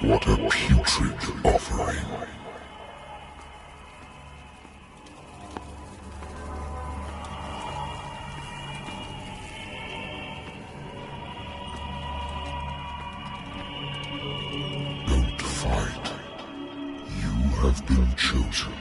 What a putrid offering. Don't fight. You have been chosen.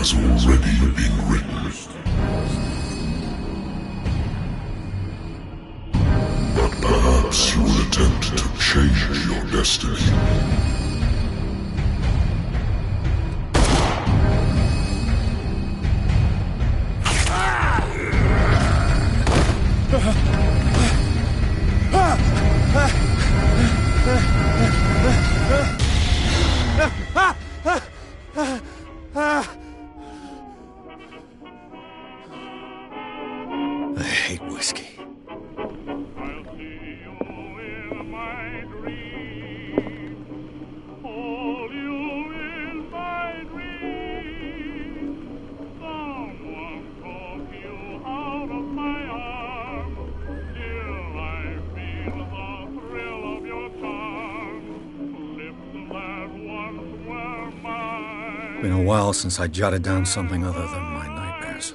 has already been written. But perhaps you will attempt to change your destiny. I hate whiskey. Been a while since I jotted down something other than my nightmares.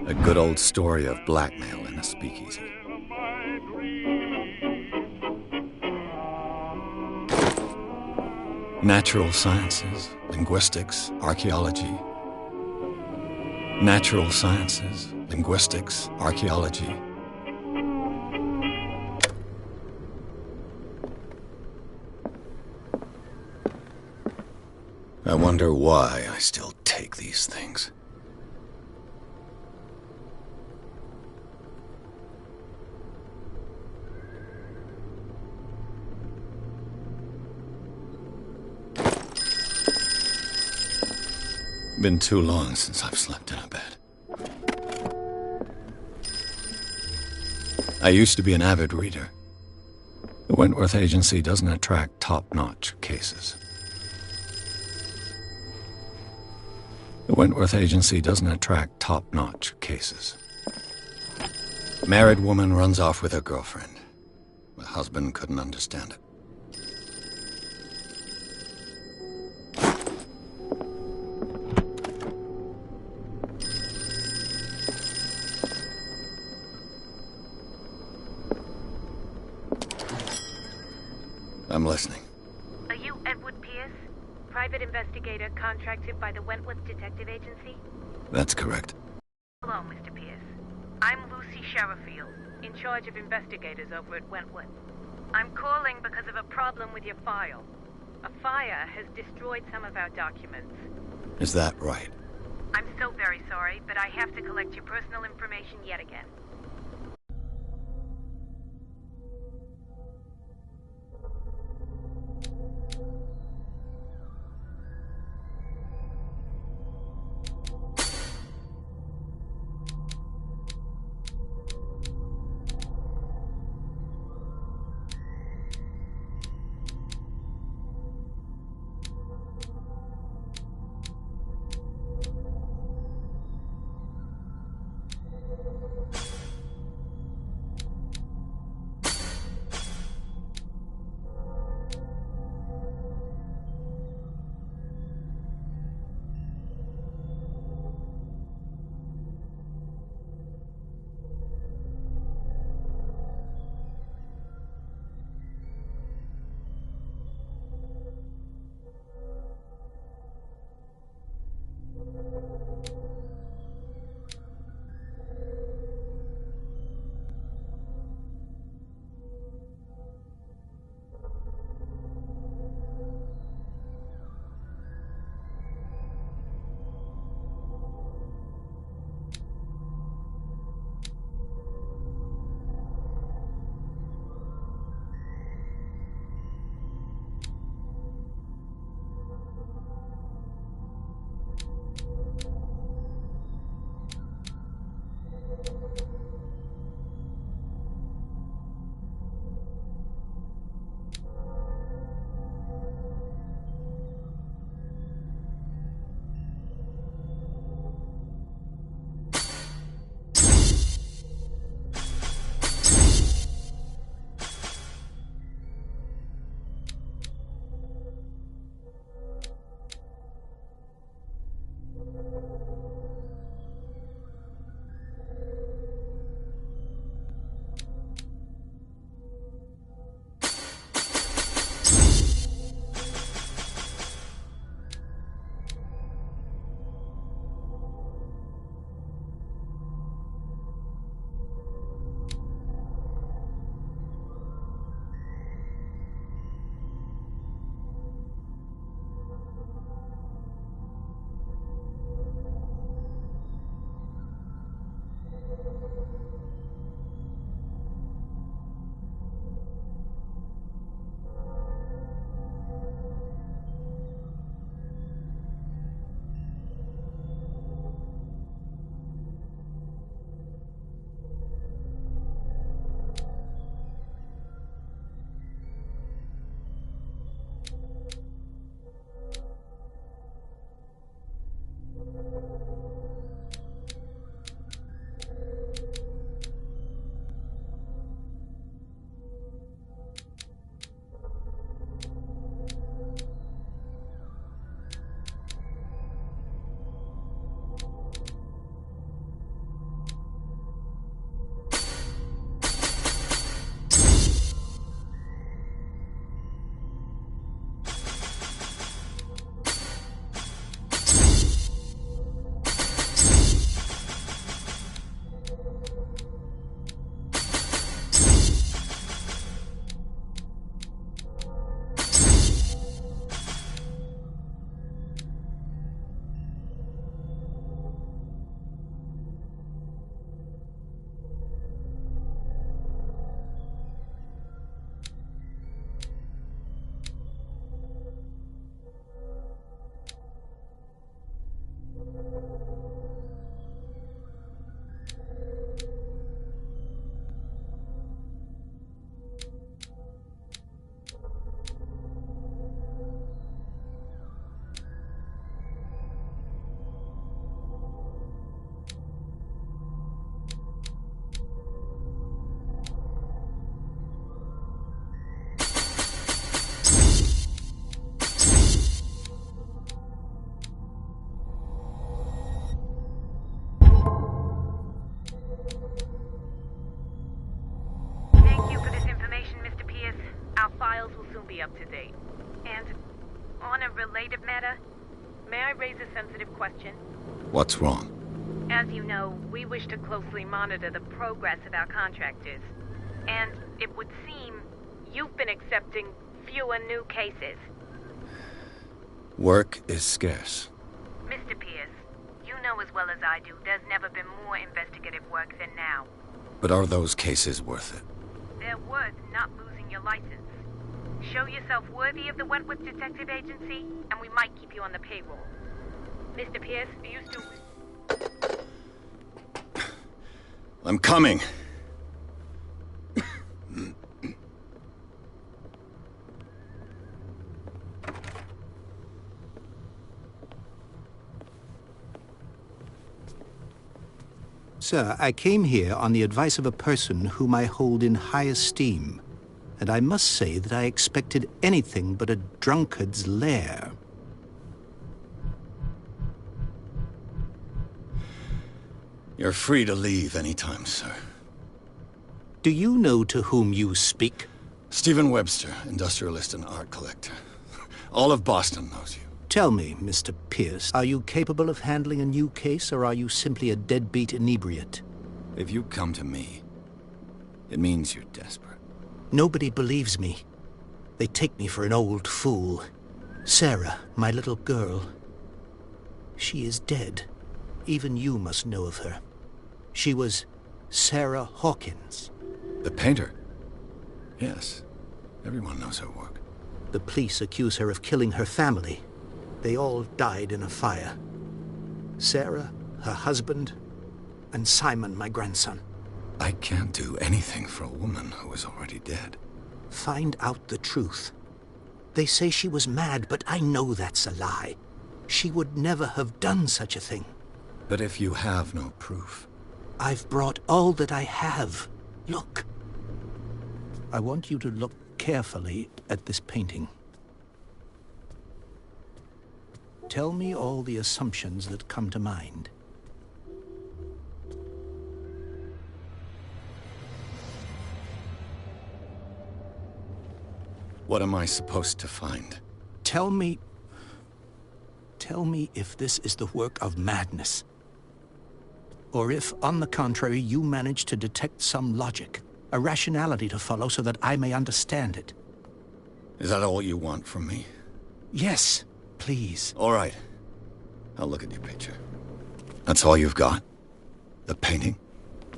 A good old story of blackmail in a speakeasy. Natural sciences, linguistics, archaeology. Natural sciences, linguistics, archaeology. I wonder why I still take these things. Been too long since I've slept in a bed. I used to be an avid reader. The Wentworth Agency doesn't attract top-notch cases. The Wentworth Agency doesn't attract top-notch cases. Married woman runs off with her girlfriend. The husband couldn't understand it. I'm listening. Are you Edward Pierce, private investigator contracted by the Wentworth Detective Agency? That's correct. Hello, Mr. Pierce. I'm Lucy Sherifield, in charge of investigators over at Wentworth. I'm calling because of a problem with your file. A fire has destroyed some of our documents. Is that right? I'm so very sorry, but I have to collect your personal information yet again. completely up to date. And on a related matter, may I raise a sensitive question? What's wrong? As you know, we wish to closely monitor the progress of our contractors. And it would seem you've been accepting fewer new cases. Work is scarce. Mr. Pierce, you know as well as I do, there's never been more investigative work than now. But are those cases worth it? They're worth not losing your license. Show yourself worthy of the Wentworth Detective Agency, and we might keep you on the payroll. Mr. Pierce, are you still... I'm coming. Sir, I came here on the advice of a person whom I hold in high esteem, and I must say that I expected anything but a drunkard's lair. You're free to leave anytime, sir. Do you know to whom you speak? Stephen Webster, industrialist and art collector. All of Boston knows you. Tell me, Mr. Pierce, are you capable of handling a new case, or are you simply a deadbeat inebriate? If you come to me, it means you're desperate. Nobody believes me. They take me for an old fool. Sarah, my little girl, she is dead. Even you must know of her. She was Sarah Hawkins. The painter? Yes. Everyone knows her work. The police accuse her of killing her family. They all died in a fire. Sarah, her husband, and Simon, my grandson. I can't do anything for a woman who is already dead. Find out the truth. They say she was mad, but I know that's a lie. She would never have done such a thing. But if you have no proof... I've brought all that I have. Look. I want you to look carefully at this painting. Tell me all the assumptions that come to mind. What am I supposed to find? Tell me if this is the work of madness. Or if, on the contrary, you manage to detect some logic, a rationality to follow so that I may understand it. Is that all you want from me? Yes, please. All right. I'll look at your picture. That's all you've got? The painting?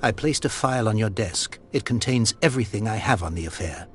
I placed a file on your desk. It contains everything I have on the affair.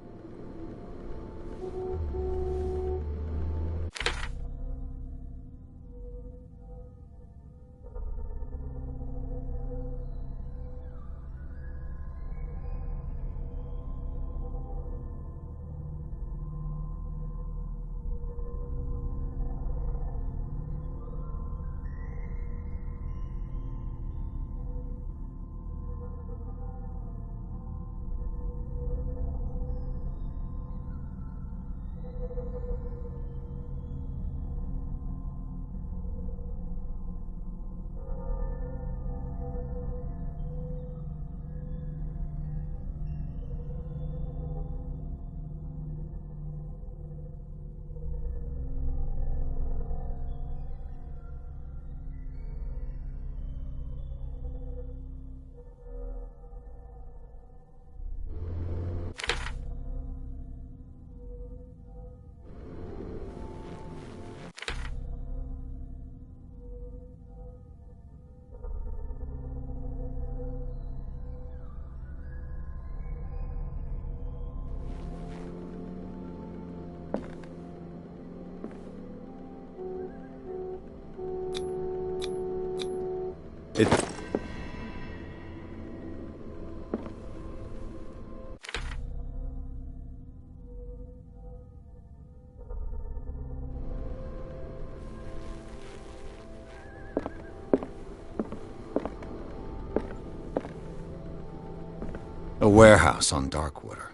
A warehouse on Darkwater.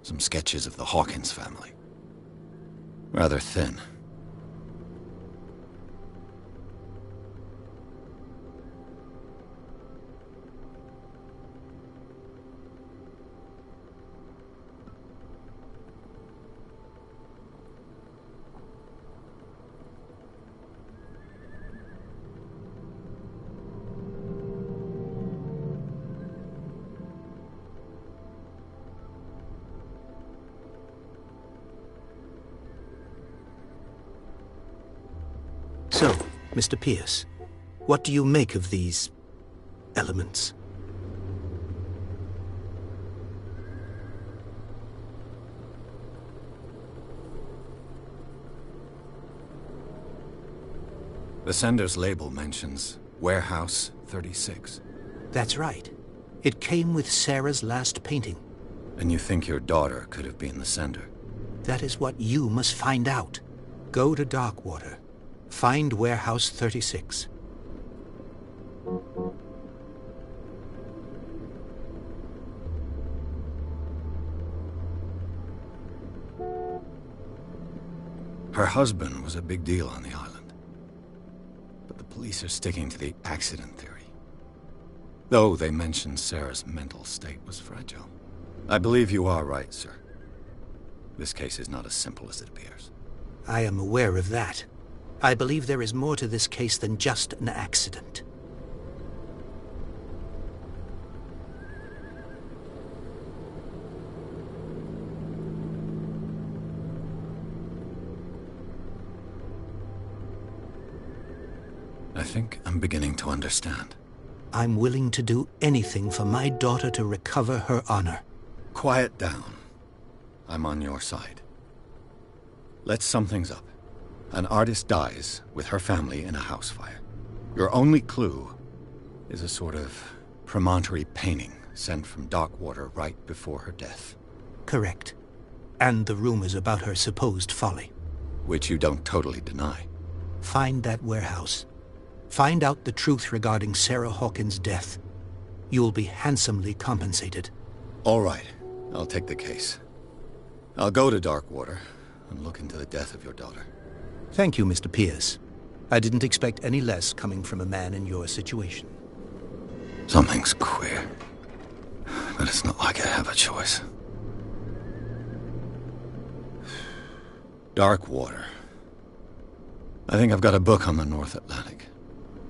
Some sketches of the Hawkins family. Rather thin. So, Mr. Pierce, what do you make of these elements? The sender's label mentions Warehouse 36. That's right. It came with Sarah's last painting. And you think your daughter could have been the sender? That is what you must find out. Go to Darkwater. Find Warehouse 36. Her husband was a big deal on the island. But the police are sticking to the accident theory. Though they mention Sarah's mental state was fragile. I believe you are right, sir. This case is not as simple as it appears. I am aware of that. I believe there is more to this case than just an accident. I think I'm beginning to understand. I'm willing to do anything for my daughter to recover her honor. Quiet down. I'm on your side. Let's sum things up. An artist dies with her family in a house fire. Your only clue is a sort of promontory painting sent from Darkwater right before her death. Correct. And the rumors about her supposed folly. Which you don't totally deny. Find that warehouse. Find out the truth regarding Sarah Hawkins' death. You'll be handsomely compensated. All right. I'll take the case. I'll go to Darkwater and look into the death of your daughter. Thank you, Mr. Pierce. I didn't expect any less coming from a man in your situation. Something's queer. But it's not like I have a choice. Darkwater. I think I've got a book on the North Atlantic.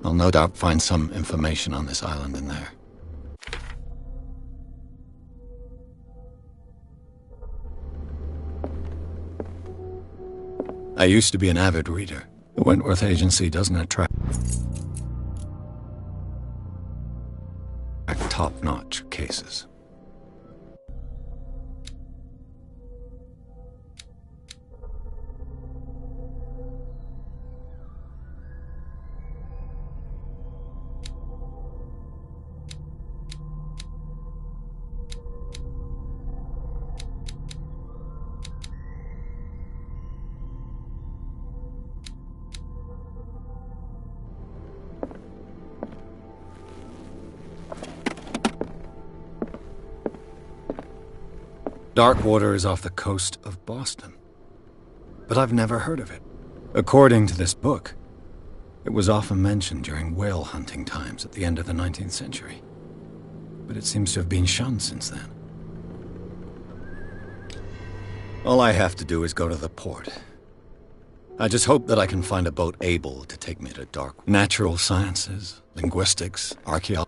I'll no doubt find some information on this island in there. I used to be an avid reader. The Wentworth Agency doesn't attract top-notch cases. Darkwater is off the coast of Boston. But I've never heard of it. According to this book, it was often mentioned during whale hunting times at the end of the 19th century. But it seems to have been shunned since then. All I have to do is go to the port. I just hope that I can find a boat able to take me to natural sciences, linguistics, archaeology.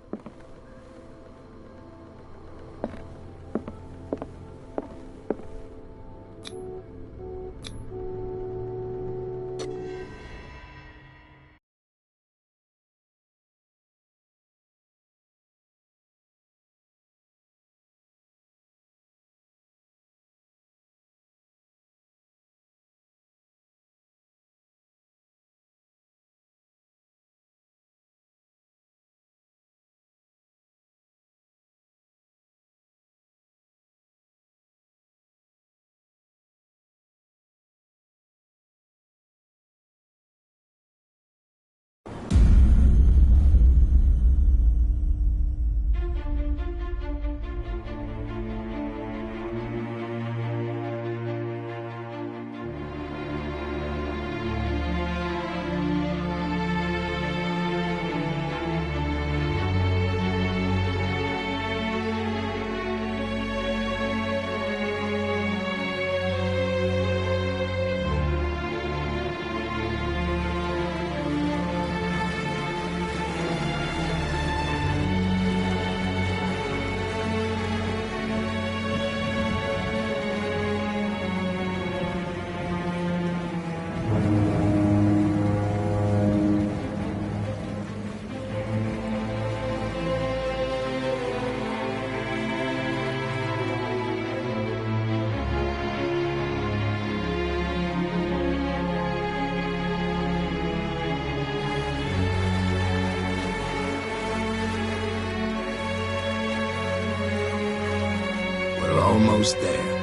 almost there.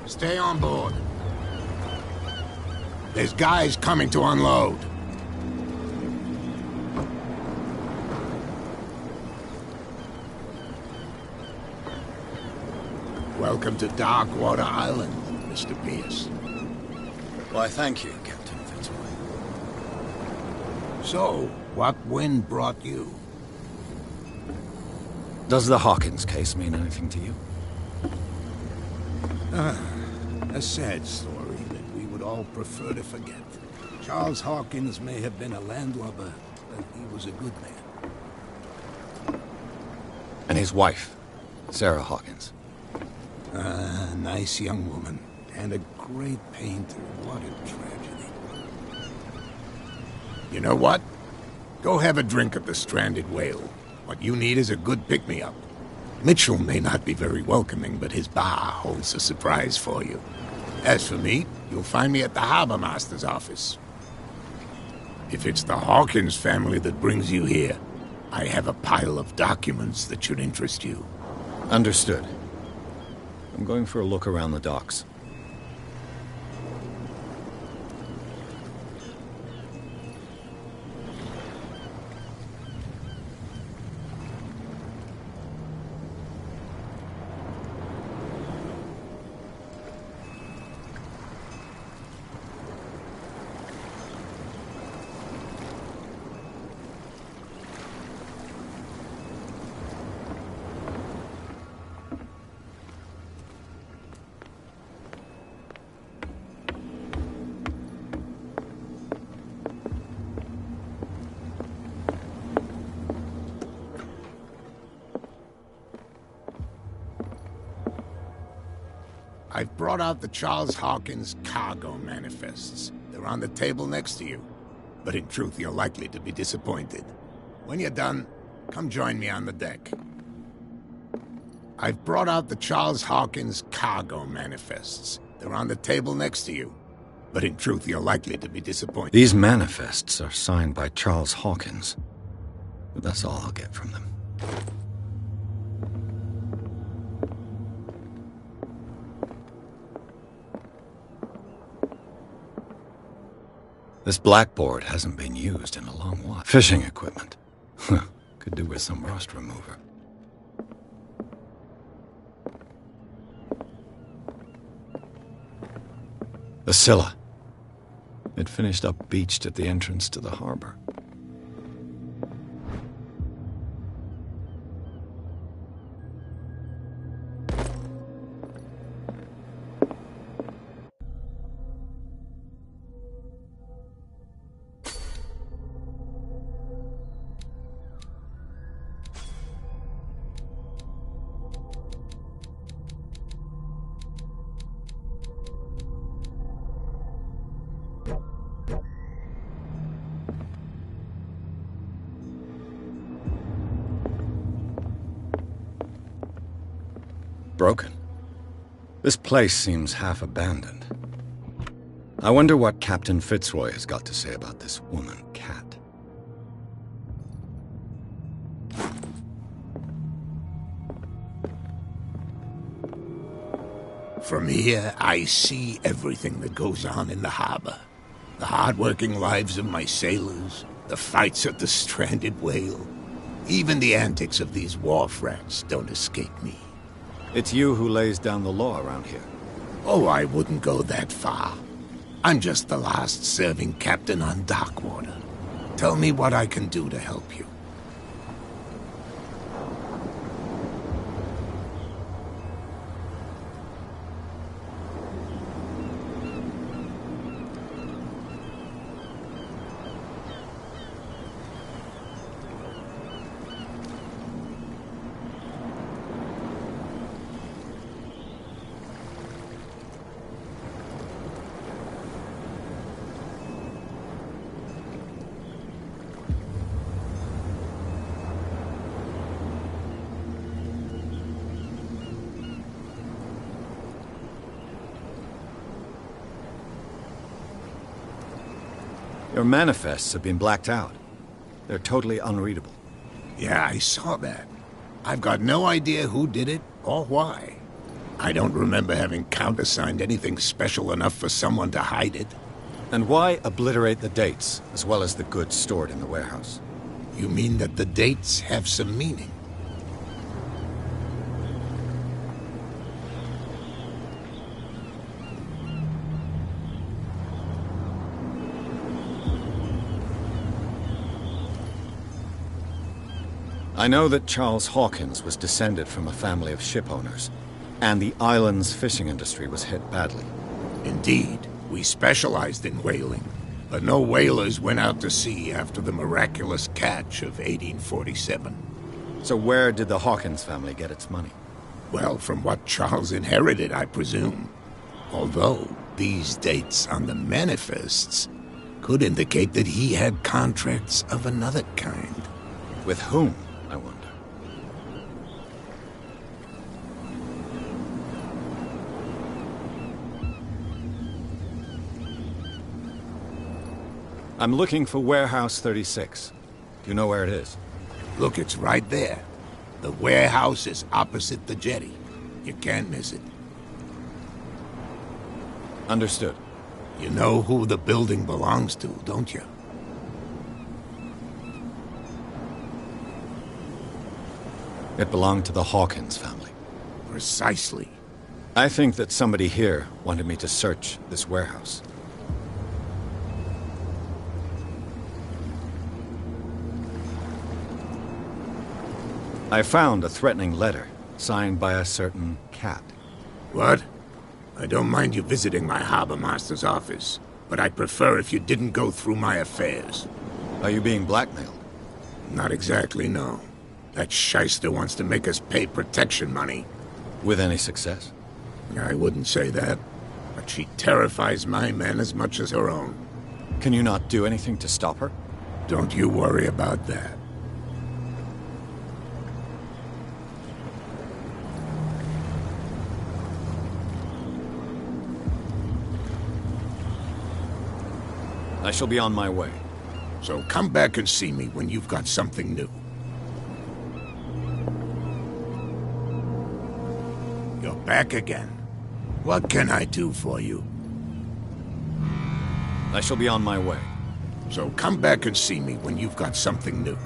Stay on board. There's guys coming to unload. Welcome to Darkwater Island, Mr. Pierce. Why, thank you, Captain Fitzroy. So, what wind brought you? Does the Hawkins case mean anything to you? A sad story that we would all prefer to forget. Charles Hawkins may have been a landlubber, but he was a good man. And his wife, Sarah Hawkins. Nice young woman. And a great painter. What a tragedy. You know what? Go have a drink at the Stranded Whale. What you need is a good pick-me-up. Mitchell may not be very welcoming, but his bar holds a surprise for you. As for me, you'll find me at the Harbor Master's office. If it's the Hawkins family that brings you here, I have a pile of documents that should interest you. Understood. I'm going for a look around the docks. I've brought out the Charles Hawkins cargo manifests. They're on the table next to you. But in truth, you're likely to be disappointed. When you're done, come join me on the deck. I've brought out the Charles Hawkins cargo manifests. They're on the table next to you. But in truth, you're likely to be disappointed. These manifests are signed by Charles Hawkins. But that's all I'll get from them. This blackboard hasn't been used in a long while. Fishing equipment. Could do with some rust remover. The Scylla. It finished up beached at the entrance to the harbor. Broken. This place seems half abandoned. I wonder what Captain Fitzroy has got to say about this woman, Cat. From here, I see everything that goes on in the harbor. The hard-working lives of my sailors, the fights at the Stranded Whale. Even the antics of these wharf rats don't escape me. It's you who lays down the law around here. Oh, I wouldn't go that far. I'm just the last serving captain on Darkwater. Tell me what I can do to help you. Your manifests have been blacked out. They're totally unreadable. Yeah, I saw that. I've got no idea who did it or why. I don't remember having countersigned anything special enough for someone to hide it. And why obliterate the dates, as well as the goods stored in the warehouse? You mean that the dates have some meaning? I know that Charles Hawkins was descended from a family of ship owners, and the island's fishing industry was hit badly. Indeed, we specialized in whaling, but no whalers went out to sea after the miraculous catch of 1847. So where did the Hawkins family get its money? Well, from what Charles inherited, I presume. Although, these dates on the manifests could indicate that he had contracts of another kind. With whom, I wonder? I'm looking for Warehouse 36. Do you know where it is? Look, it's right there. The warehouse is opposite the jetty. You can't miss it. Understood. You know who the building belongs to, don't you? It belonged to the Hawkins family. Precisely. I think that somebody here wanted me to search this warehouse. I found a threatening letter, signed by a certain cat. What? I don't mind you visiting my harbor master's office, but I'd prefer if you didn't go through my affairs. Are you being blackmailed? Not exactly, no. That shyster wants to make us pay protection money. With any success? I wouldn't say that, but she terrifies my men as much as her own. Can you not do anything to stop her? Don't you worry about that. I shall be on my way. So come back and see me when you've got something new. You're back again. What can I do for you? I shall be on my way. So come back and see me when you've got something new.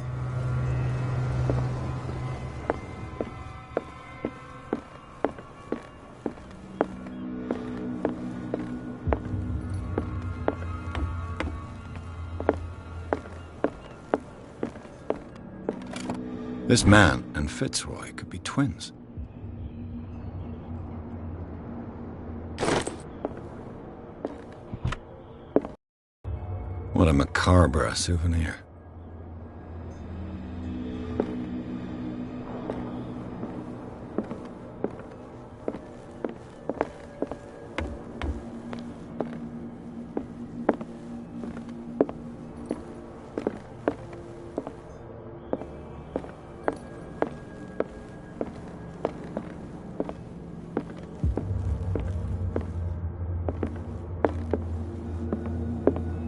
This man and Fitzroy could be twins. What a macabre souvenir.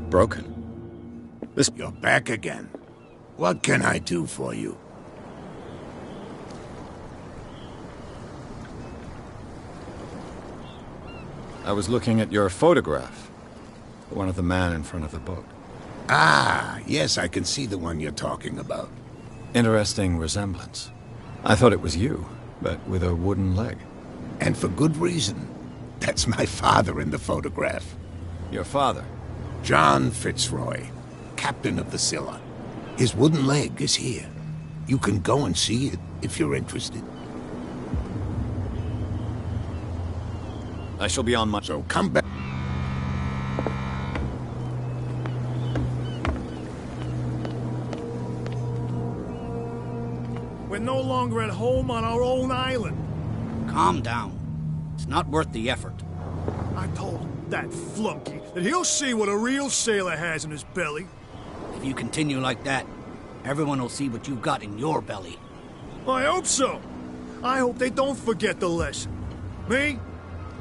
Broken. You're back again. What can I do for you? I was looking at your photograph. One of the man in front of the boat. Ah, yes, I can see the one you're talking about. Interesting resemblance. I thought it was you, but with a wooden leg. And for good reason. That's my father in the photograph. Your father? John Fitzroy, captain of the Scylla. His wooden leg is here. You can go and see it if you're interested. I shall be on my... So come back. We're no longer at home on our own island. Calm down. It's not worth the effort. I told that flunky that he'll see what a real sailor has in his belly. If you continue like that, everyone will see what you've got in your belly. I hope so. I hope they don't forget the lesson. Me?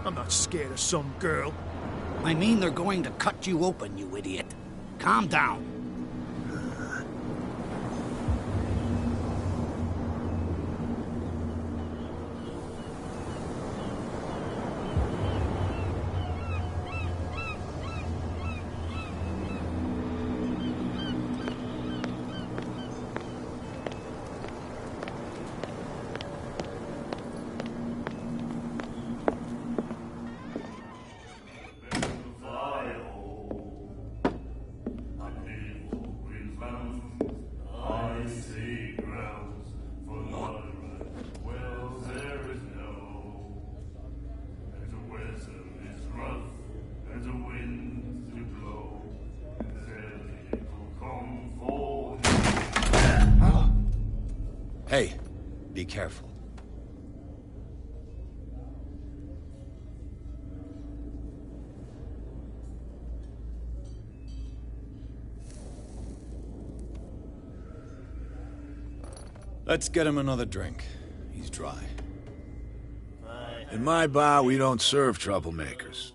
I'm not scared of some girl. I mean they're going to cut you open, you idiot. Calm down. Hey, be careful. Let's get him another drink. He's dry. In my bar, we don't serve troublemakers.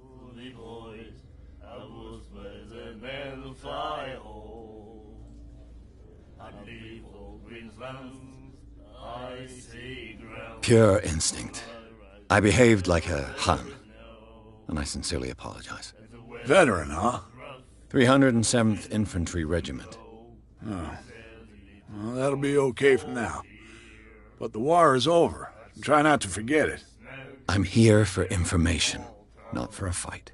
Pure instinct. I behaved like a Hun, and I sincerely apologize. Veteran, huh? 307th Infantry Regiment. Oh. Well, that'll be okay for now. But the war is over. Try not to forget it. I'm here for information, not for a fight.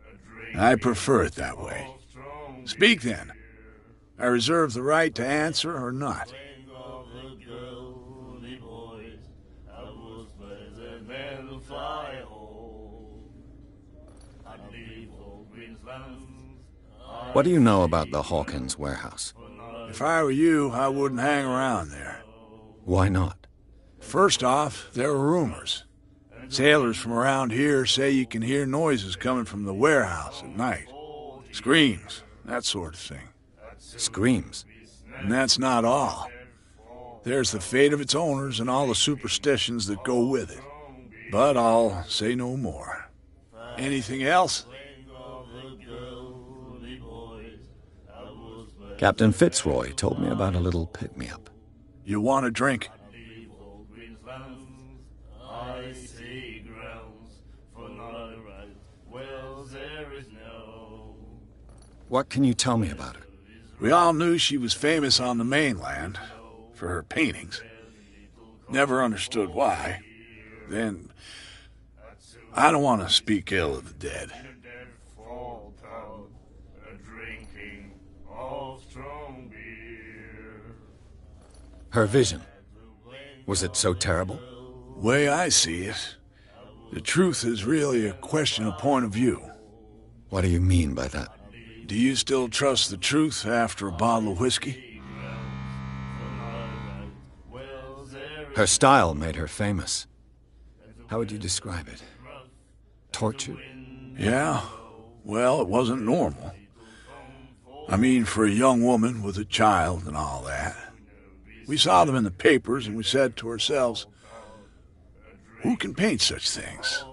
I prefer it that way. Speak then. I reserve the right to answer or not. What do you know about the Hawkins warehouse? If I were you, I wouldn't hang around there. Why not? First off, there are rumors. Sailors from around here say you can hear noises coming from the warehouse at night. Screams, that sort of thing. Screams? And that's not all. There's the fate of its owners and all the superstitions that go with it. But I'll say no more. Anything else? Captain Fitzroy told me about a little pick-me-up. You want a drink? What can you tell me about her? We all knew she was famous on the mainland for her paintings. Never understood why. Then, I don't want to speak ill of the dead. Her vision. Was it so terrible? Way I see it, the truth is really a question of point of view. What do you mean by that? Do you still trust the truth after a bottle of whiskey? Her style made her famous. How would you describe it? Tortured? Yeah. Well, it wasn't normal. I mean, for a young woman with a child and all that. We saw them in the papers and we said to ourselves, who can paint such things?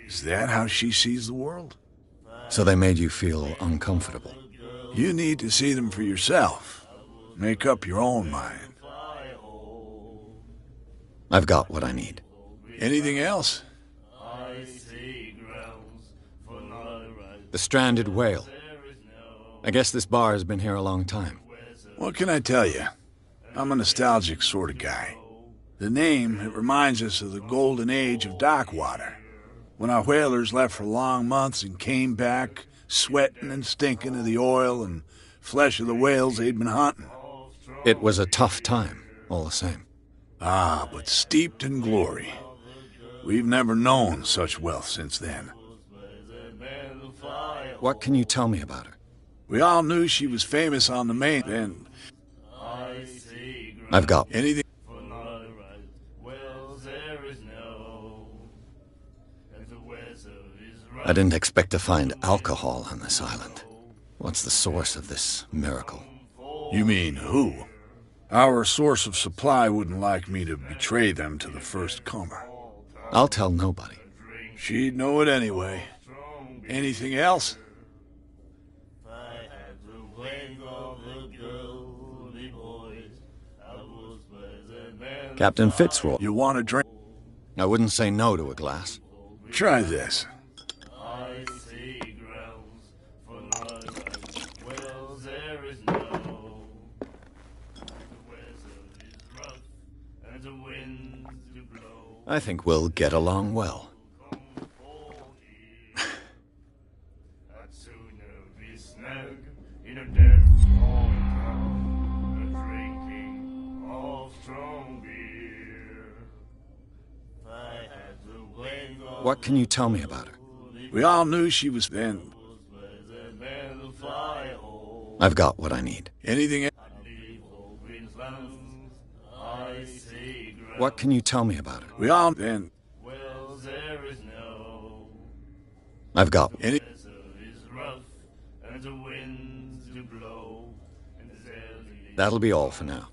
Is that how she sees the world? So they made you feel uncomfortable? You need to see them for yourself. Make up your own mind. I've got what I need. Anything else? The stranded whale. I guess this bar has been here a long time. What can I tell you? I'm a nostalgic sort of guy. The name, it reminds us of the golden age of dock water. When our whalers left for long months and came back, sweating and stinking of the oil and flesh of the whales they'd been hunting. It was a tough time, all the same. Ah, but steeped in glory. We've never known such wealth since then. What can you tell me about her? We all knew she was famous on the main, and I've got anything. I didn't expect to find alcohol on this island. What's the source of this miracle? You mean who? Our source of supply wouldn't like me to betray them to the first comer. I'll tell nobody. She'd know it anyway. Anything else? Captain Fitzroy. You want a drink? I wouldn't say no to a glass. Try this. I think we'll get along well. What can you tell me about her? We all knew she was then. I've got what I need. Anything else? What can you tell me about her? We all then. I've got Any. That'll be all for now.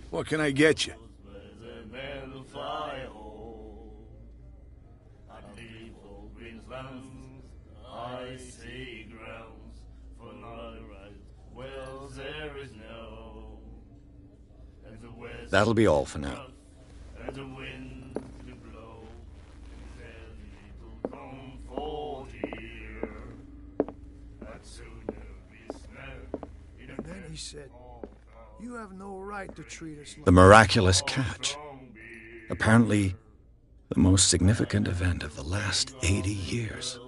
What can I get you? That'll be all for now. And then he said, "You have no right to treat us like..." The miraculous catch. Apparently, the most significant event of the last 80 years.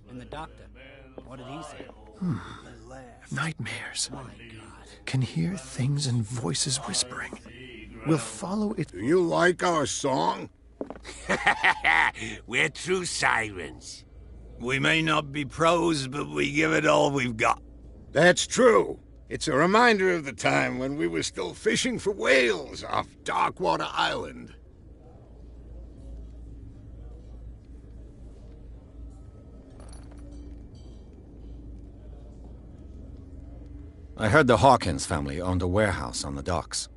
And the doctor, what did he say? Nightmares. Can hear things and voices whispering. We'll follow it. Do you like our song? We're true sirens. We may not be pros, but we give it all we've got. That's true. It's a reminder of the time when we were still fishing for whales off Darkwater Island. I heard the Hawkins family owned a warehouse on the docks.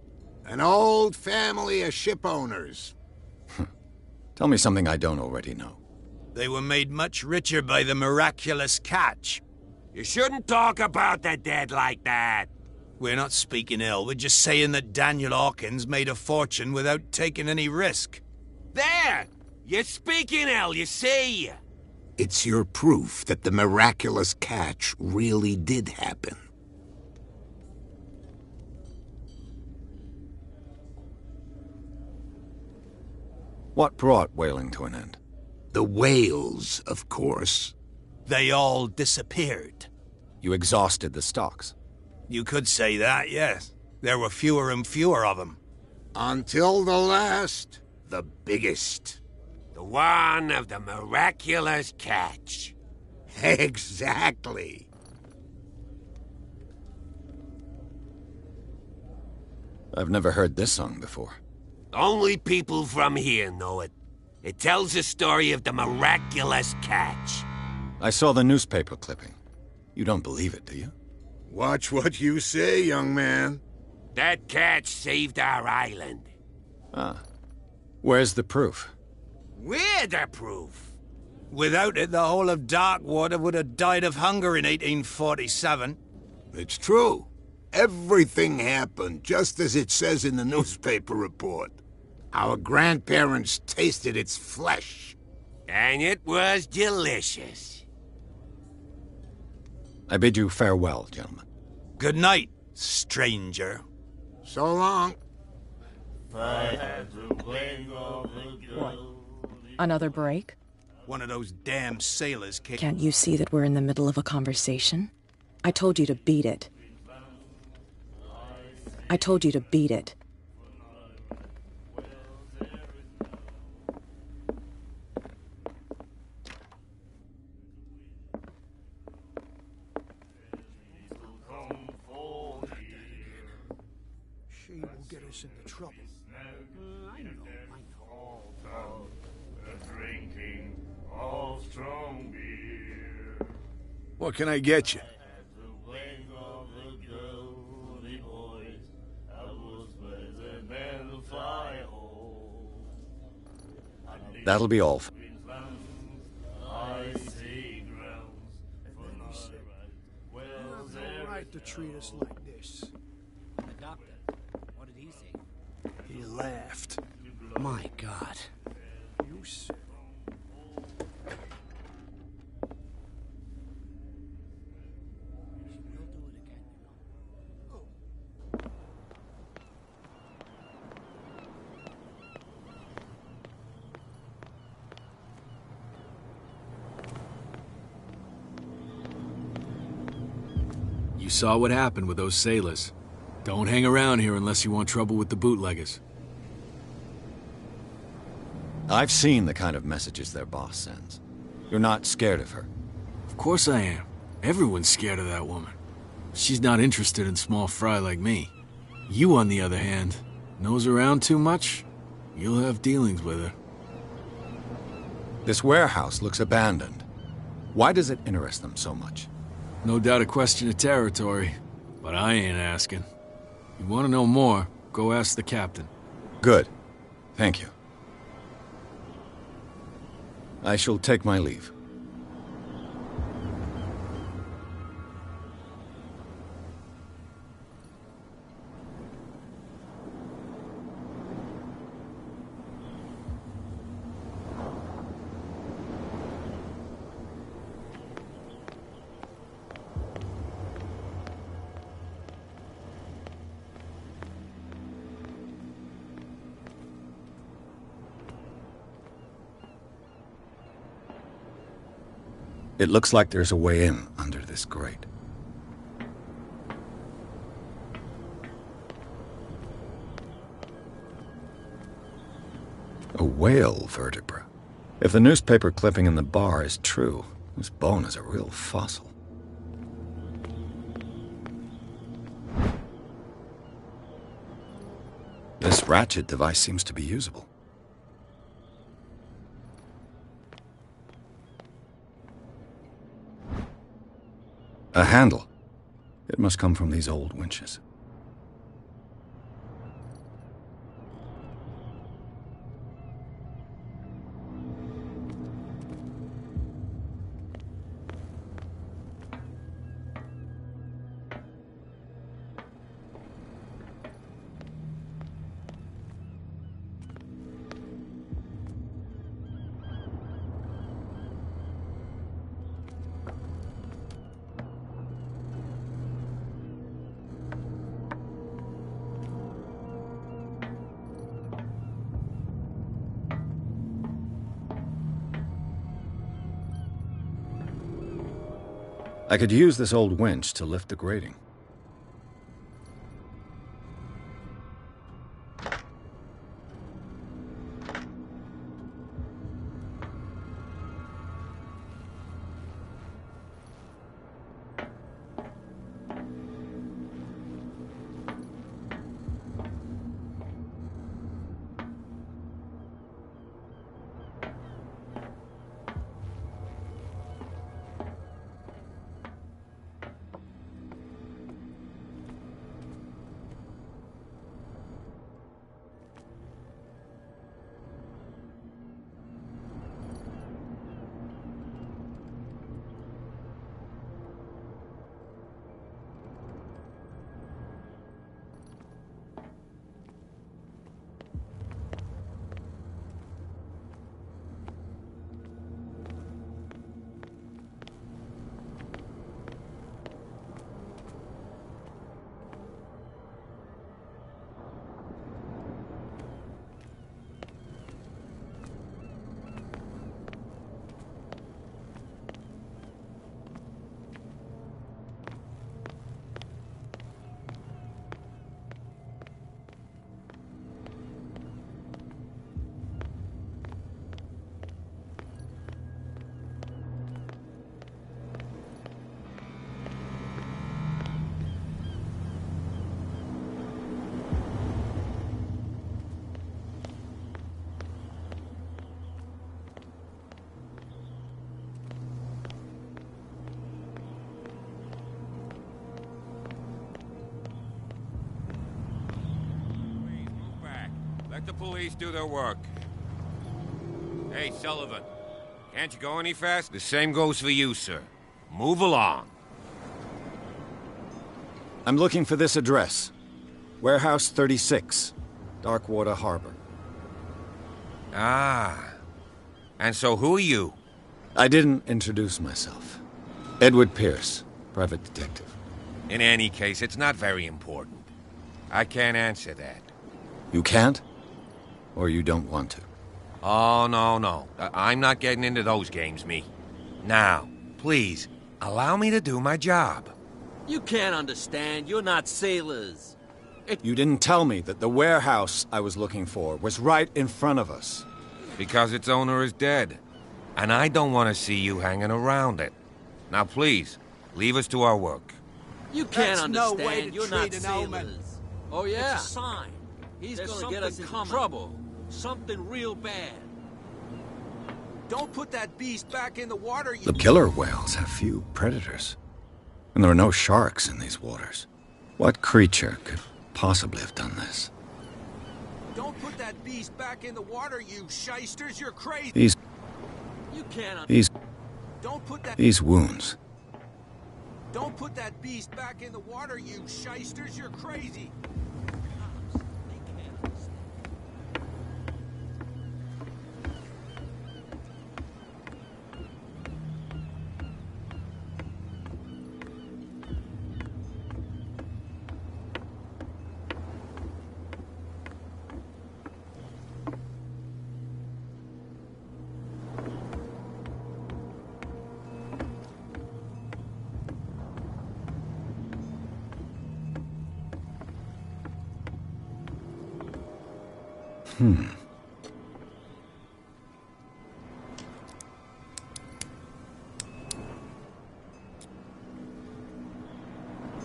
An old family of ship owners. Tell me something I don't already know. They were made much richer by the miraculous catch. You shouldn't talk about the dead like that. We're not speaking ill, we're just saying that Daniel Hawkins made a fortune without taking any risk. There! You're speaking ill, you see. It's your proof that the miraculous catch really did happen. What brought whaling to an end? The whales, of course. They all disappeared. You exhausted the stocks. You could say that, yes. There were fewer and fewer of them. Until the last, the biggest. The one of the miraculous catch. Exactly. I've never heard this song before. Only people from here know it. It tells the story of the miraculous catch. I saw the newspaper clipping. You don't believe it, do you? Watch what you say, young man. That catch saved our island. Ah. Where's the proof? We're the proof. Without it, the whole of Darkwater would have died of hunger in 1847. It's true. Everything happened just as it says in the newspaper report. Our grandparents tasted its flesh. And it was delicious. I bid you farewell, gentlemen. Good night, stranger. So long. What? Another break? One of those damn sailors came... Can't you see that we're in the middle of a conversation? I told you to beat it. I told you to beat it. She will get us into trouble. I know. Drinking of strong beer. What can I get you? That'll be all. You have no right to treat us like this. The doctor, what did he say? He laughed. My God. You said You saw what happened with those sailors. Don't hang around here unless you want trouble with the bootleggers. I've seen the kind of messages their boss sends. You're not scared of her. Of course I am. Everyone's scared of that woman. She's not interested in small fry like me. You, on the other hand, nose around too much, you'll have dealings with her. This warehouse looks abandoned. Why does it interest them so much? No doubt a question of territory, but I ain't asking. You want to know more, go ask the captain. Good. Thank you. I shall take my leave. It looks like there's a way in under this grate. A whale vertebra. If the newspaper clipping in the bar is true, this bone is a real fossil. This ratchet device seems to be usable. A handle. It must come from these old winches. I could use this old winch to lift the grating. Let the police do their work. Hey, Sullivan. Can't you go any faster? The same goes for you, sir. Move along. I'm looking for this address. Warehouse 36, Darkwater Harbor. Ah. And so who are you? I didn't introduce myself. Edward Pierce, private detective. In any case, it's not very important. I can't answer that. You can't? Or you don't want to? Oh, no. I'm not getting into those games, me. Now, please, allow me to do my job. You can't understand. You're not sailors. You didn't tell me that the warehouse I was looking for was right in front of us. Because its owner is dead. And I don't want to see you hanging around it. Now, please, leave us to our work. You can't That's understand. no way to You're treat not an sailors. omen. Oh, yeah? It's a sign. He's There's gonna get us in something trouble. Something real bad. Don't put that beast back in the water, you... The killer whales have few predators. And there are no sharks in these waters. What creature could possibly have done this? Don't put that beast back in the water, you shysters. You're crazy. You can't... Don't put that... These wounds. Don't put that beast back in the water, you shysters. You're crazy.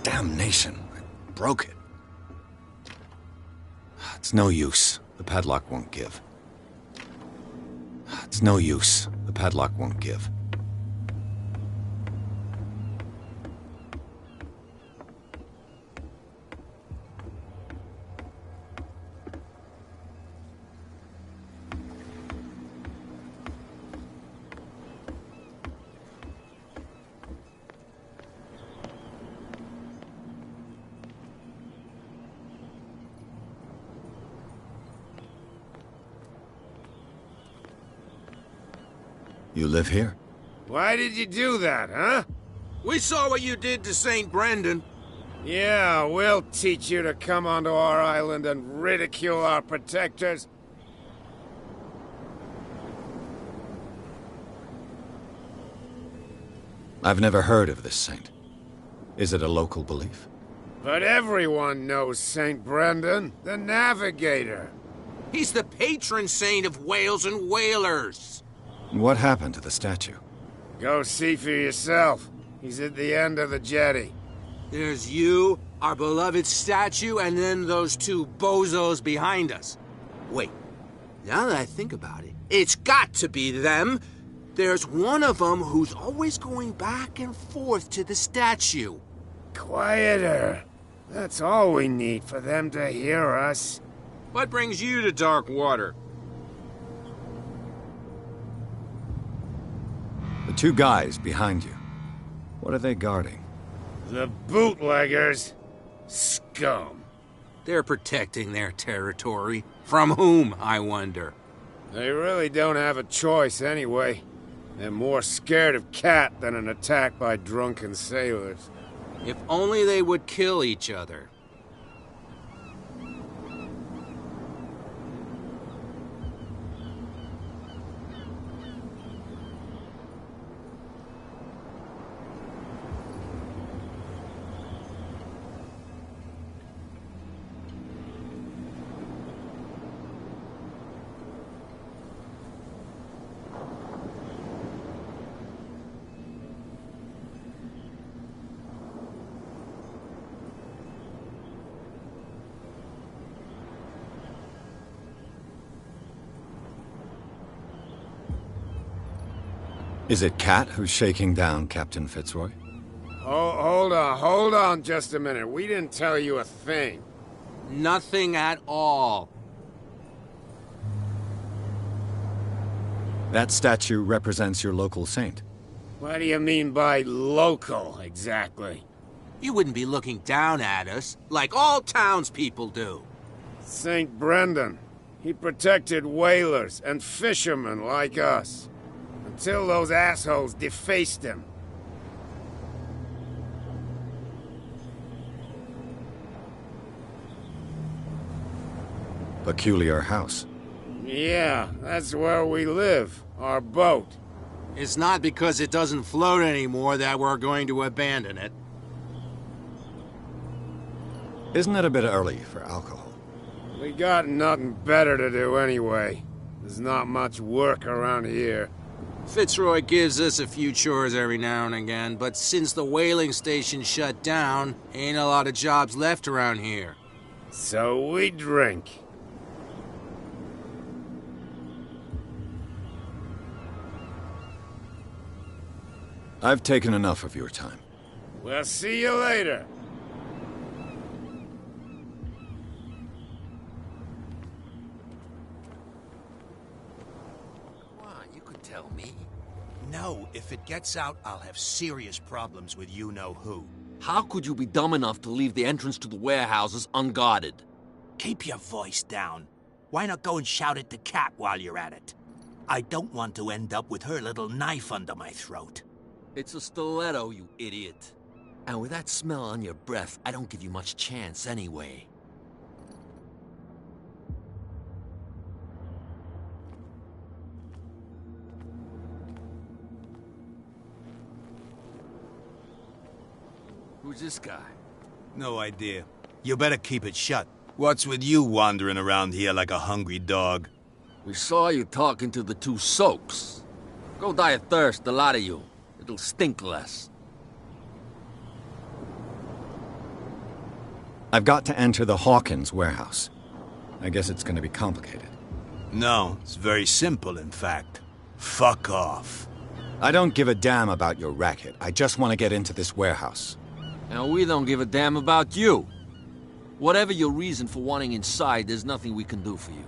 Damnation. I broke it. It's no use. The padlock won't give. It's no use. The padlock won't give. You live here? Why did you do that, huh? We saw what you did to St. Brendan. Yeah, we'll teach you to come onto our island and ridicule our protectors. I've never heard of this saint. Is it a local belief? But everyone knows St. Brendan, the Navigator. He's the patron saint of whales and whalers. What happened to the statue? Go see for yourself. He's at the end of the jetty. There's you, our beloved statue, and then those two bozos behind us. Wait, now that I think about it, it's got to be them. There's one of them who's always going back and forth to the statue. Quieter. That's all we need for them to hear us. What brings you to Darkwater? The two guys behind you. What are they guarding? The bootleggers. Scum. They're protecting their territory. From whom, I wonder? They really don't have a choice anyway. They're more scared of Cat than an attack by drunken sailors. If only they would kill each other. Is it Cat who's shaking down Captain Fitzroy? Oh, hold on just a minute. We didn't tell you a thing. Nothing at all. That statue represents your local saint. What do you mean by local, exactly? You wouldn't be looking down at us, like all townspeople do. St. Brendan. He protected whalers and fishermen like us. Until those assholes defaced him. Peculiar house. Yeah, that's where we live. Our boat. It's not because it doesn't float anymore that we're going to abandon it. Isn't it a bit early for alcohol? We got nothing better to do anyway. There's not much work around here. Fitzroy gives us a few chores every now and again, but since the whaling station shut down, ain't a lot of jobs left around here. So we drink. I've taken enough of your time. We'll see you later. You could tell me. No, if it gets out, I'll have serious problems with you-know-who. How could you be dumb enough to leave the entrance to the warehouses unguarded? Keep your voice down. Why not go and shout at the cat while you're at it? I don't want to end up with her little knife under my throat. It's a stiletto, you idiot. And with that smell on your breath, I don't give you much chance anyway. Who's this guy? No idea. You better keep it shut. What's with you wandering around here like a hungry dog? We saw you talking to the two soaks. Go die of thirst, the lot of you. It'll stink less. I've got to enter the Hawkins warehouse. I guess it's going to be complicated. No, it's very simple, in fact. Fuck off. I don't give a damn about your racket. I just want to get into this warehouse. And we don't give a damn about you. Whatever your reason for wanting inside, there's nothing we can do for you.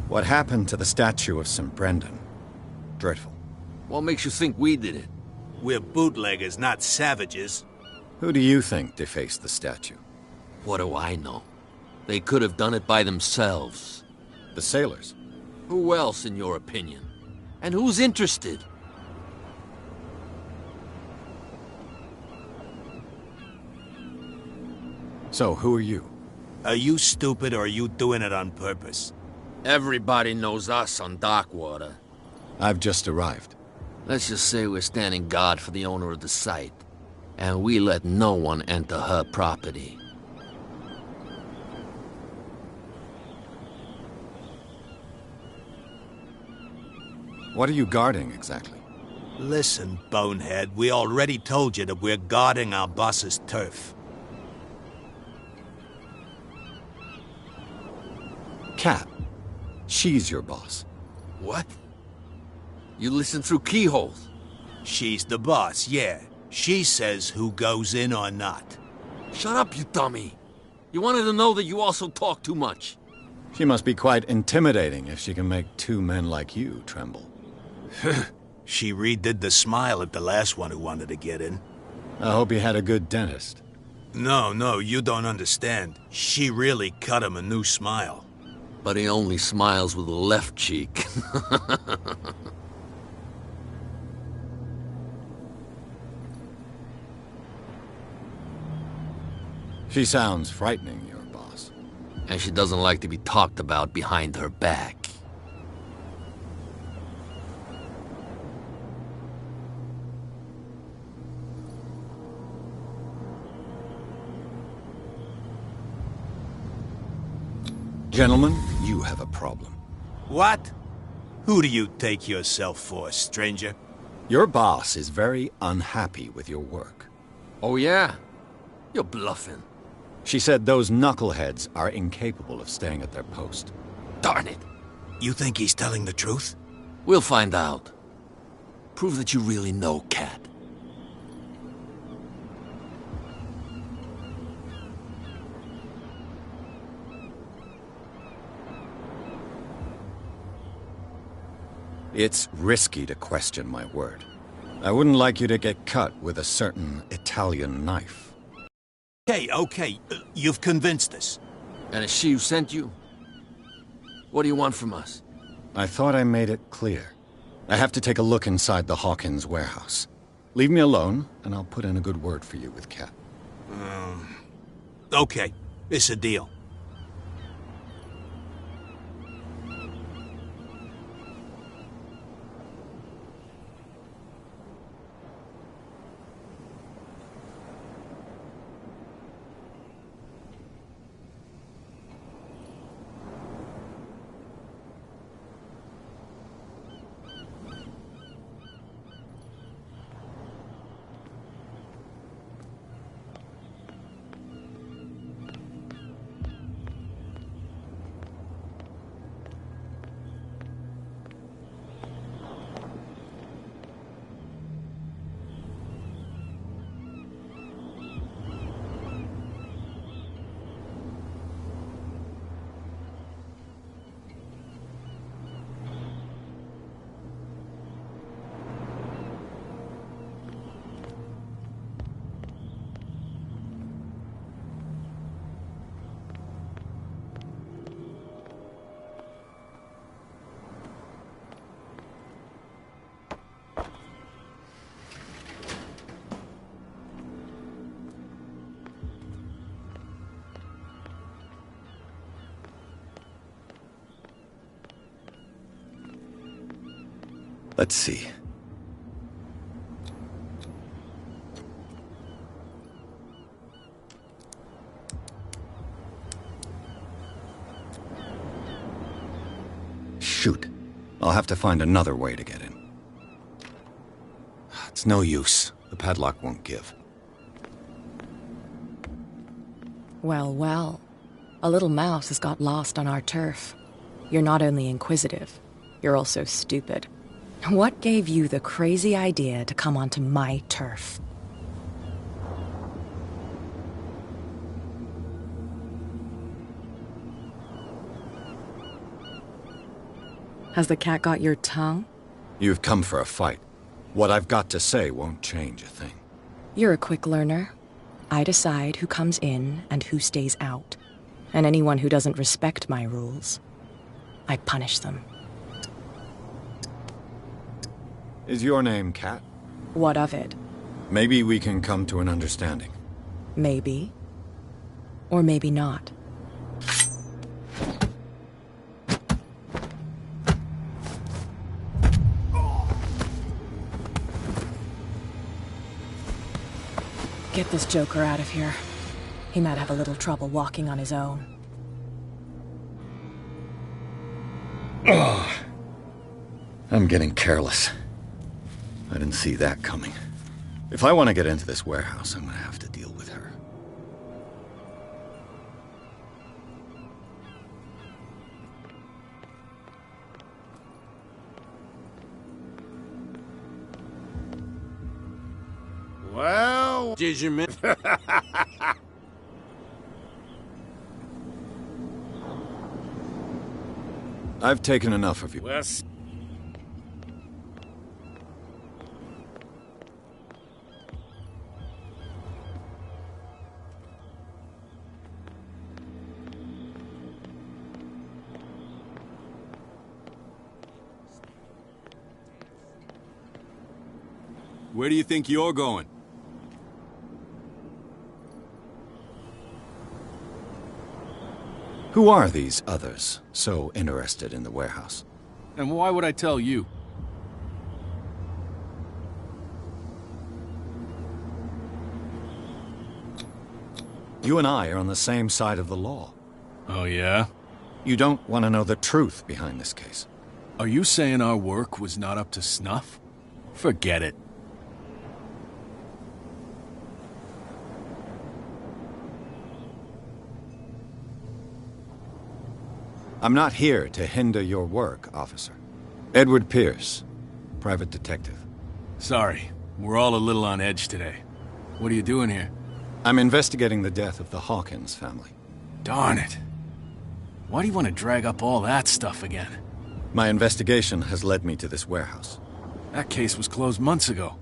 What happened to the statue of St. Brendan? Dreadful. What makes you think we did it? We're bootleggers, not savages. Who do you think defaced the statue? What do I know? They could have done it by themselves. The sailors? Who else, in your opinion? And who's interested? So, who are you? Are you stupid or are you doing it on purpose? Everybody knows us on Darkwater. I've just arrived. Let's just say we're standing guard for the owner of the site. And we let no one enter her property. What are you guarding, exactly? Listen, bonehead, we already told you that we're guarding our boss's turf. Cat. She's your boss. What? You listen through keyholes? She's the boss, yeah. She says who goes in or not. Shut up, you dummy. You wanted to know that you also talk too much. She must be quite intimidating if she can make two men like you tremble. She redid the smile at the last one who wanted to get in. I hope you had a good dentist. No, you don't understand. She really cut him a new smile. But he only smiles with the left cheek. She sounds frightening, your boss. And she doesn't like to be talked about behind her back. Gentlemen, you have a problem. What? Who do you take yourself for, stranger? Your boss is very unhappy with your work. Oh, yeah? You're bluffing. She said those knuckleheads are incapable of staying at their post. Darn it. You think he's telling the truth? We'll find out. Prove that you really know Cat. It's risky to question my word. I wouldn't like you to get cut with a certain Italian knife. Okay. You've convinced us. And it's she who sent you? What do you want from us? I thought I made it clear. I have to take a look inside the Hawkins warehouse. Leave me alone, and I'll put in a good word for you with Kat. Okay. It's a deal. Let's see. Shoot. I'll have to find another way to get in. It's no use. The padlock won't give. Well. A little mouse has got lost on our turf. You're not only inquisitive, you're also stupid. What gave you the crazy idea to come onto my turf? Has the cat got your tongue? You've come for a fight. What I've got to say won't change a thing. You're a quick learner. I decide who comes in and who stays out. And anyone who doesn't respect my rules, I punish them. Is your name Kat? What of it? Maybe we can come to an understanding. Maybe. Or maybe not. Get this joker out of here. He might have a little trouble walking on his own. Oh, I'm getting careless. I didn't see that coming. If I want to get into this warehouse, I'm gonna have to deal with her. Well, did you miss? I've taken enough of you. Wes. Where do you think you're going? Who are these others so interested in the warehouse? And why would I tell you? You and I are on the same side of the law. Oh, yeah? You don't want to know the truth behind this case. Are you saying our work was not up to snuff? Forget it. I'm not here to hinder your work, officer. Edward Pierce, private detective. Sorry, we're all a little on edge today. What are you doing here? I'm investigating the death of the Hawkins family. Darn it. Why do you want to drag up all that stuff again? My investigation has led me to this warehouse. That case was closed months ago.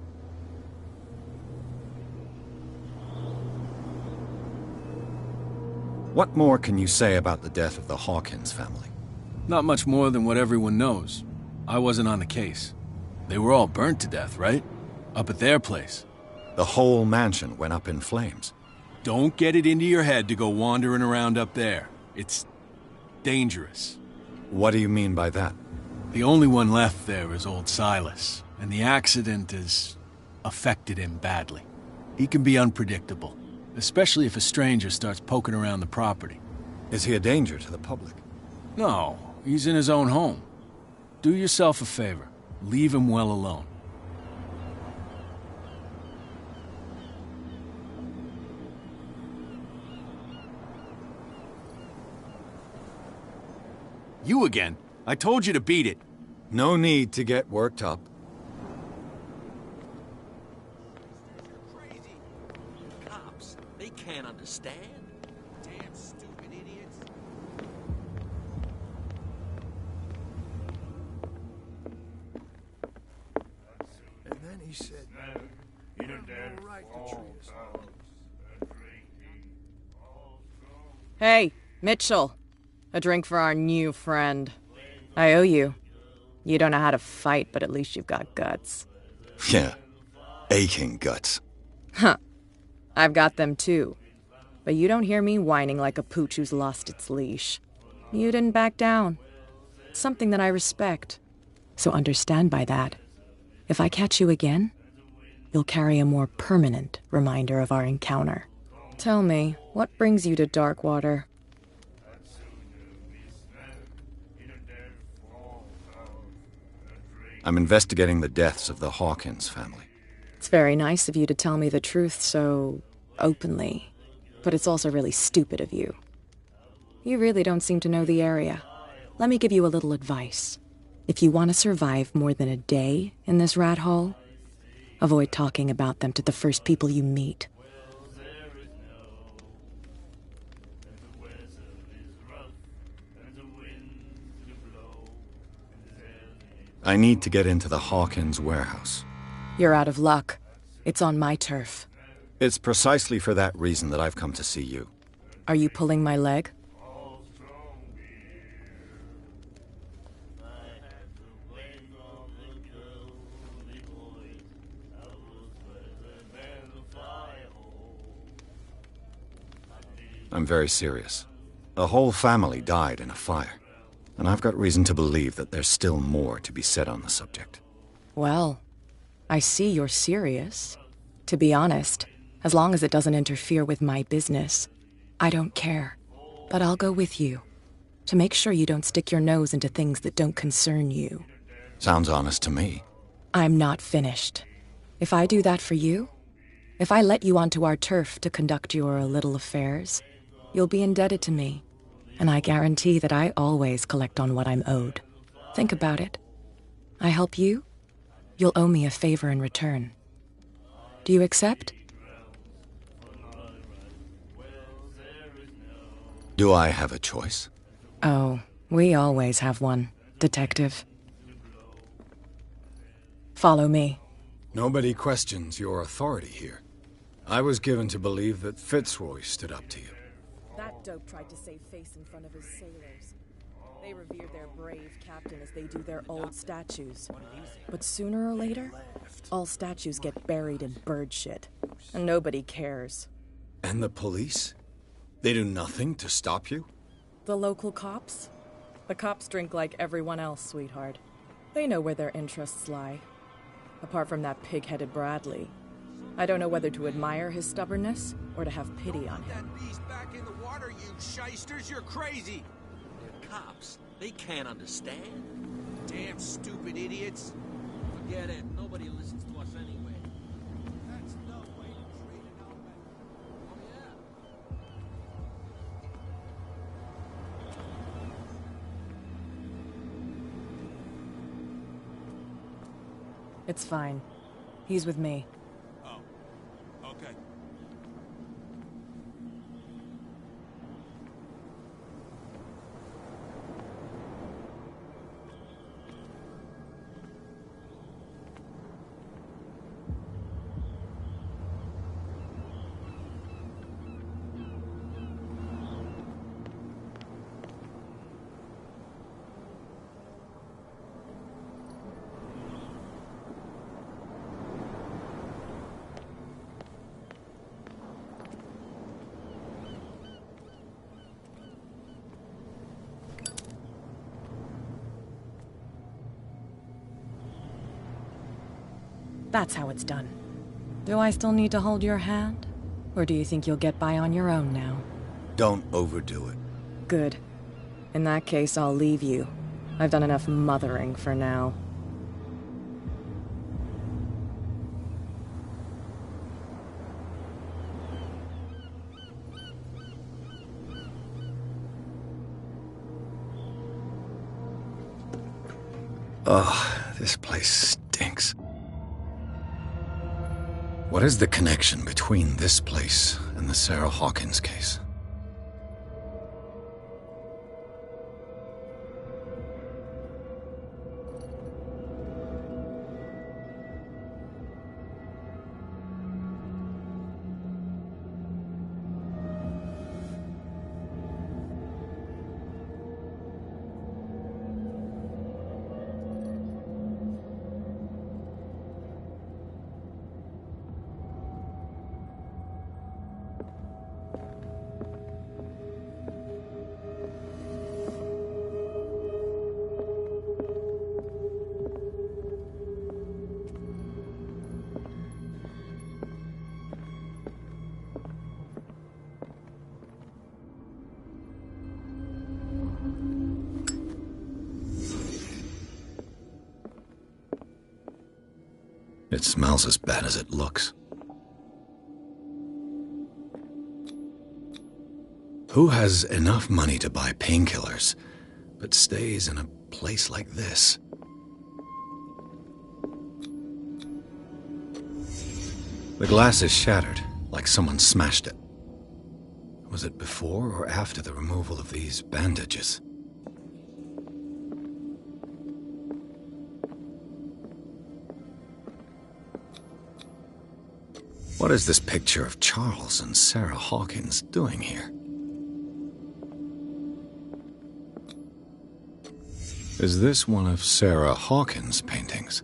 What more can you say about the death of the Hawkins family? Not much more than what everyone knows. I wasn't on the case. They were all burnt to death, right? Up at their place. The whole mansion went up in flames. Don't get it into your head to go wandering around up there. It's dangerous. What do you mean by that? The only one left there is old Silas, and the accident has affected him badly. He can be unpredictable, especially if a stranger starts poking around the property. Is he a danger to the public? No, he's in his own home. Do yourself a favor. Leave him well alone. You again? I told you to beat it. No need to get worked up. Crazy. Cops, they can't understand. Damn stupid idiots. And then he said, you have no right to treat us. Hey, Mitchell. A drink for our new friend. I owe you. You don't know how to fight, but at least you've got guts. Yeah. Aching guts. Huh. I've got them too. But you don't hear me whining like a pooch who's lost its leash. You didn't back down. It's something that I respect. So understand by that. If I catch you again, you'll carry a more permanent reminder of our encounter. Tell me, what brings you to Darkwater? I'm investigating the deaths of the Hawkins family. It's very nice of you to tell me the truth so openly, but it's also really stupid of you. You really don't seem to know the area. Let me give you a little advice. If you want to survive more than a day in this rat hole, avoid talking about them to the first people you meet. I need to get into the Hawkins warehouse. You're out of luck. It's on my turf. It's precisely for that reason that I've come to see you. Are you pulling my leg? I'm very serious. The whole family died in a fire. And I've got reason to believe that there's still more to be said on the subject. Well, I see you're serious. To be honest, as long as it doesn't interfere with my business, I don't care. But I'll go with you, to make sure you don't stick your nose into things that don't concern you. Sounds honest to me. I'm not finished. If I do that for you, if I let you onto our turf to conduct your little affairs, you'll be indebted to me. And I guarantee that I always collect on what I'm owed. Think about it. I help you, you'll owe me a favor in return. Do you accept? Do I have a choice? Oh, we always have one, Detective. Follow me. Nobody questions your authority here. I was given to believe that Fitzroy stood up to you. That dope tried to save face in front of his sailors. They revere their brave captain as they do their old statues. But sooner or later, all statues get buried in bird shit. And nobody cares. And the police? They do nothing to stop you? The local cops? The cops drink like everyone else, sweetheart. They know where their interests lie. Apart from that pig-headed Bradley. I don't know whether to admire his stubbornness or to have pity on him. That beast back in the water, you shysters! You're crazy! They're cops. They can't understand. Damn stupid idiots! Forget it. Nobody listens to us anyway. That's no way to treat an old man. It's fine. He's with me. Oh. Okay. That's how it's done. Do I still need to hold your hand? Or do you think you'll get by on your own now? Don't overdo it. Good. In that case, I'll leave you. I've done enough mothering for now. Ugh, this place stinks. What is the connection between this place and the Sarah Hawkins case? It smells as bad as it looks. Who has enough money to buy painkillers, but stays in a place like this? The glass is shattered, like someone smashed it. Was it before or after the removal of these bandages? What is this picture of Charles and Sarah Hawkins doing here? Is this one of Sarah Hawkins' paintings?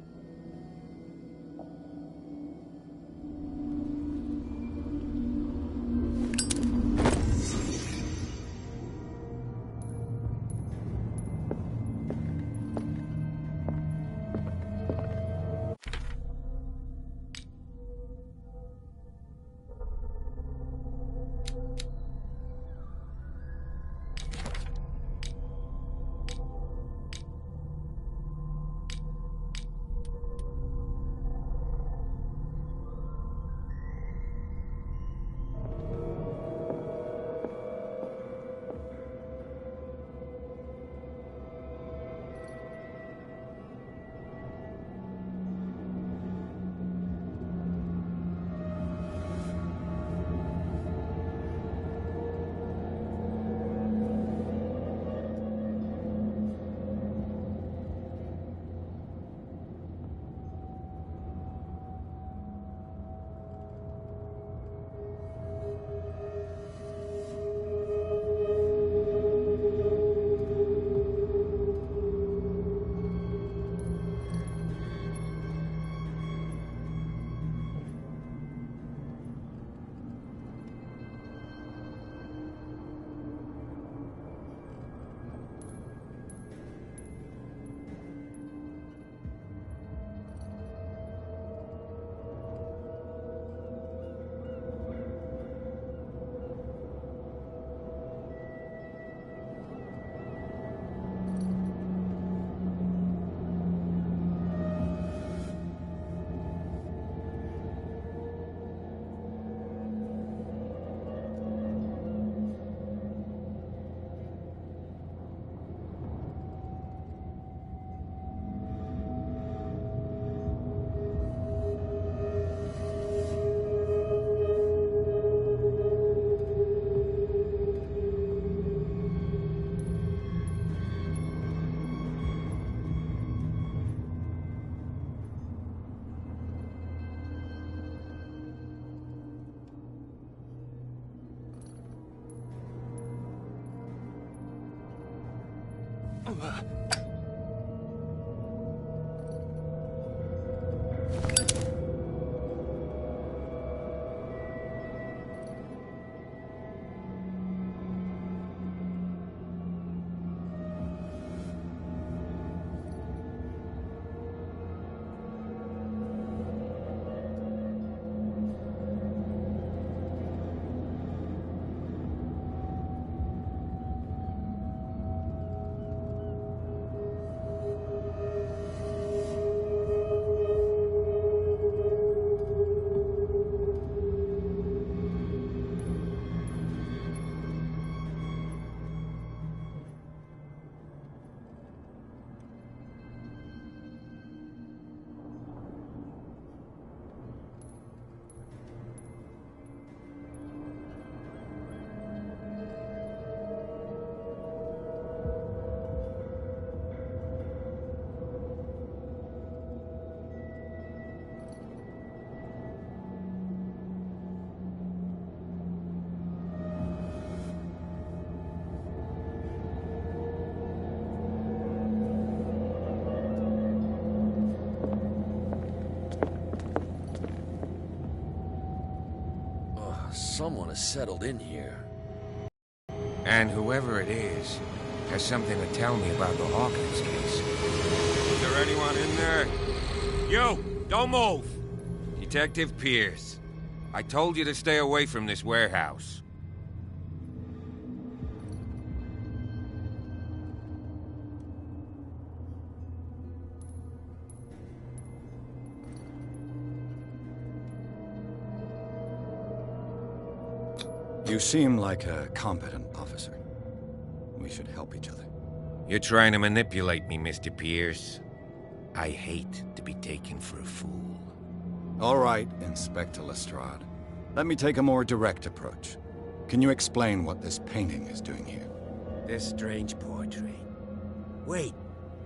someone has settled in here. And whoever it is has something to tell me about the Hawkins case. Is there anyone in there? You! Don't move! Detective Pierce. I told you to stay away from this warehouse. You seem like a competent officer. We should help each other. You're trying to manipulate me, Mr. Pierce. I hate to be taken for a fool. All right, Inspector Lestrade. Let me take a more direct approach. Can you explain what this painting is doing here? This strange portrait. Wait,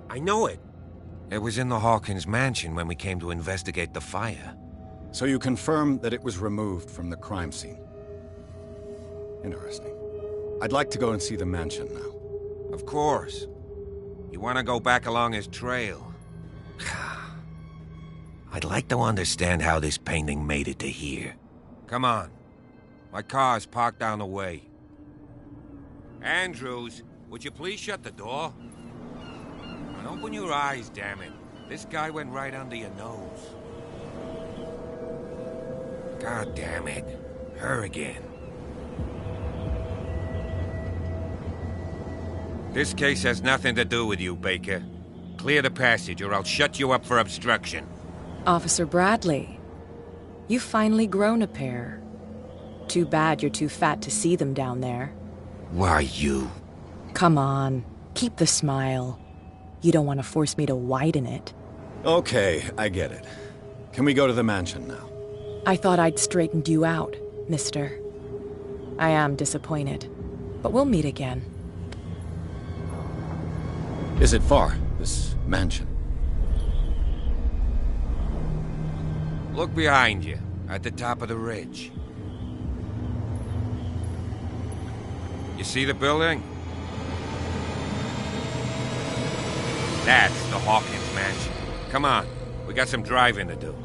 I know it. It was in the Hawkins mansion when we came to investigate the fire. So you confirm that it was removed from the crime scene? Interesting. I'd like to go and see the mansion now. Of course. You want to go back along his trail? I'd like to understand how this painting made it to here. Come on. My car's parked down the way. Andrews, would you please shut the door? And open your eyes, damn it. This guy went right under your nose. God damn it. Her again. This case has nothing to do with you, Baker. Clear the passage or I'll shut you up for obstruction. Officer Bradley, you've finally grown a pair. Too bad you're too fat to see them down there. Why, you? Come on, keep the smile. You don't want to force me to widen it. Okay, I get it. Can we go to the mansion now? I thought I'd straightened you out, mister. I am disappointed, but we'll meet again. Is it far, this mansion? Look behind you, at the top of the ridge. You see the building? That's the Hawkins mansion. Come on, we got some driving to do.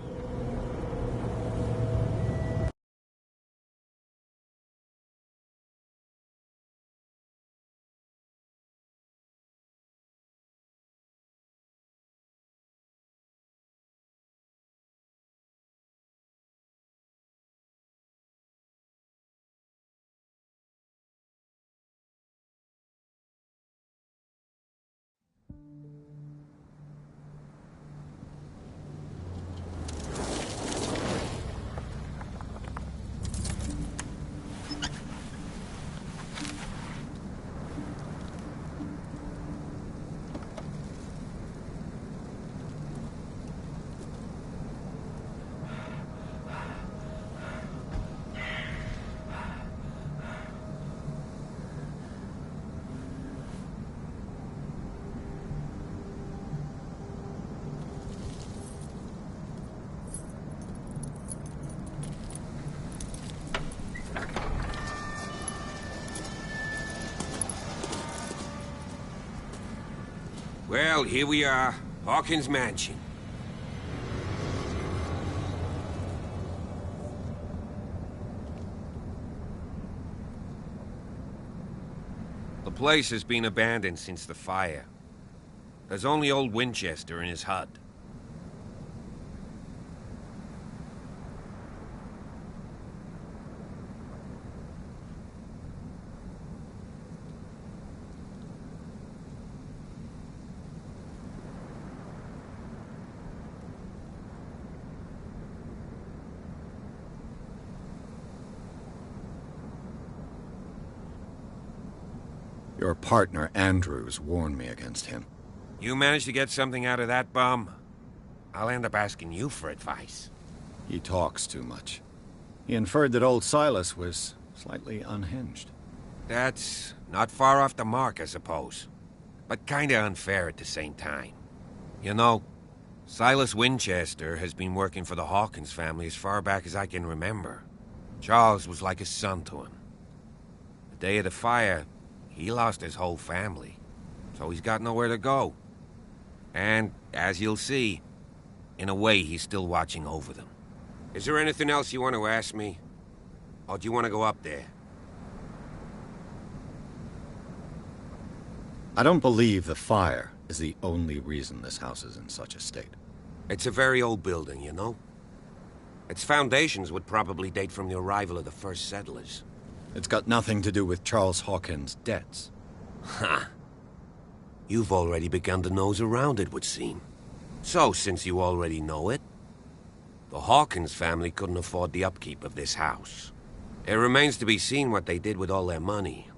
Well, here we are. Hawkins Mansion. The place has been abandoned since the fire. There's only old Winchester in his hut. Your partner, Andrews, warned me against him. You managed to get something out of that bum? I'll end up asking you for advice. He talks too much. He inferred that old Silas was slightly unhinged. That's not far off the mark, I suppose. But kinda unfair at the same time. You know, Silas Winchester has been working for the Hawkins family as far back as I can remember. Charles was like a son to him. The day of the fire, he lost his whole family, so he's got nowhere to go. And, as you'll see, in a way he's still watching over them. Is there anything else you want to ask me? Or do you want to go up there? I don't believe the fire is the only reason this house is in such a state. It's a very old building, you know? Its foundations would probably date from the arrival of the first settlers. It's got nothing to do with Charles Hawkins' debts. Ha! You've already begun to nose around, it would seem. So, since you already know it, the Hawkins family couldn't afford the upkeep of this house. It remains to be seen what they did with all their money.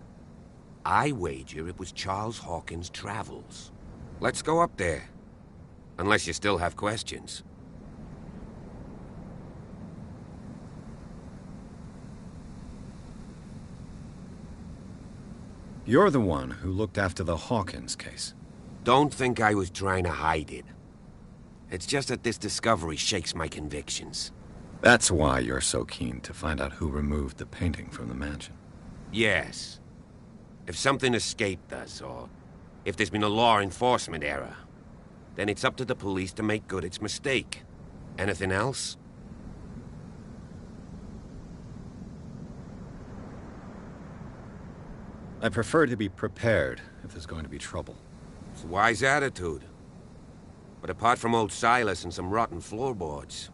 I wager it was Charles Hawkins' travels. Let's go up there. Unless you still have questions. You're the one who looked after the Hawkins case. Don't think I was trying to hide it. It's just that this discovery shakes my convictions. That's why you're so keen to find out who removed the painting from the mansion. Yes. If something escaped us, or if there's been a law enforcement error, then it's up to the police to make good its mistake. Anything else? I prefer to be prepared if there's going to be trouble. It's a wise attitude. But apart from old Silas and some rotten floorboards,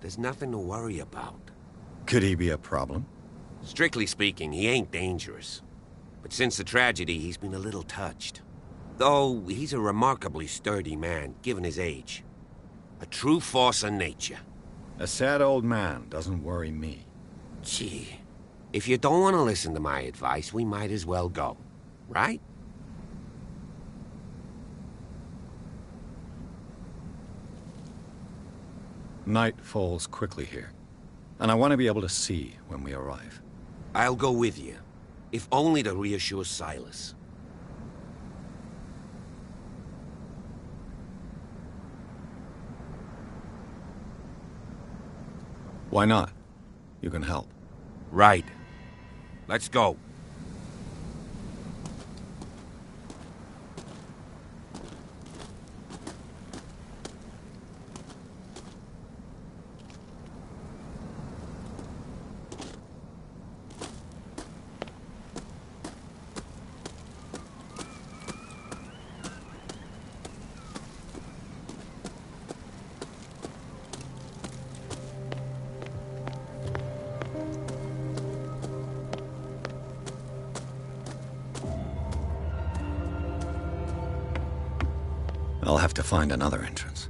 there's nothing to worry about. Could he be a problem? Strictly speaking, he ain't dangerous. But since the tragedy, he's been a little touched. Though, he's a remarkably sturdy man, given his age. A true force of nature. A sad old man doesn't worry me. Gee, if you don't want to listen to my advice, we might as well go. Right? Night falls quickly here, and I want to be able to see when we arrive. I'll go with you, if only to reassure Silas. Why not? You can help. Right. Let's go. I'll have to find another entrance.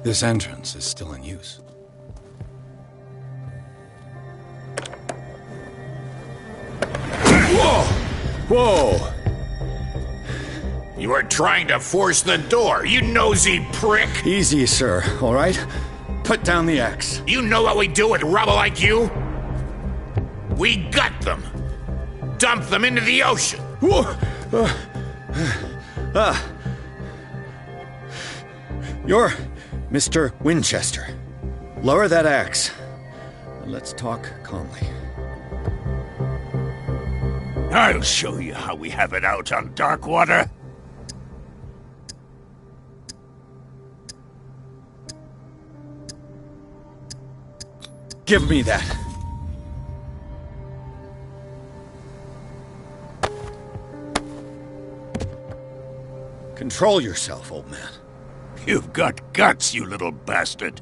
This entrance is still in use. Whoa! You are trying to force the door, you nosy prick! Easy, sir, all right? Put down the axe. You know what we do with rubble like you? We gut them. Dump them into the ocean. You're Mr. Winchester. Lower that axe. And let's talk calmly. I'll show you how we have it out on Darkwater. Give me that. Control yourself, old man. You've got guts, you little bastard.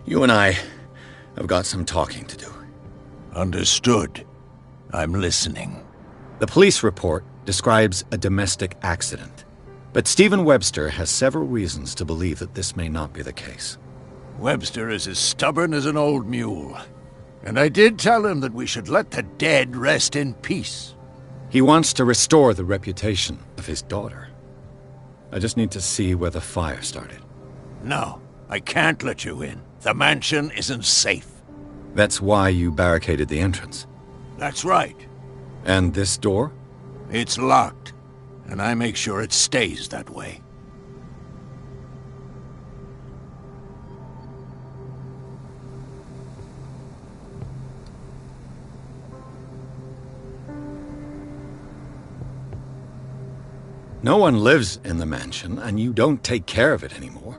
You and I have got some talking to do. Understood. I'm listening. The police report describes a domestic accident, but Stephen Webster has several reasons to believe that this may not be the case. Webster is as stubborn as an old mule, and I did tell him that we should let the dead rest in peace. He wants to restore the reputation of his daughter. I just need to see where the fire started. No, I can't let you in. The mansion isn't safe. That's why you barricaded the entrance. That's right. And this door? It's locked, and I make sure it stays that way. No one lives in the mansion, and you don't take care of it anymore.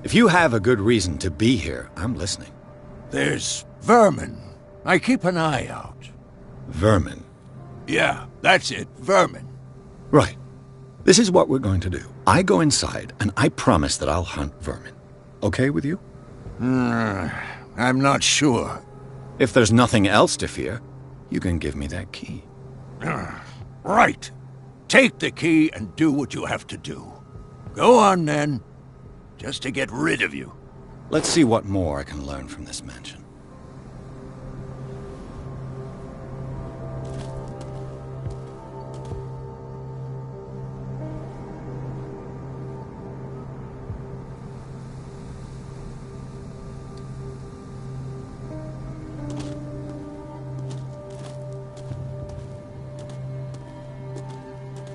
If you have a good reason to be here, I'm listening. There's vermin. I keep an eye out. Vermin? Yeah, that's it, vermin. Right. This is what we're going to do. I go inside, and I promise that I'll hunt vermin. Okay with you? I'm not sure. If there's nothing else to fear, you can give me that key. Right. Take the key and do what you have to do. Go on, then. Just to get rid of you. Let's see what more I can learn from this mansion.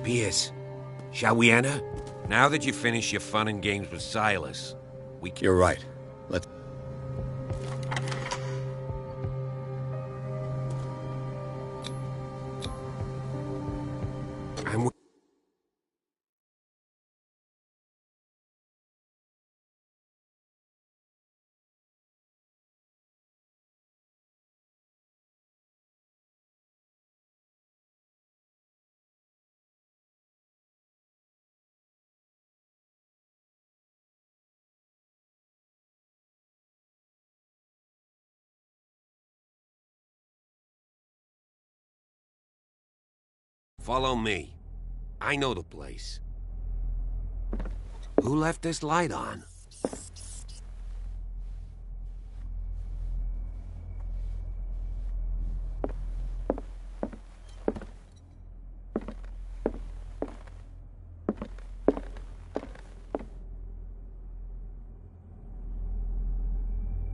Pierce, shall we enter? Now that you finish your fun and games with Silas, we can... You're right. Let's... I'm... Follow me. I know the place. Who left this light on?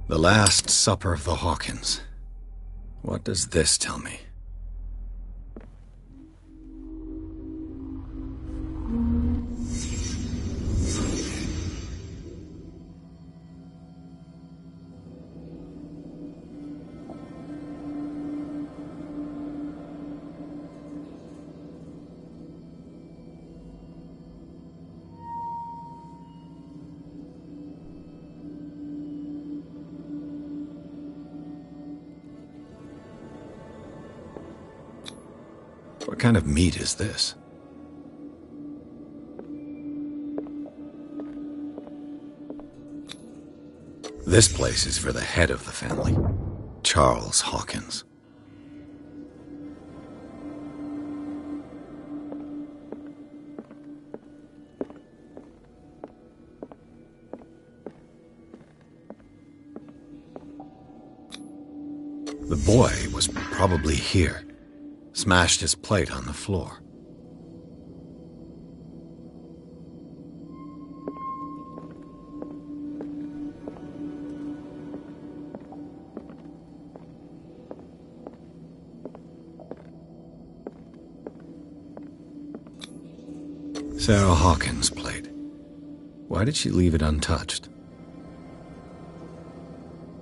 The Last Supper of the Hawkins. What does this tell me? What kind of meat is this? This place is for the head of the family, Charles Hawkins. The boy was probably here. Smashed his plate on the floor. Sarah Hawkins' plate. Why did she leave it untouched?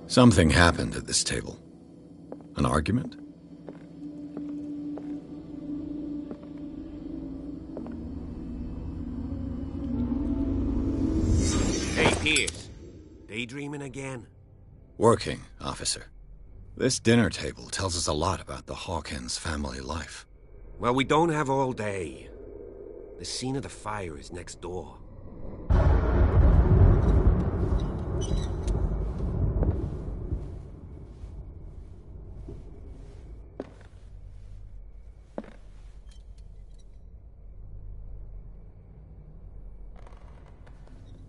Something happened at this table. An argument? Pierce, daydreaming again? Working, officer. This dinner table tells us a lot about the Hawkins family life. Well, we don't have all day. The scene of the fire is next door.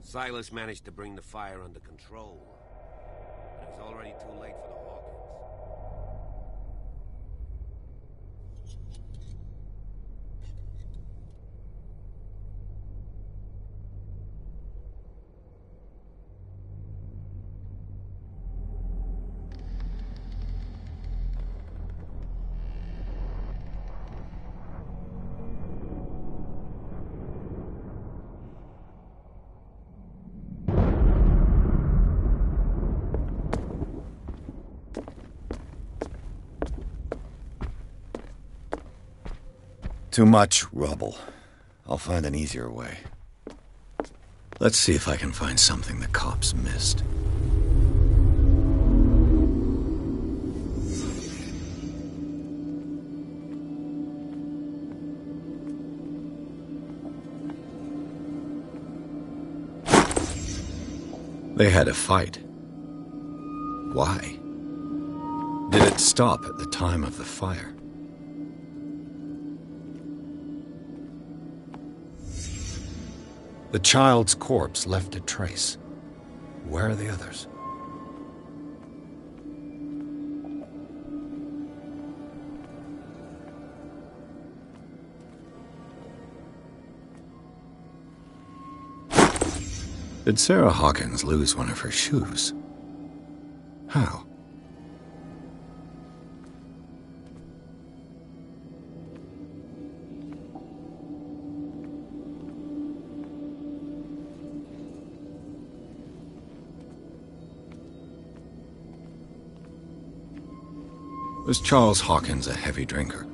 Silas managed to bring the fire under control, but it was already too late for the Hawkins. Too much rubble. I'll find an easier way. Let's see if I can find something the cops missed. They had a fight. Why? Did it stop at the time of the fire? The child's corpse left a trace. Where are the others? Did Sarah Hawkins lose one of her shoes? How? Was Charles Hawkins a heavy drinker?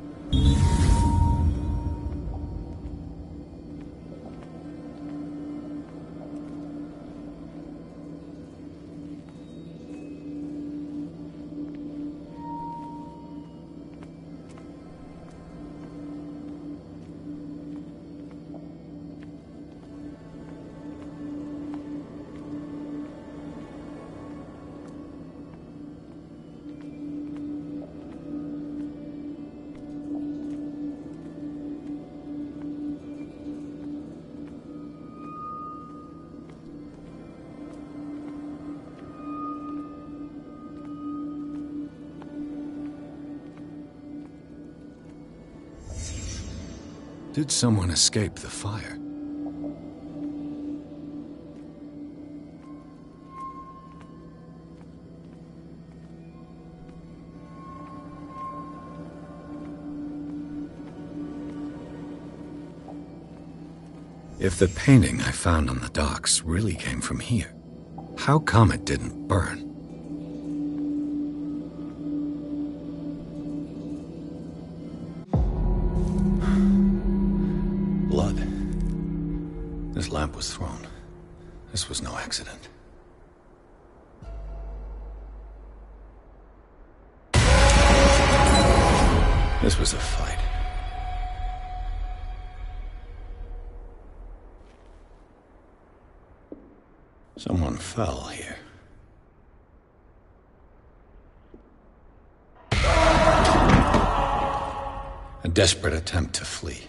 Did someone escape the fire? If the painting I found on the docks really came from here, how come it didn't burn? Blood. This lamp was thrown. This was no accident. This was a fight. Someone fell here. A desperate attempt to flee.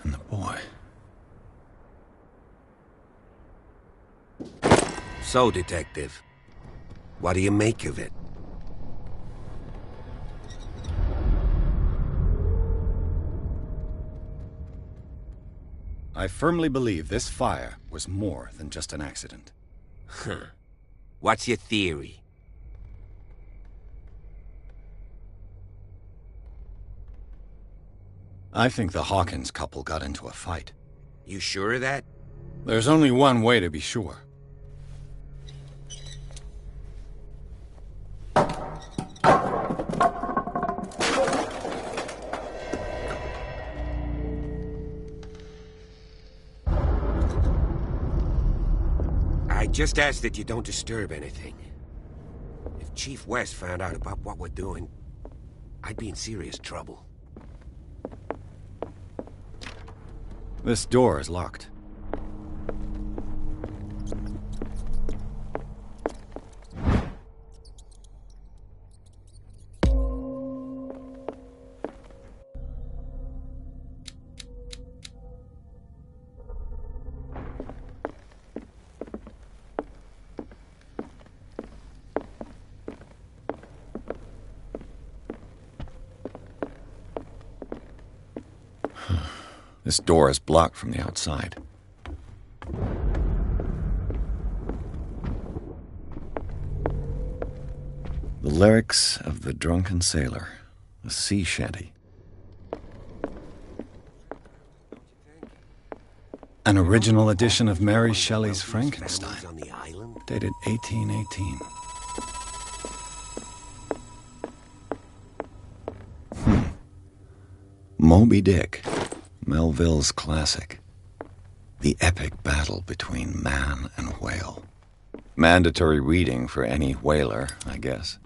And the boy. So, Detective, what do you make of it? I firmly believe this fire was more than just an accident. Huh. What's your theory? I think the Hawkins couple got into a fight. You sure of that? There's only one way to be sure. I just ask that you don't disturb anything. If Chief West found out about what we're doing, I'd be in serious trouble. This door is locked. This door is blocked from the outside. The lyrics of the drunken sailor, a sea shanty. An original edition of Mary Shelley's Frankenstein, dated 1818. Moby Dick, Melville's classic. The epic battle between man and whale. Mandatory reading for any whaler, I guess.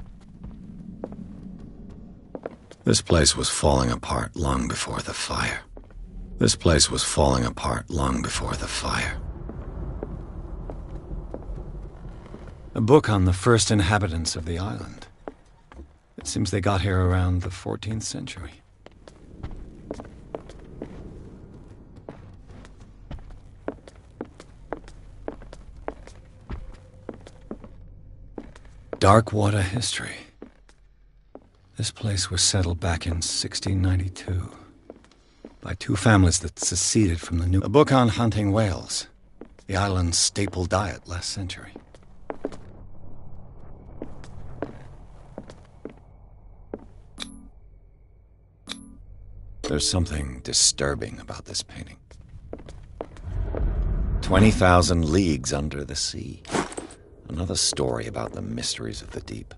This place was falling apart long before the fire. This place was falling apart long before the fire. A book on the first inhabitants of the island. It seems they got here around the 14th century. Darkwater history. This place was settled back in 1692 by two families that seceded from the new... A book on hunting whales, the island's staple diet last century. There's something disturbing about this painting. 20,000 leagues under the sea. Another story about the mysteries of the deep.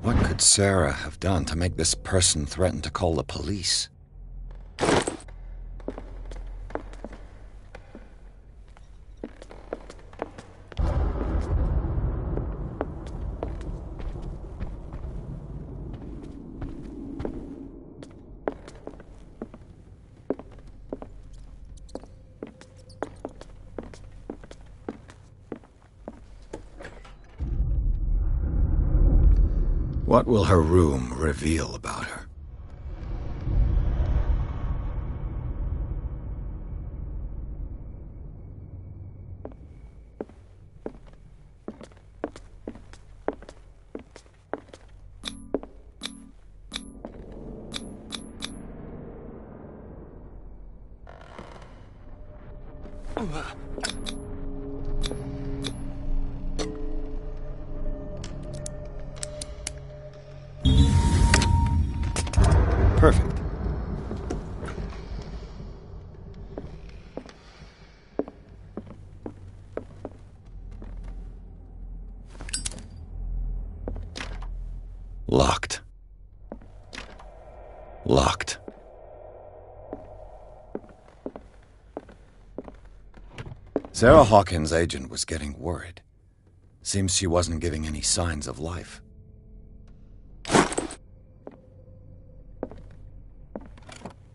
What could Sarah have done to make this person threaten to call the police? What will her room reveal about her? Perfect. Locked. Locked. Sarah Hawkins' agent was getting worried. Seems she wasn't giving any signs of life.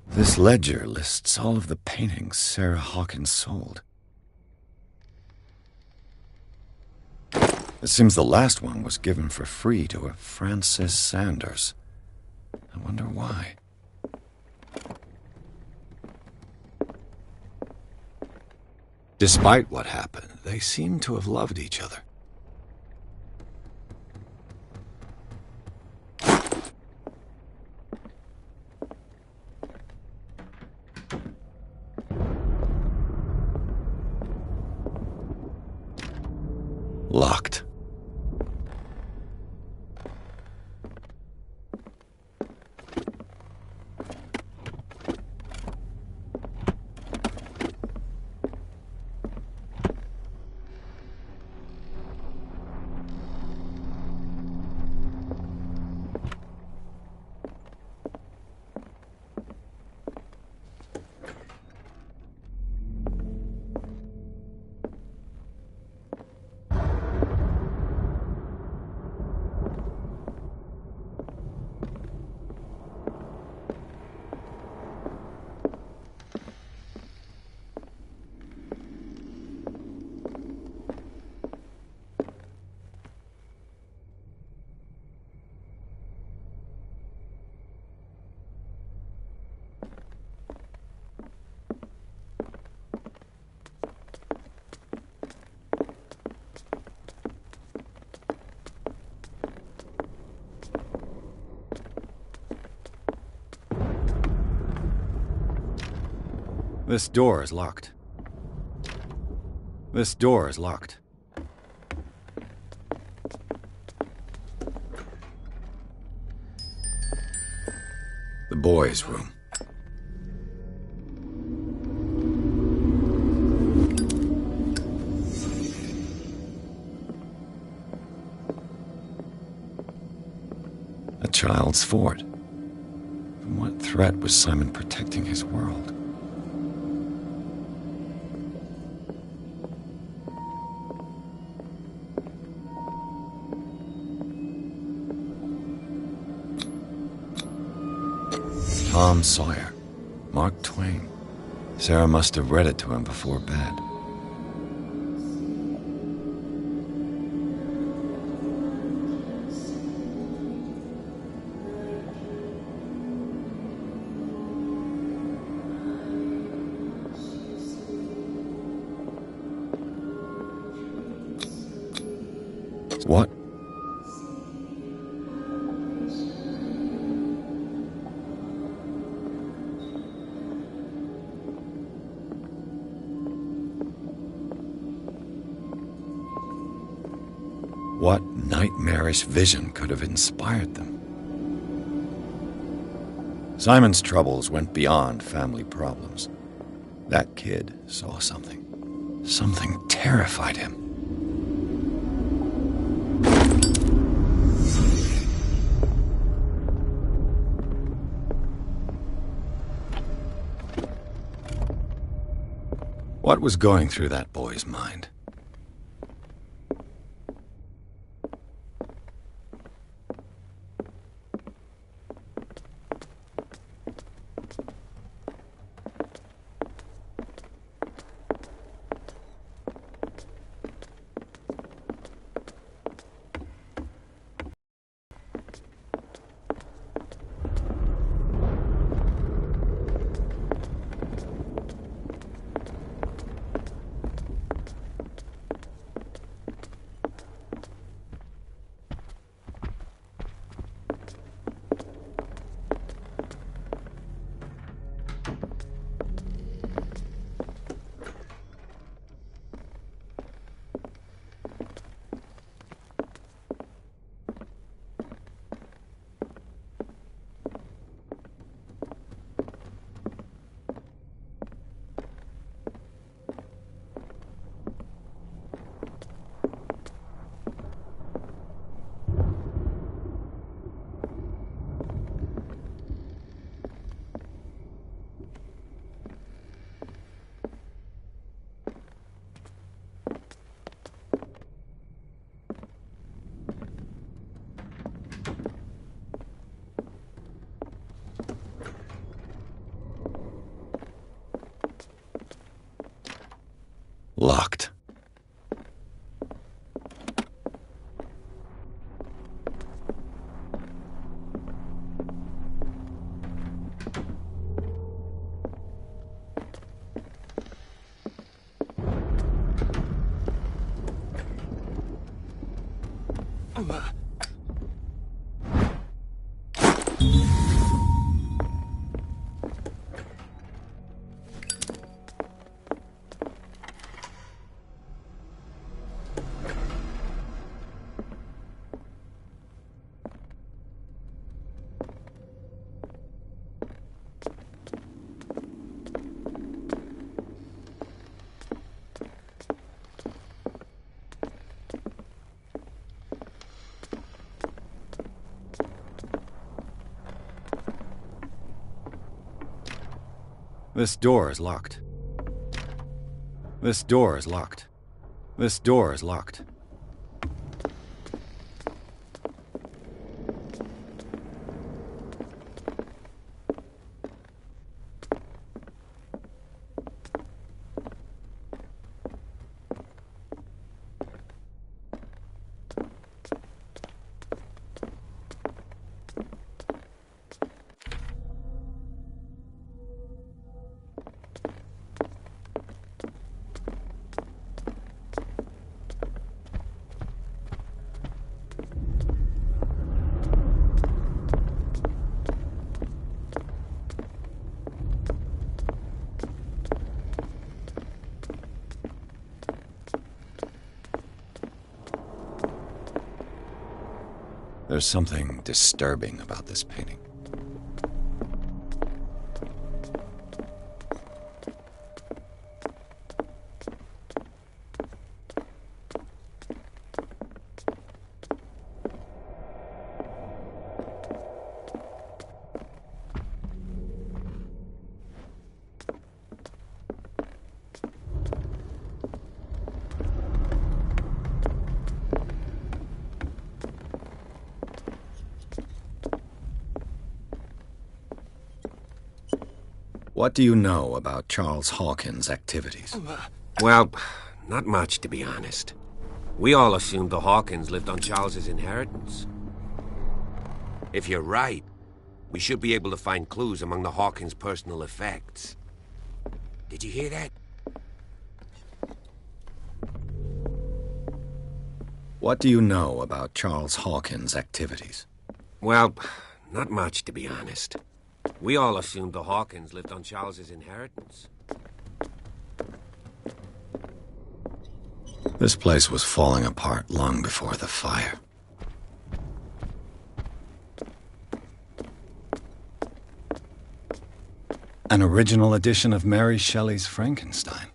This ledger lists all of the paintings Sarah Hawkins sold. It seems the last one was given for free to a Francis Sanders. I wonder why. Despite what happened, they seem to have loved each other. Locked. This door is locked. This door is locked. The boys' room. A child's fort. From what threat was Simon protecting his world? Tom Sawyer. Mark Twain. Sarah must have read it to him before bed. What? What nightmarish vision could have inspired them? Simon's troubles went beyond family problems. That kid saw something. Something terrified him. What was going through that boy's mind? Locked. This door is locked. This door is locked. This door is locked. There's something disturbing about this painting. What do you know about Charles Hawkins' activities? Well, not much, to be honest. We all assumed the Hawkins lived on Charles's inheritance. If you're right, we should be able to find clues among the Hawkins' personal effects. Did you hear that? What do you know about Charles Hawkins' activities? Well, not much, to be honest. We all assumed the Hawkins lived on Charles's inheritance. This place was falling apart long before the fire. An original edition of Mary Shelley's Frankenstein,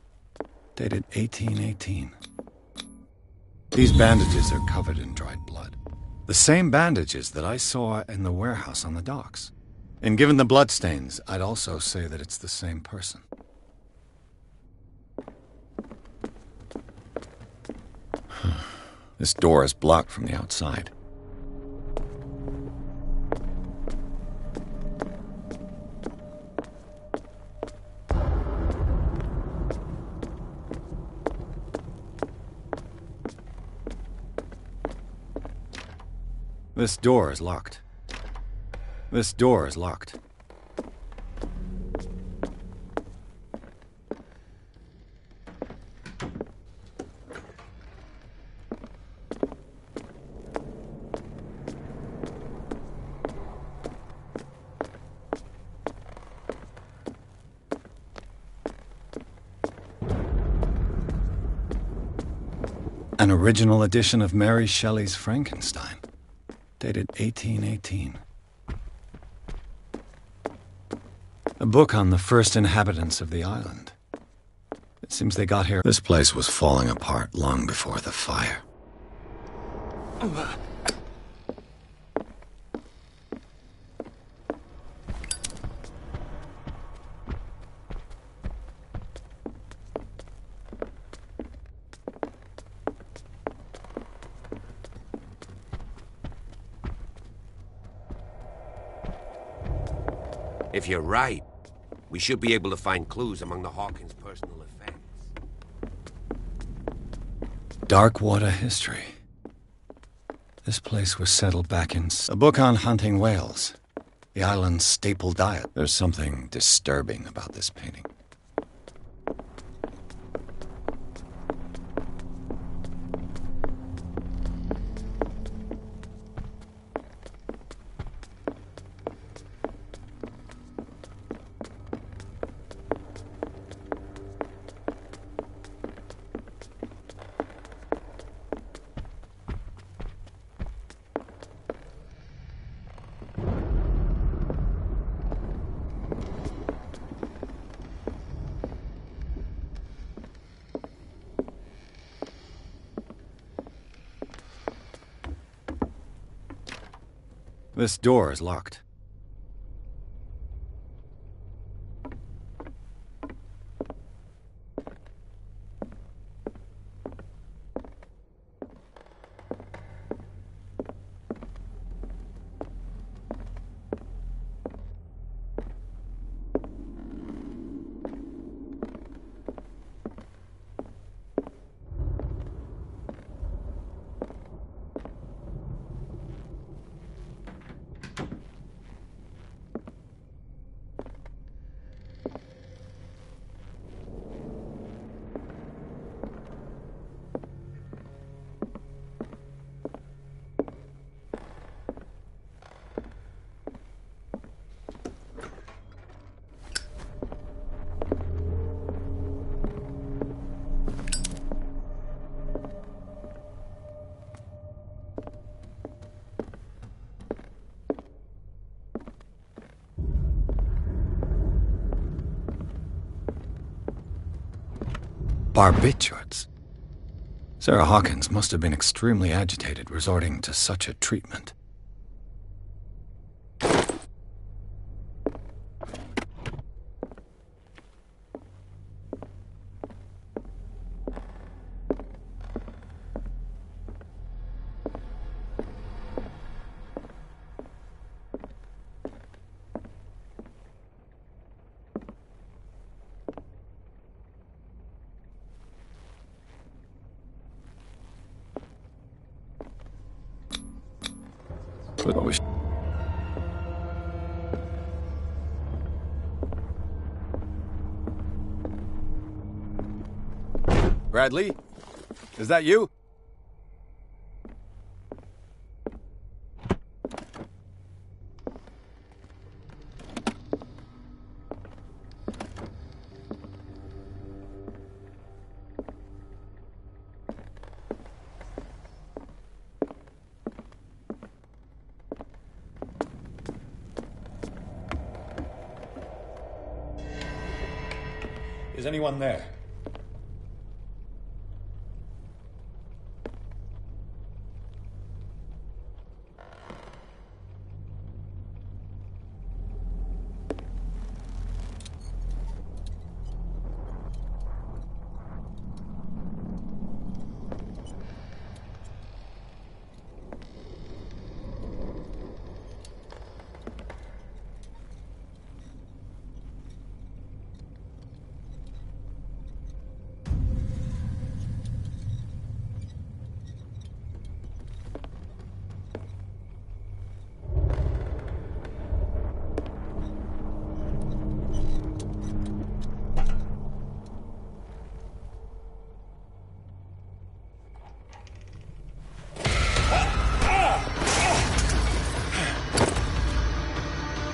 dated 1818. These bandages are covered in dried blood. The same bandages that I saw in the warehouse on the docks. And given the bloodstains, I'd also say that it's the same person. This door is blocked from the outside. This door is locked. This door is locked. An original edition of Mary Shelley's Frankenstein, dated 1818. A book on the first inhabitants of the island. It seems they got here. This place was falling apart long before the fire. If you're right, we should be able to find clues among the Hawkins' personal effects. Darkwater history. This place was settled back in... A book on hunting whales. The island's staple diet. There's something disturbing about this painting. This door is locked. Barbiturates? Sarah Hawkins must have been extremely agitated resorting to such a treatment. Bradley? Is that you? Is anyone there?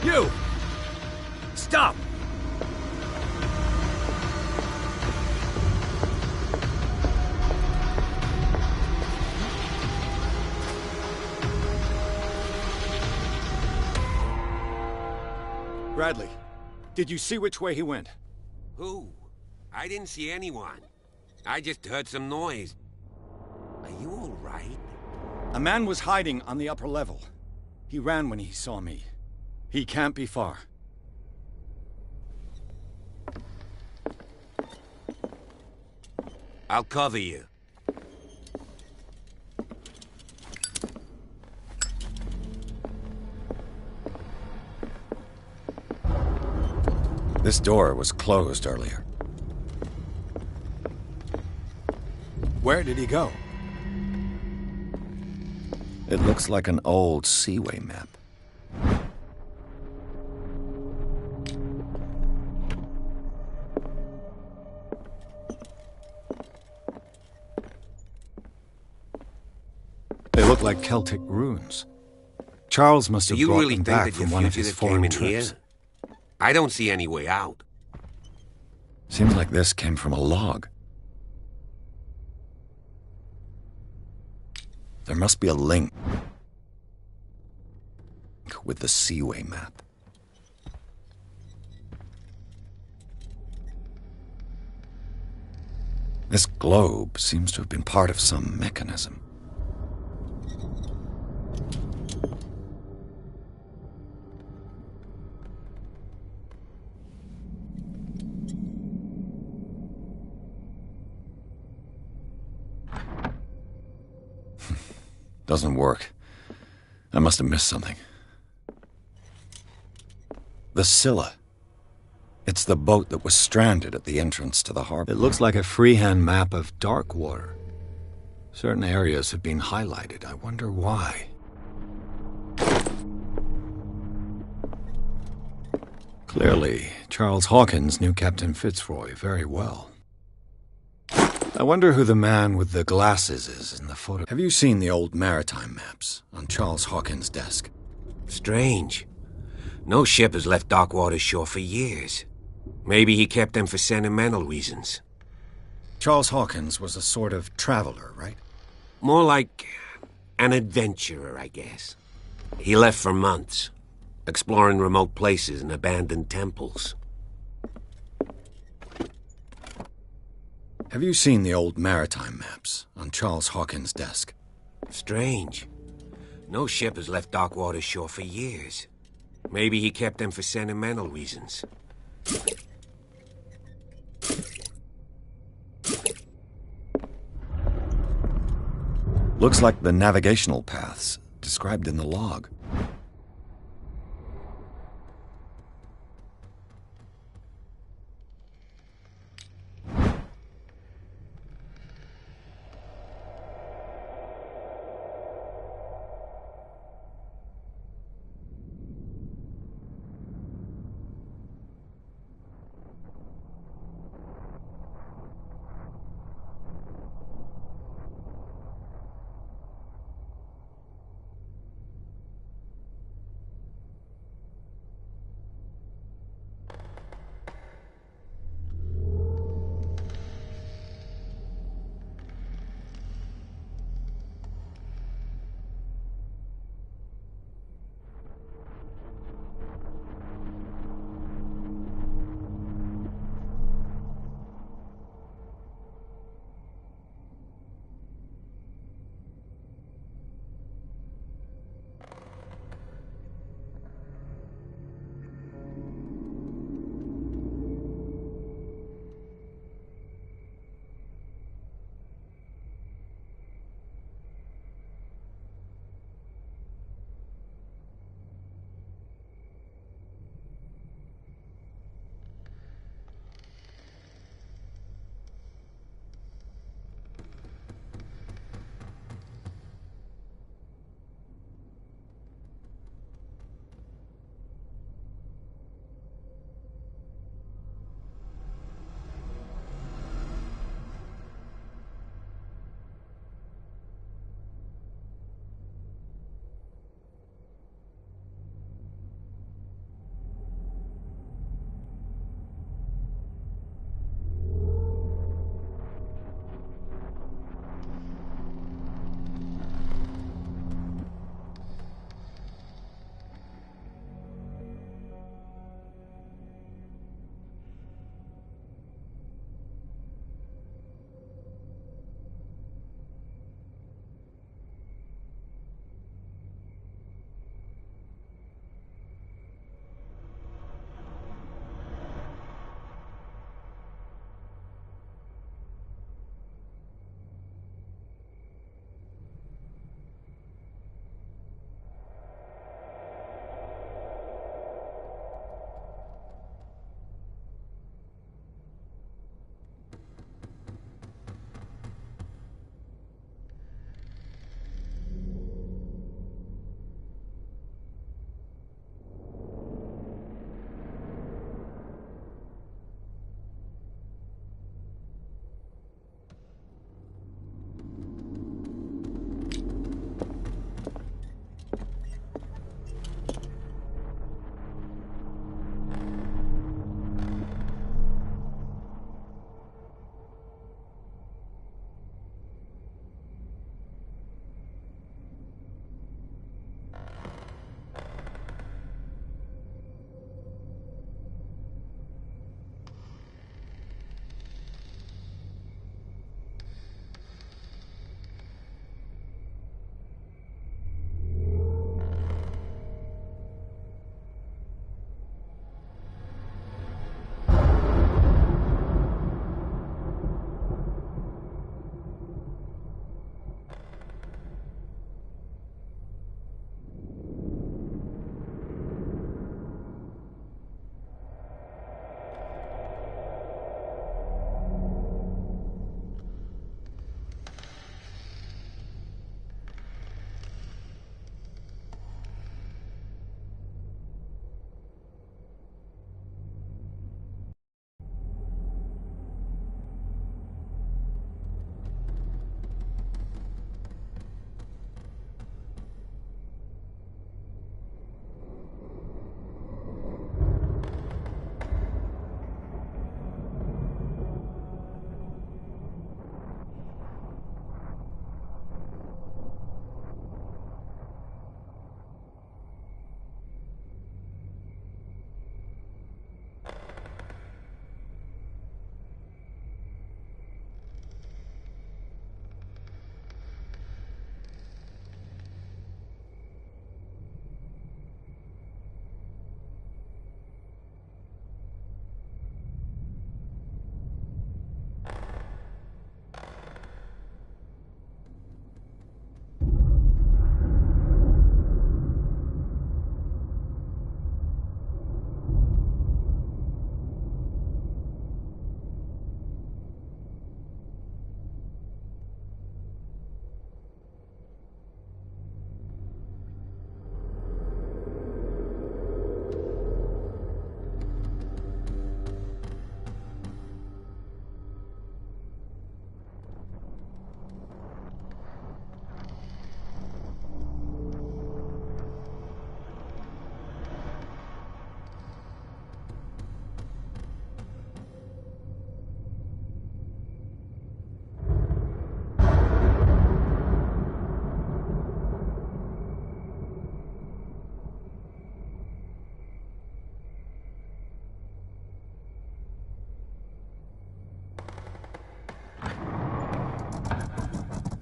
You! Stop! Bradley, did you see which way he went? Who? I didn't see anyone. I just heard some noise. Are you all right? A man was hiding on the upper level. He ran when he saw me. He can't be far. I'll cover you. This door was closed earlier. Where did he go? It looks like an old seaway map. They look like Celtic runes. Charles must have brought them back from one of his foreign trips. I don't see any way out. Seems like this came from a log. There must be a link with the seaway map. This globe seems to have been part of some mechanism. Doesn't work. I must have missed something. The Scylla. It's the boat that was stranded at the entrance to the harbor. It looks like a freehand map of dark water. Certain areas have been highlighted. I wonder why. Clearly, Charles Hawkins knew Captain Fitzroy very well. I wonder who the man with the glasses is in the photo. Have you seen the old maritime maps on Charles Hawkins' desk? Strange. No ship has left Darkwater's shore for years. Maybe he kept them for sentimental reasons. Charles Hawkins was a sort of traveler, right? More like an adventurer, I guess. He left for months, exploring remote places and abandoned temples. Have you seen the old maritime maps on Charles Hawkins' desk? Strange. No ship has left Darkwater shore for years. Maybe he kept them for sentimental reasons. Looks like the navigational paths described in the log.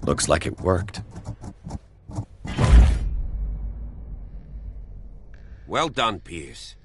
Looks like it worked. Well done, Pierce.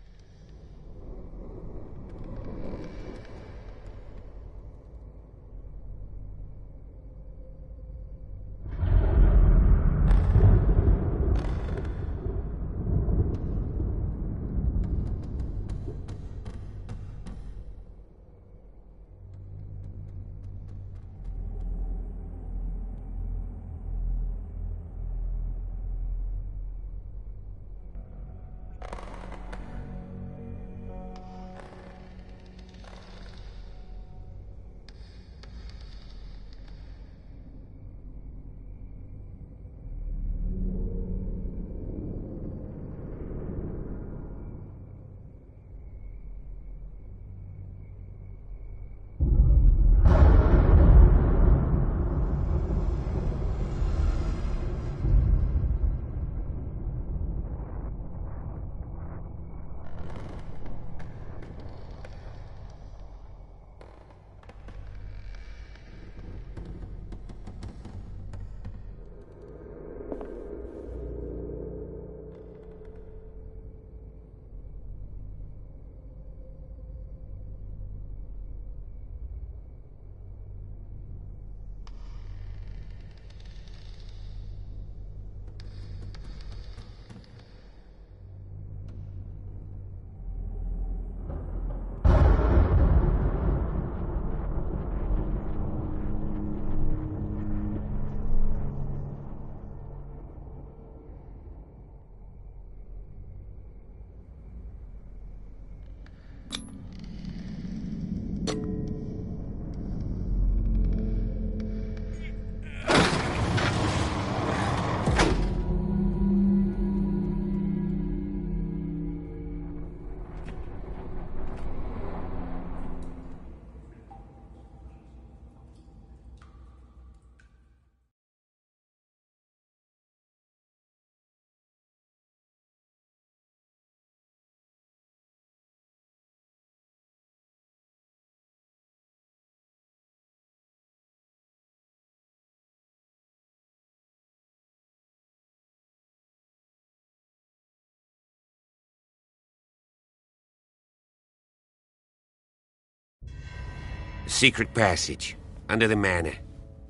Secret passage, under the manor.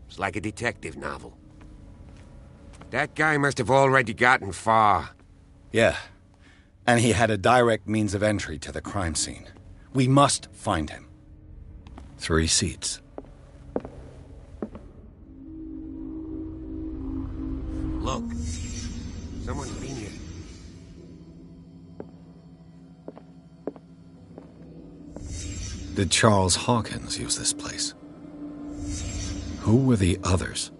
It's like a detective novel. That guy must have already gotten far. Yeah. And he had a direct means of entry to the crime scene. We must find him. 3 seats. Look. Someone's been here. Did Charles Hawkins use this place? Who were the others?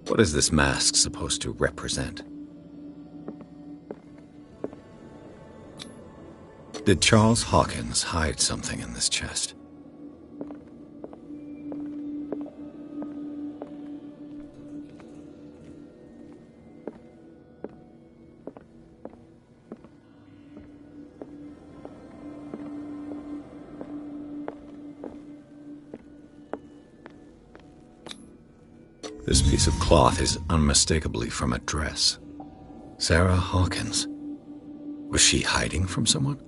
What is this mask supposed to represent? Did Charles Hawkins hide something in this chest? This piece of cloth is unmistakably from a dress. Sarah Hawkins. Was she hiding from someone?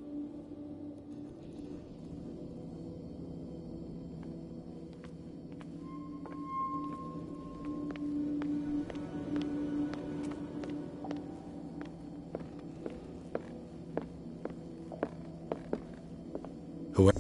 Who?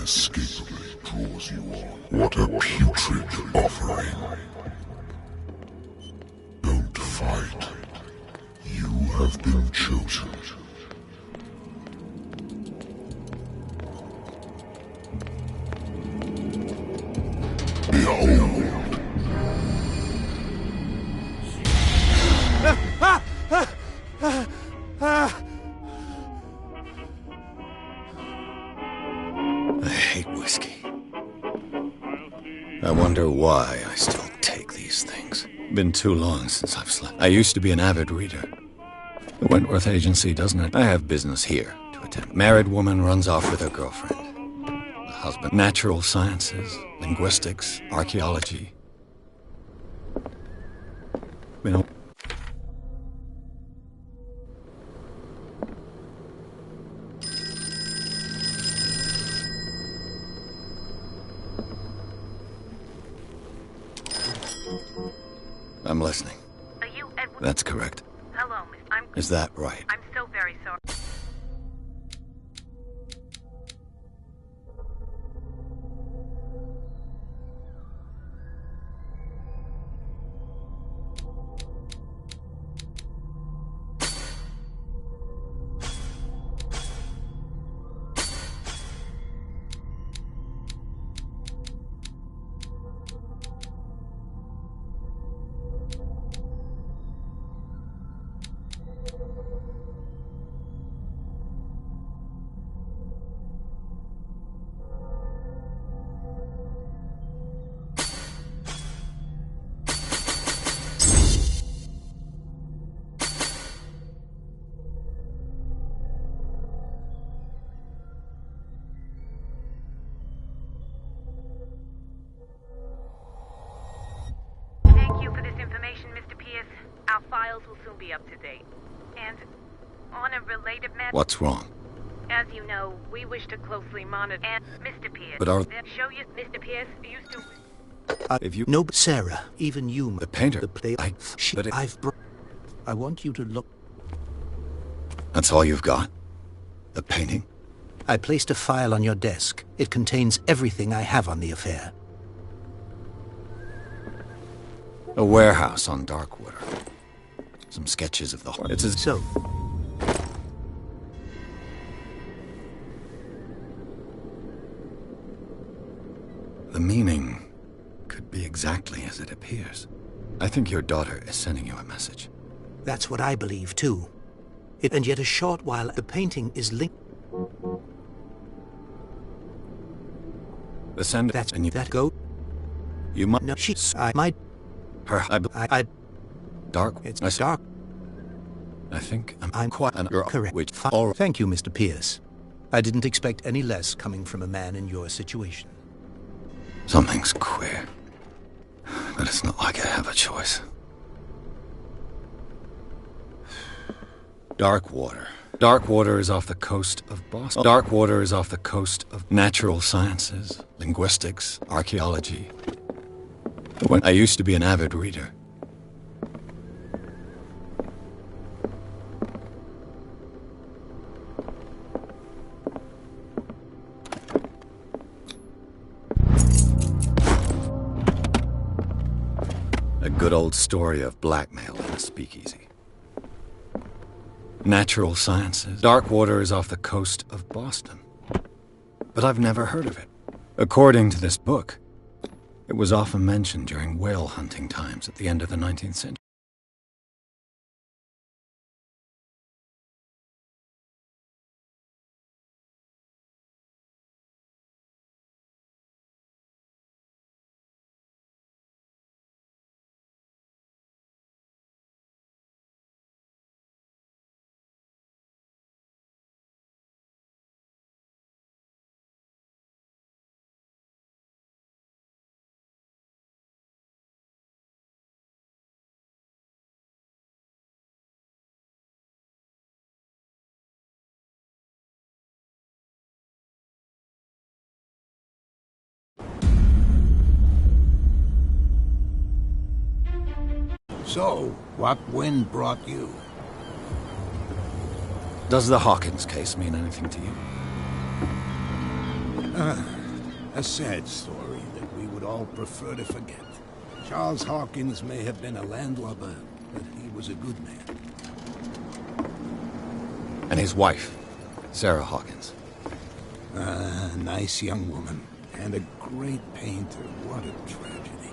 inescapably draws you on. What a putrid offering. Don't fight. You have been chosen. Behold. I hate whiskey. I wonder why I still take these things. Been too long since I've slept. I used to be an avid reader. The Wentworth Agency, doesn't it? I have business here to attend. Married woman runs off with her girlfriend. The husband. Natural sciences, linguistics, archaeology. You know. I'm listening. Are you Edward? That's correct. Hello, Miss. Is that right? I'm so very sorry. Our files will soon be up to date. And on a related matter... What's wrong? As you know, we wish to closely monitor... And Mr. Pierce... But are... Show you... Mr. Pierce used to... If you... No, Sarah, even you... The painter... The play... I want you to look... That's all you've got? The painting? I placed a file on your desk. It contains everything I have on the affair. A warehouse on Darkwater. Some sketches of the... It's as... So... The meaning could be exactly as it appears. I think your daughter is sending you a message. That's what I believe, too. And yet a short while, the painting is linked... The sender... That's... And you... That go... You might... No, she... I might... Her... I... Dark... It's dark. I think I'm quite... You're correct. Which... Thank you, Mr. Pierce. I didn't expect any less coming from a man in your situation. Something's queer. But it's not like I have a choice. Darkwater. Darkwater is off the coast of Boston. Darkwater is off the coast of natural sciences, linguistics, archaeology. When I used to be an avid reader. A good old story of blackmail in a speakeasy. Natural sciences. Darkwater is off the coast of Boston. But I've never heard of it. According to this book, it was often mentioned during whale hunting times at the end of the 19th century. So, what wind brought you? Does the Hawkins case mean anything to you? A sad story that we would all prefer to forget. Charles Hawkins may have been a landlubber, but he was a good man. And his wife, Sarah Hawkins. A nice young woman, and a great painter. What a tragedy.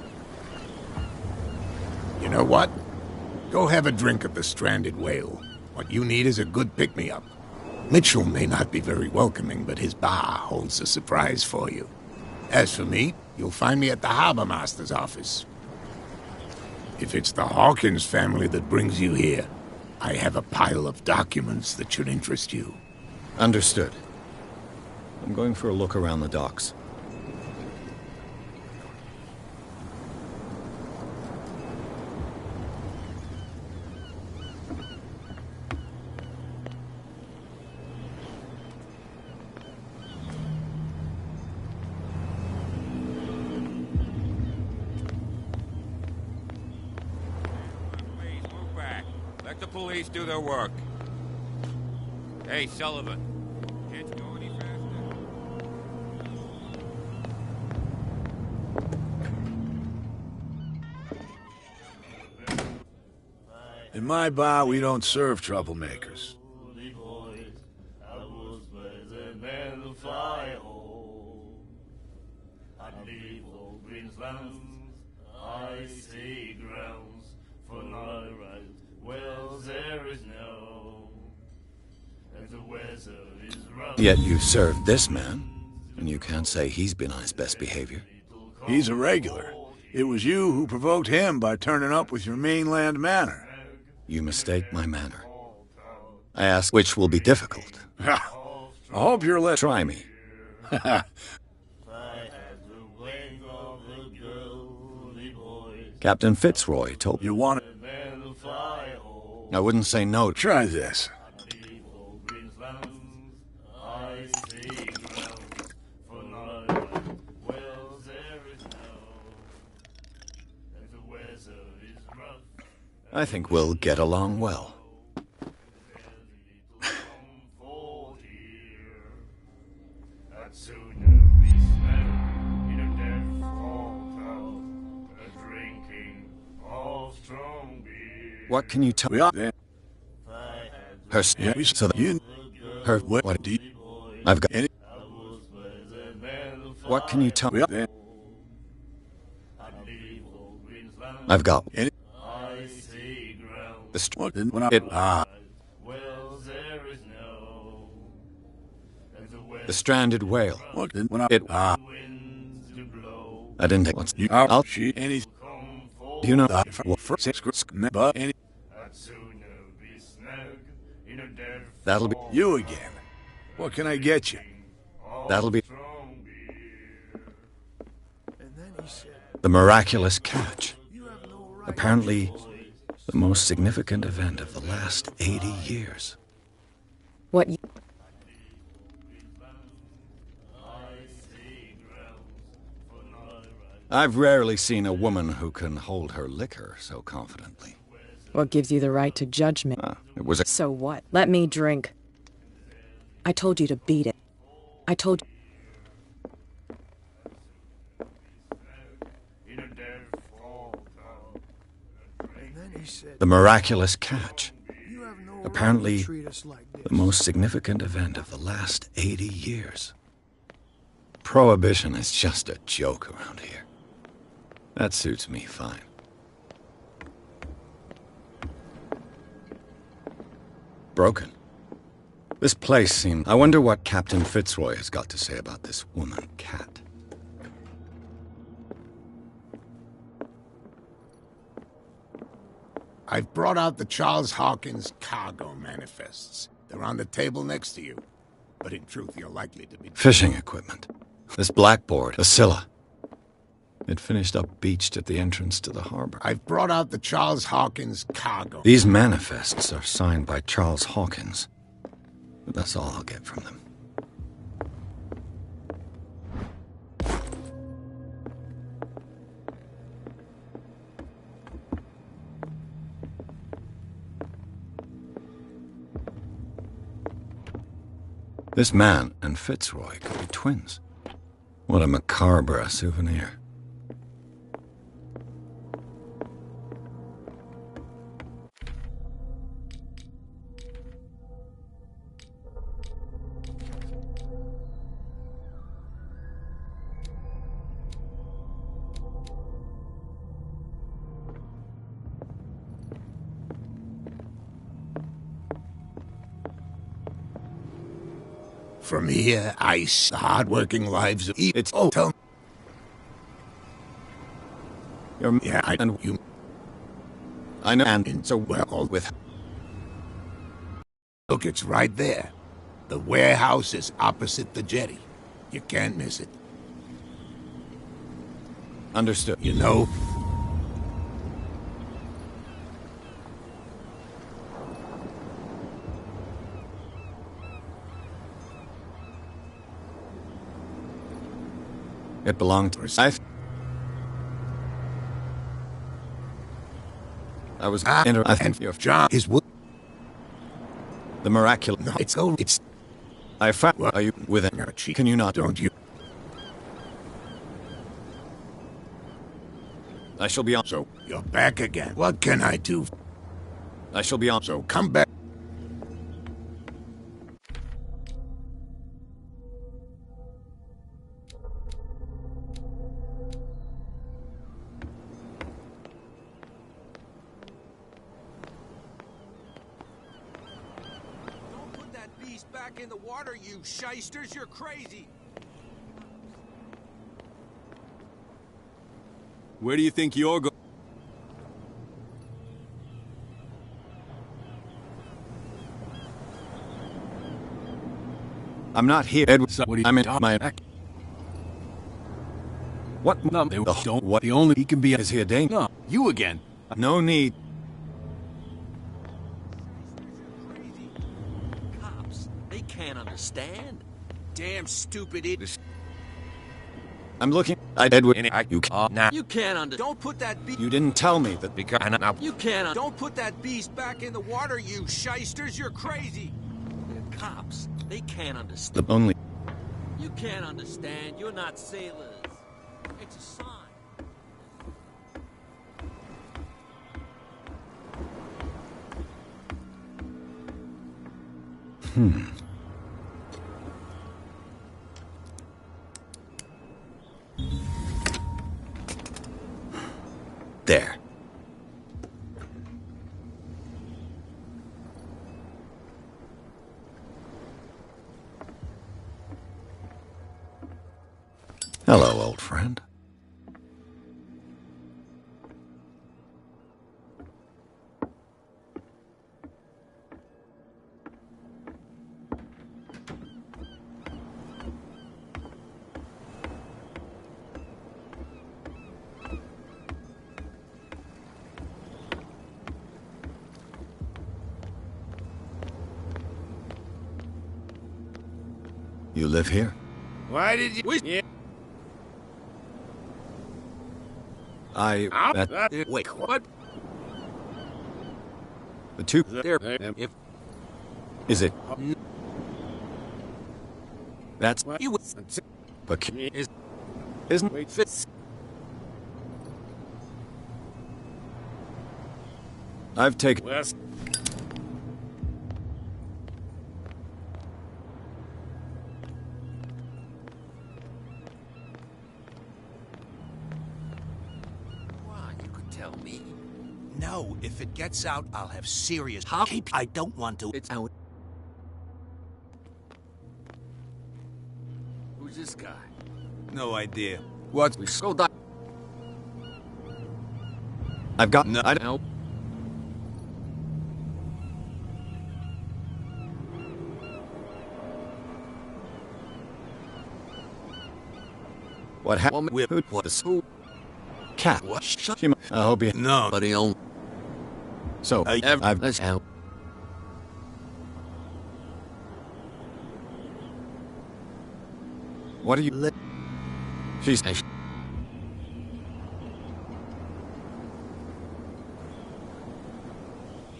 You know what? Go have a drink at the Stranded Whale. What you need is a good pick-me-up. Mitchell may not be very welcoming, but his bar holds a surprise for you. As for me, you'll find me at the Harbor Master's office. If it's the Hawkins family that brings you here, I have a pile of documents that should interest you. Understood. I'm going for a look around the docks. Let the police do their work. Hey, Sullivan. Can't you go any faster? In my bar, we don't serve troublemakers. I see grounds for not right. Well, there is no, and the weather is rough. Yet you served this man, and you can't say he's been on his best behavior. He's a regular. It was you who provoked him by turning up with your mainland manner. You mistake my manner. I ask which will be difficult. I hope you're less. Try me. Captain Fitzroy told you want it. I wouldn't say no. Try this. I think we'll get along well. What can you tell me? Her so that you her what do you, I've got any. What can you tell me? I've got any. The Stranded Whale. I didn't take what's you. I'll shoot any. You know that'll be you again. What can I get you? That'll be the miraculous catch. Apparently, the most significant event of the last 80 years. What you... I've rarely seen a woman who can hold her liquor so confidently. What gives you the right to judge me? It was a... So what? Let me drink. I told you to beat it. I told you... The miraculous catch. Apparently, the most significant event of the last 80 years. Prohibition is just a joke around here. That suits me fine. Broken. This place seems... I wonder what Captain Fitzroy has got to say about this woman cat. I've brought out the Charles Hawkins cargo manifests. They're on the table next to you. But in truth, you're likely to be... Fishing equipment. This blackboard, a Scylla. It finished up beached at the entrance to the harbor. I've brought out the Charles Hawkins cargo. These manifests are signed by Charles Hawkins. But that's all I'll get from them. This man and Fitzroy could be twins. What a macabre souvenir. From here, I see the hard-working lives of it's tell. Yeah, I know you. I know, and so well with. Look, it's right there. The warehouse is opposite the jetty. You can't miss it. Understood. You know. It belonged to us. I was I think your John is what? The miraculous. No, it's. I found. What are you with it? Can you not? Don't you? I shall be on. So you're back again. What can I do? I shall be on. So come back. Back in the water, you shysters! You're crazy! Where do you think you're going? I'm not here, Edward. What do you, I'm in my. What? No, they don't. What? The only he can be is he a danger? No, you again. No need. They can't understand. Damn stupid idiot. I'm looking. Edward, you can't. You can't understand. Don't put that beast. You didn't tell me that because you can't. Don't put that beast back in the water, you shysters! You're crazy. They're cops. They can't understand. The only. You can't understand. You're not sailors. It's a sign. There. Hello, old friend. You live here? Why did you... Yeah. Wait, what? The two... There, if... Is it... That's... What you... But... Isn't... Wait, fits... I've taken... West. Tell me. No, if it gets out, I'll have serious... I don't want to... It's out. Who's this guy? No idea. What? We so die. I've got... No, I don't know. What happened? Who? Cat. What? She, I hope you... No. But he'll... So, I've... Let's help. What are you... She's...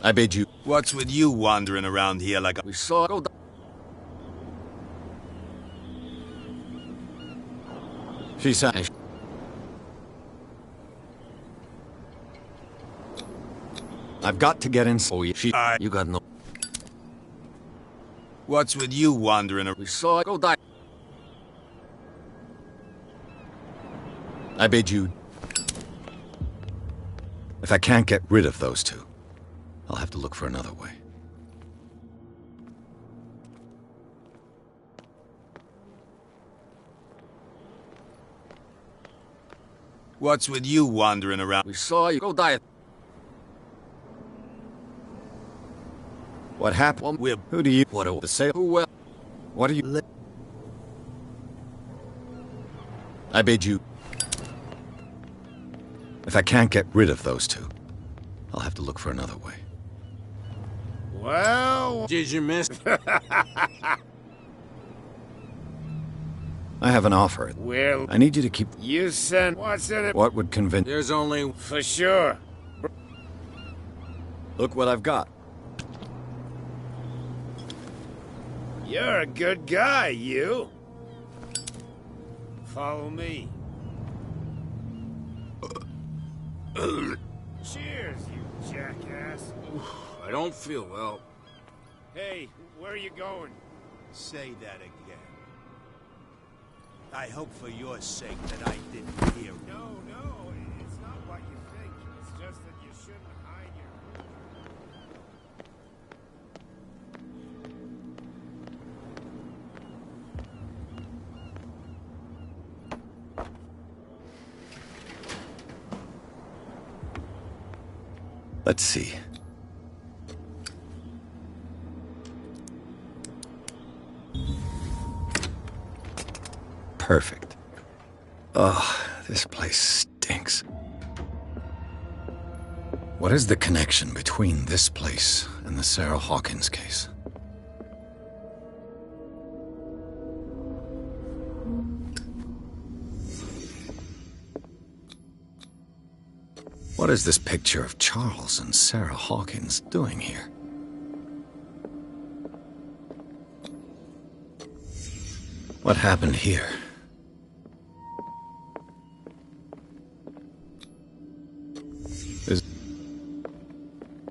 I bid you... What's with you wandering around here like a... We saw... She said... I've got to get in. Oh, you got no... What's with you wandering around? We saw it. Go die. I bid you... If I can't get rid of those two, I'll have to look for another way. What's with you wandering around? We saw you. Go die. What happened? Who do you... What? The sale? Who? What are you... I bid you... If I can't get rid of those two, I'll have to look for another way. Well... Did you miss? I have an offer. Well... I need you to keep... You sent... What's in it? What would convince... There's only... For sure. Look what I've got. You're a good guy, you. Follow me. Cheers, you jackass. I don't feel well. Hey, where are you going? Say that again. I hope for your sake that I didn't hear. No, it's not what you think. It's just that you shouldn't hide your... Let's see. Perfect. Oh, this place stinks. What is the connection between this place and the Sarah Hawkins case? What is this picture of Charles and Sarah Hawkins doing here? What happened here?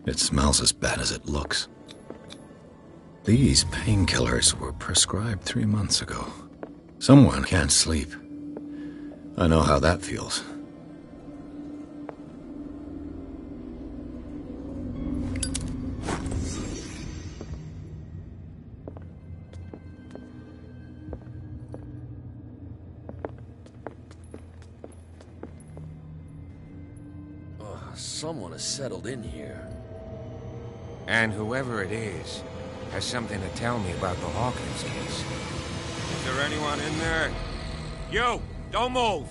It smells as bad as it looks. These painkillers were prescribed 3 months ago. Someone can't sleep. I know how that feels. Someone has settled in here. And whoever it is has something to tell me about the Hawkins case. Is there anyone in there? You! Don't move!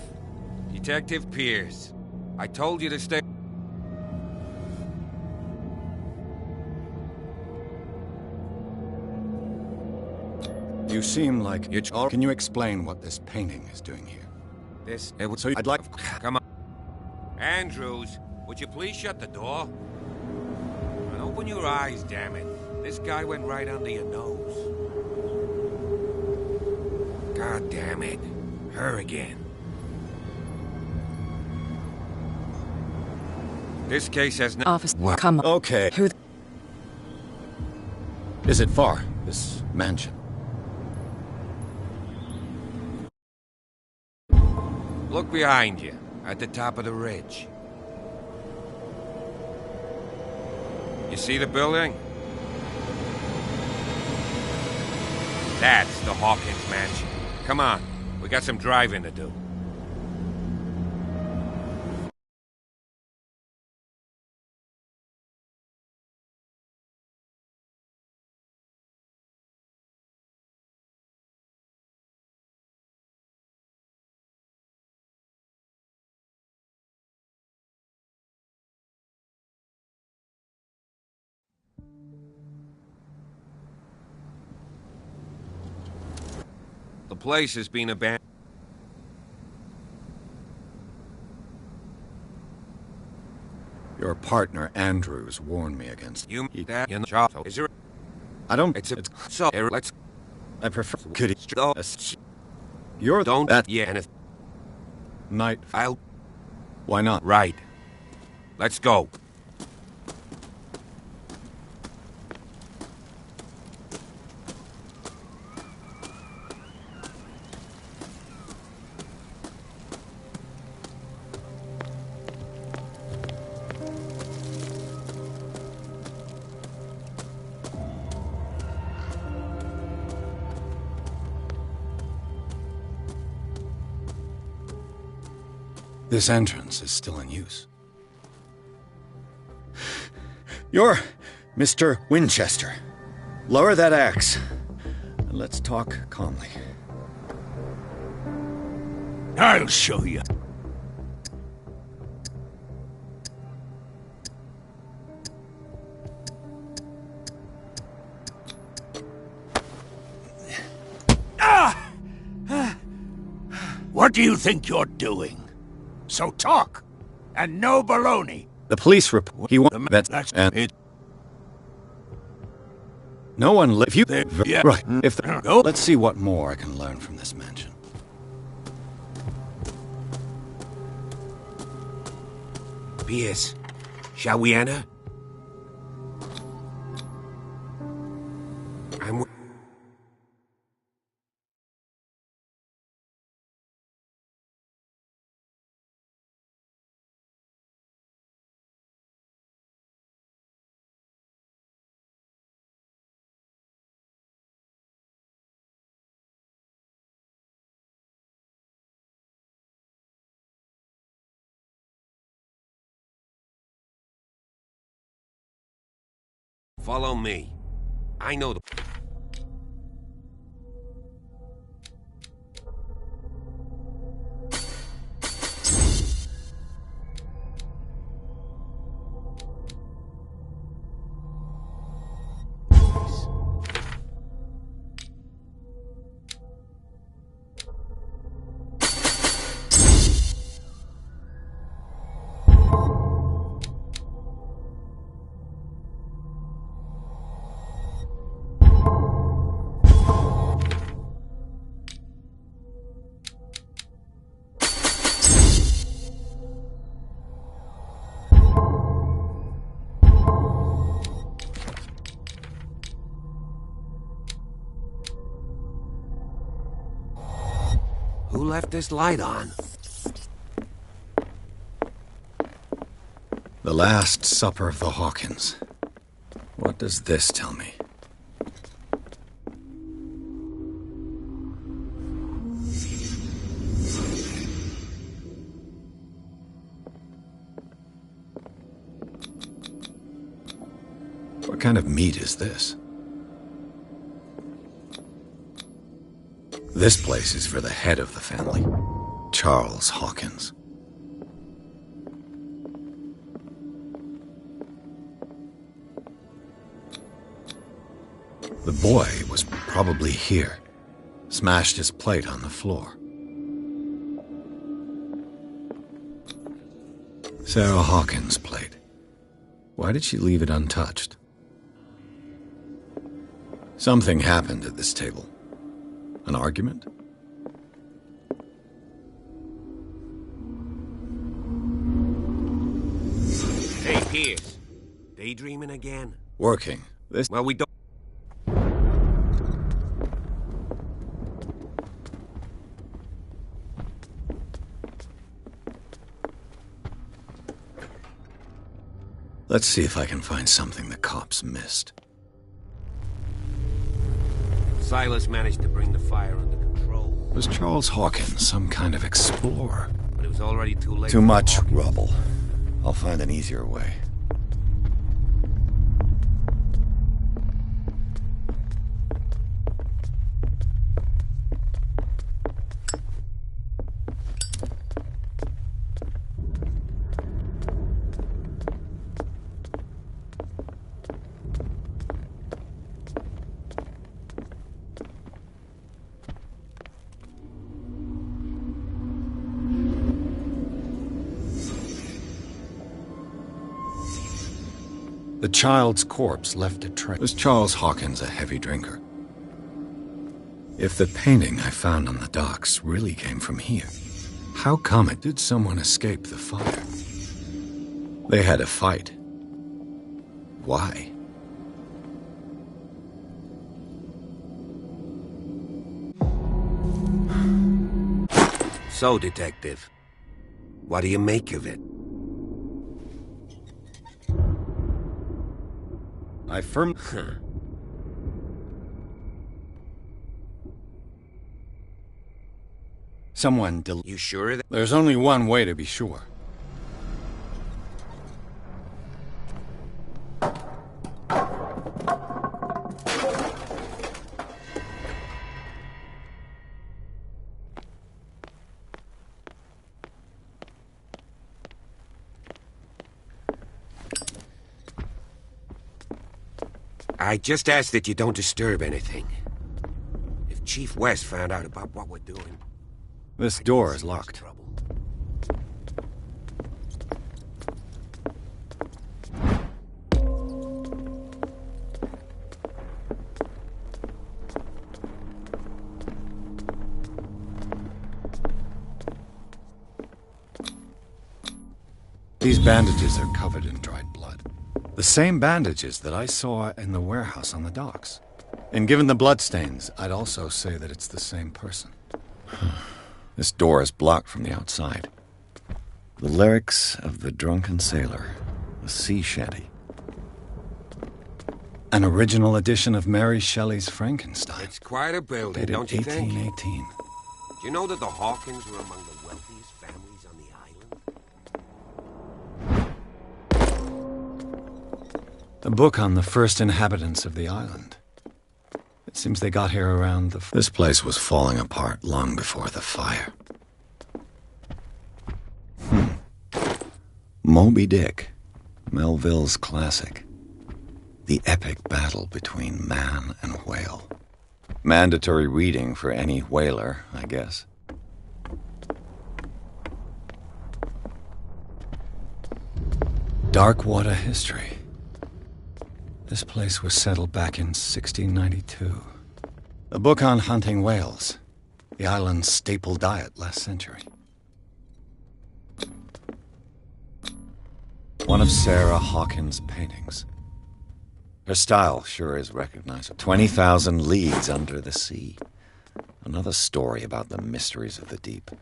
Detective Pierce. I told you to stay... You seem like... Can you explain what this painting is doing here? This... So I'd like... Come on. Andrews, would you please shut the door? And open your eyes, damn it. This guy went right under your nose. God damn it. Her again. This case has no... Officer, come on. Okay. Who... Is it far, this mansion? Look behind you, at the top of the ridge. You see the building? That's the Hawkins mansion. Come on, we got some driving to do. The place has been abandoned. Your partner, Andrews, warned me against... You that in the shop. Is there... I don't... It's so... Let's... I prefer... Could he... You're... Don't... That... Yeah, and if... Night. I'll... Why not? Right. Let's go. This entrance is still in use. You're Mr. Winchester. Lower that axe, and let's talk calmly. I'll show you. What do you think you're doing? So talk, and no baloney. The police report. He wants that's and it. No one live. You yeah. Right? If go, let's see what more I can learn from this mansion. Pierce, shall we enter? I'm... Follow me. I know the... Who left this light on? The Last Supper of the Hawkins. What does this tell me? What kind of meat is this? This place is for the head of the family, Charles Hawkins. The boy was probably here, smashed his plate on the floor. Sarah Hawkins' plate. Why did she leave it untouched? Something happened at this table. An argument? Hey, Pierce. Daydreaming again? Working. This... Well, we don't... Let's see if I can find something the cops missed. Silas managed to bring the fire under control. Was Charles Hawkins some kind of explorer? But it was already too late. Too much rubble. I'll find an easier way. The child's corpse left a trace. Was Charles Hawkins a heavy drinker? If the painting I found on the docks really came from here, How come it? Did someone escape the fire? They had a fight. Why? So, Detective, what do you make of it? I firmly... Someone You sure that... There's only one way to be sure. I just ask that you don't disturb anything. If Chief West found out about what we're doing... This door is locked. These bandages are covered in dried blood. The same bandages that I saw in the warehouse on the docks. And given the bloodstains, I'd also say that it's the same person. This door is blocked from the outside. The lyrics of The Drunken Sailor, a sea shanty. An original edition of Mary Shelley's Frankenstein. It's quite a building, Dated don't you think? 1818. Do you know that the Hawkins were among the wealthiest families on the island? A book on the first inhabitants of the island. It seems they got here around the... This place was falling apart long before the fire. Moby Dick, Melville's classic. The epic battle between man and whale. Mandatory reading for any whaler, I guess. Darkwater history. This place was settled back in 1692. A book on hunting whales, the island's staple diet last century. One of Sarah Hawkins' paintings. Her style sure is recognizable. 20,000 Leagues Under the Sea. Another story about the mysteries of the deep.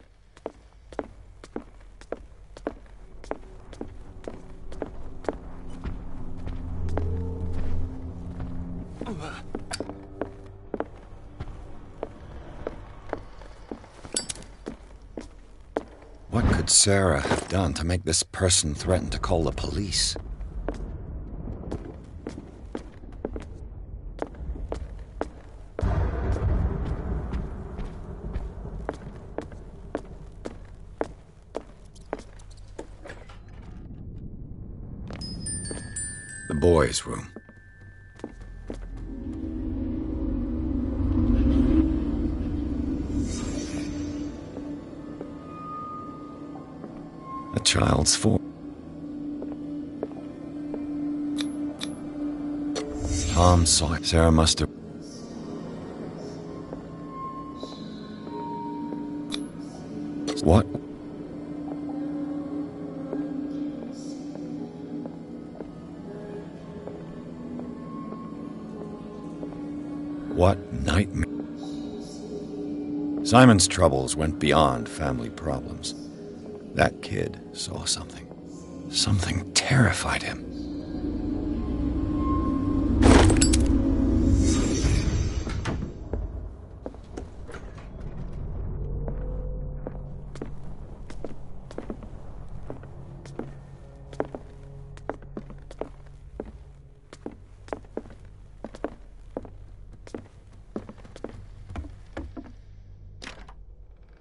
What could Sarah have done to make this person threaten to call the police? The boys' room. A child's form. Tom saw it. Sarah must have... What? What nightmare? Simon's troubles went beyond family problems. That kid saw something. Something terrified him.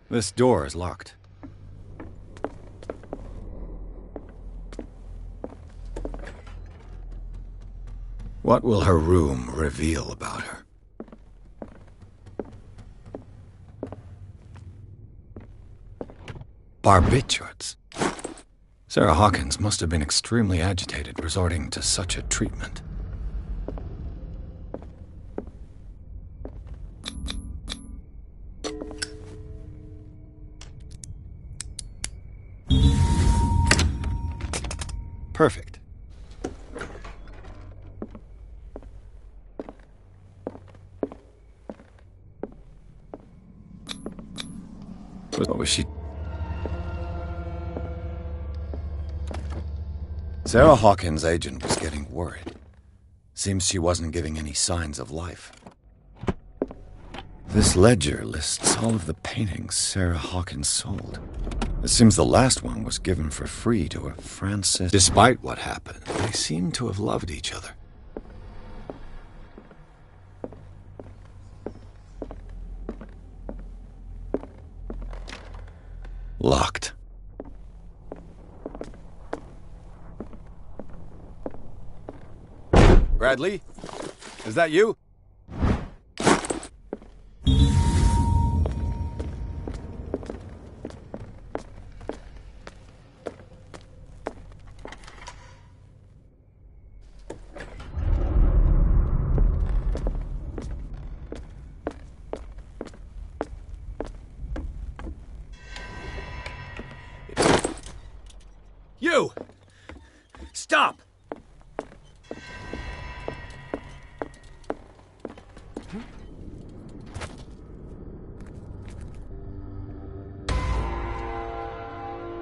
This door is locked. What will her room reveal about her? Barbiturates. Sarah Hawkins must have been extremely agitated resorting to such a treatment. Perfect. What was she? Sarah Hawkins' agent was getting worried. Seems she wasn't giving any signs of life. This ledger lists all of the paintings Sarah Hawkins sold. It seems the last one was given for free to a Francis. Despite what happened, they seem to have loved each other. Locked. Bradley? Is that you? You! Stop!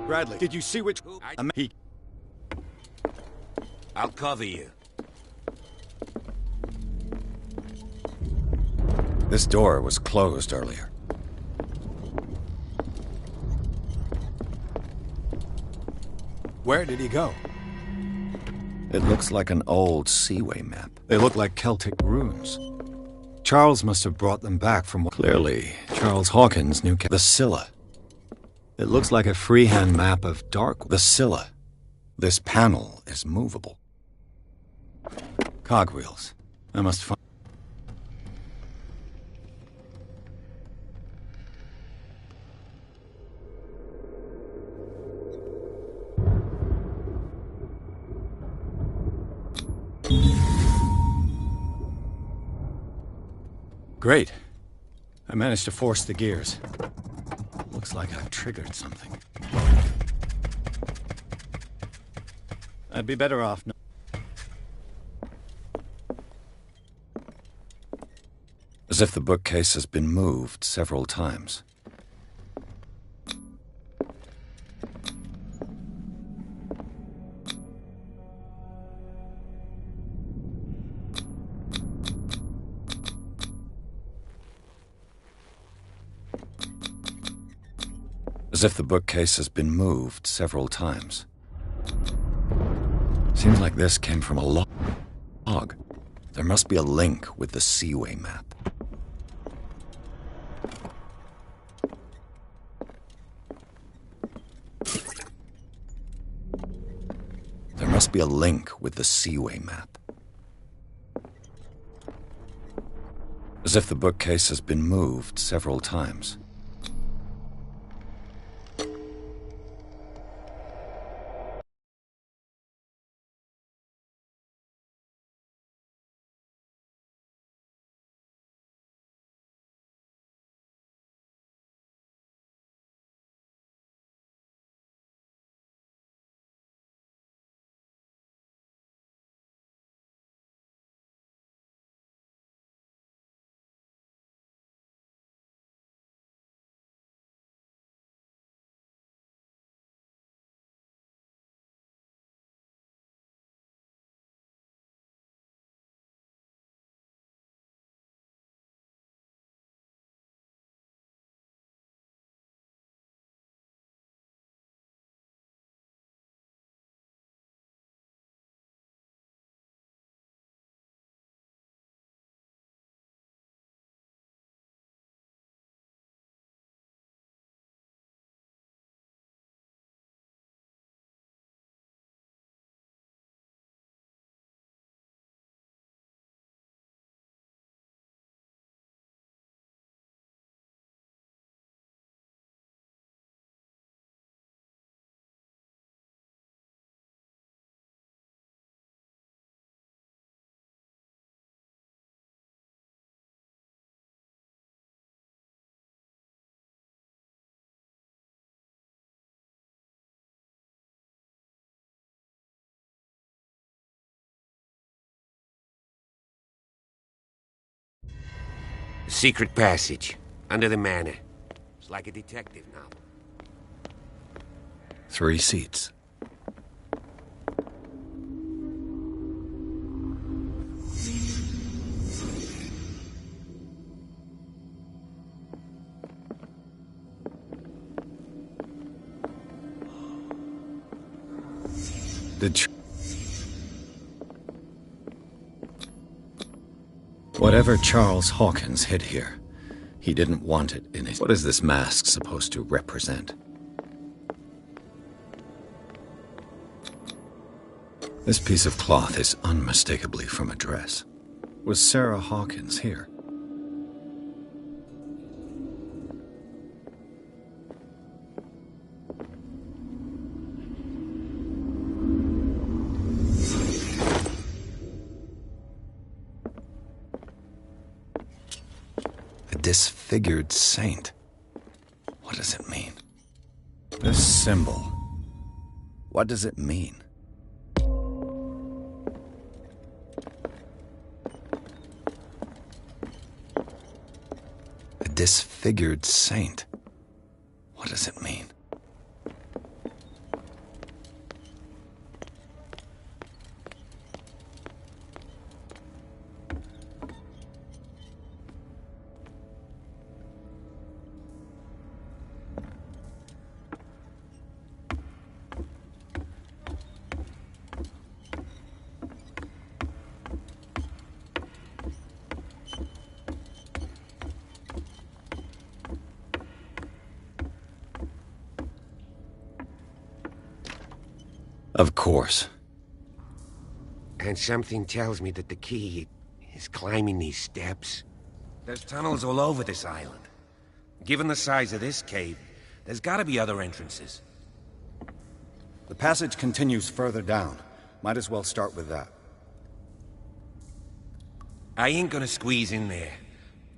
Bradley, did you see which... I'll cover you. This door was closed earlier. Where did he go? It looks like an old seaway map. They look like Celtic runes. Charles must have brought them back from... Clearly, Charles Hawkins knew the Scylla. It looks like a freehand map of the Scylla. This panel is movable. Cogwheels. I must find... Great. I managed to force the gears. Looks like I've triggered something. I'd be better off... As if the bookcase has been moved several times. As if the bookcase has been moved several times. Seems like this came from a log. There must be a link with the Seaway map. There must be a link with the Seaway map. As if the bookcase has been moved several times. A secret passage, under the manor. It's like a detective novel. 3 seats. Whatever Charles Hawkins hid here, he didn't want it in his... What is this mask supposed to represent? This piece of cloth is unmistakably from a dress. Was Sarah Hawkins here? Disfigured saint. What does it mean? This symbol. What does it mean? A disfigured saint. What does it mean? Of course. And something tells me that the key is climbing these steps. There's tunnels all over this island. Given the size of this cave, there's gotta be other entrances. The passage continues further down. Might as well start with that. I ain't gonna squeeze in there.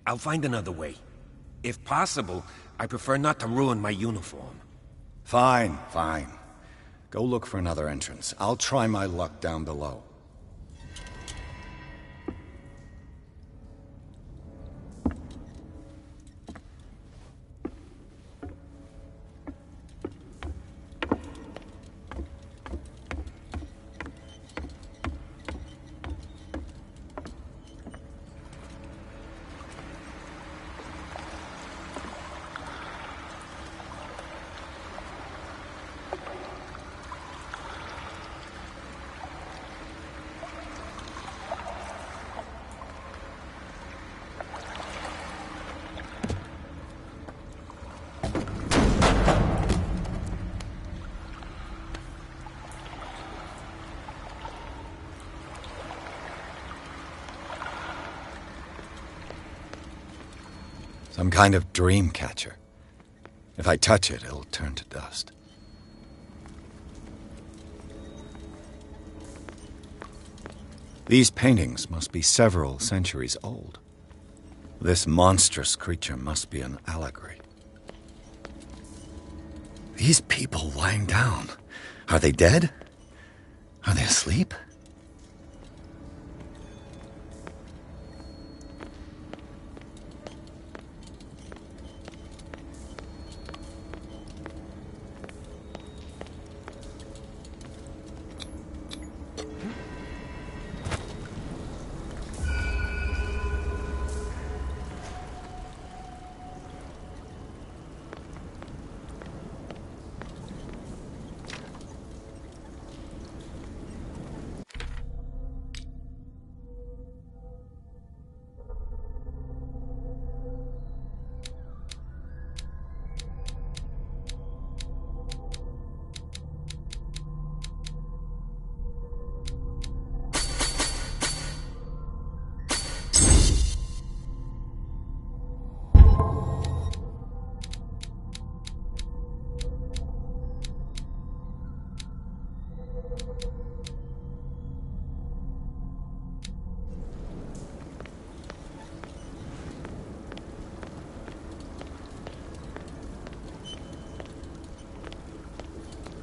I'll find another way. If possible, I prefer not to ruin my uniform. Fine, fine. Go look for another entrance. I'll try my luck down below. Some kind of dream catcher. If I touch it, it'll turn to dust. These paintings must be several centuries old. This monstrous creature must be an allegory. These people lying down, are they dead? Are they asleep?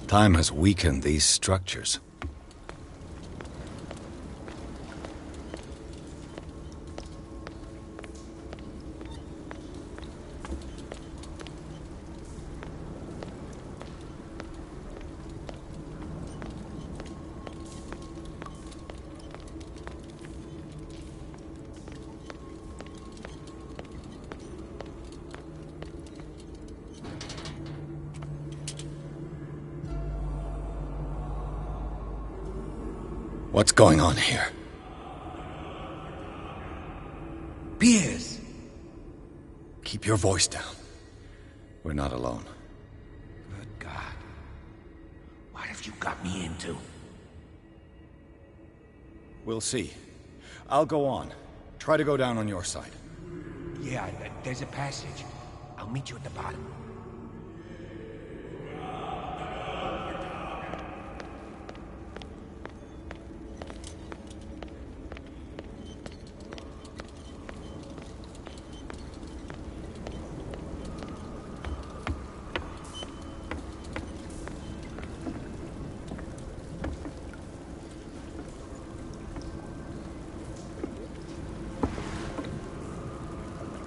Time has weakened these structures. What's going on here? Pierce! Keep your voice down. We're not alone. Good God. What have you got me into? We'll see. I'll go on. Try to go down on your side. Yeah, there's a passage. I'll meet you at the bottom.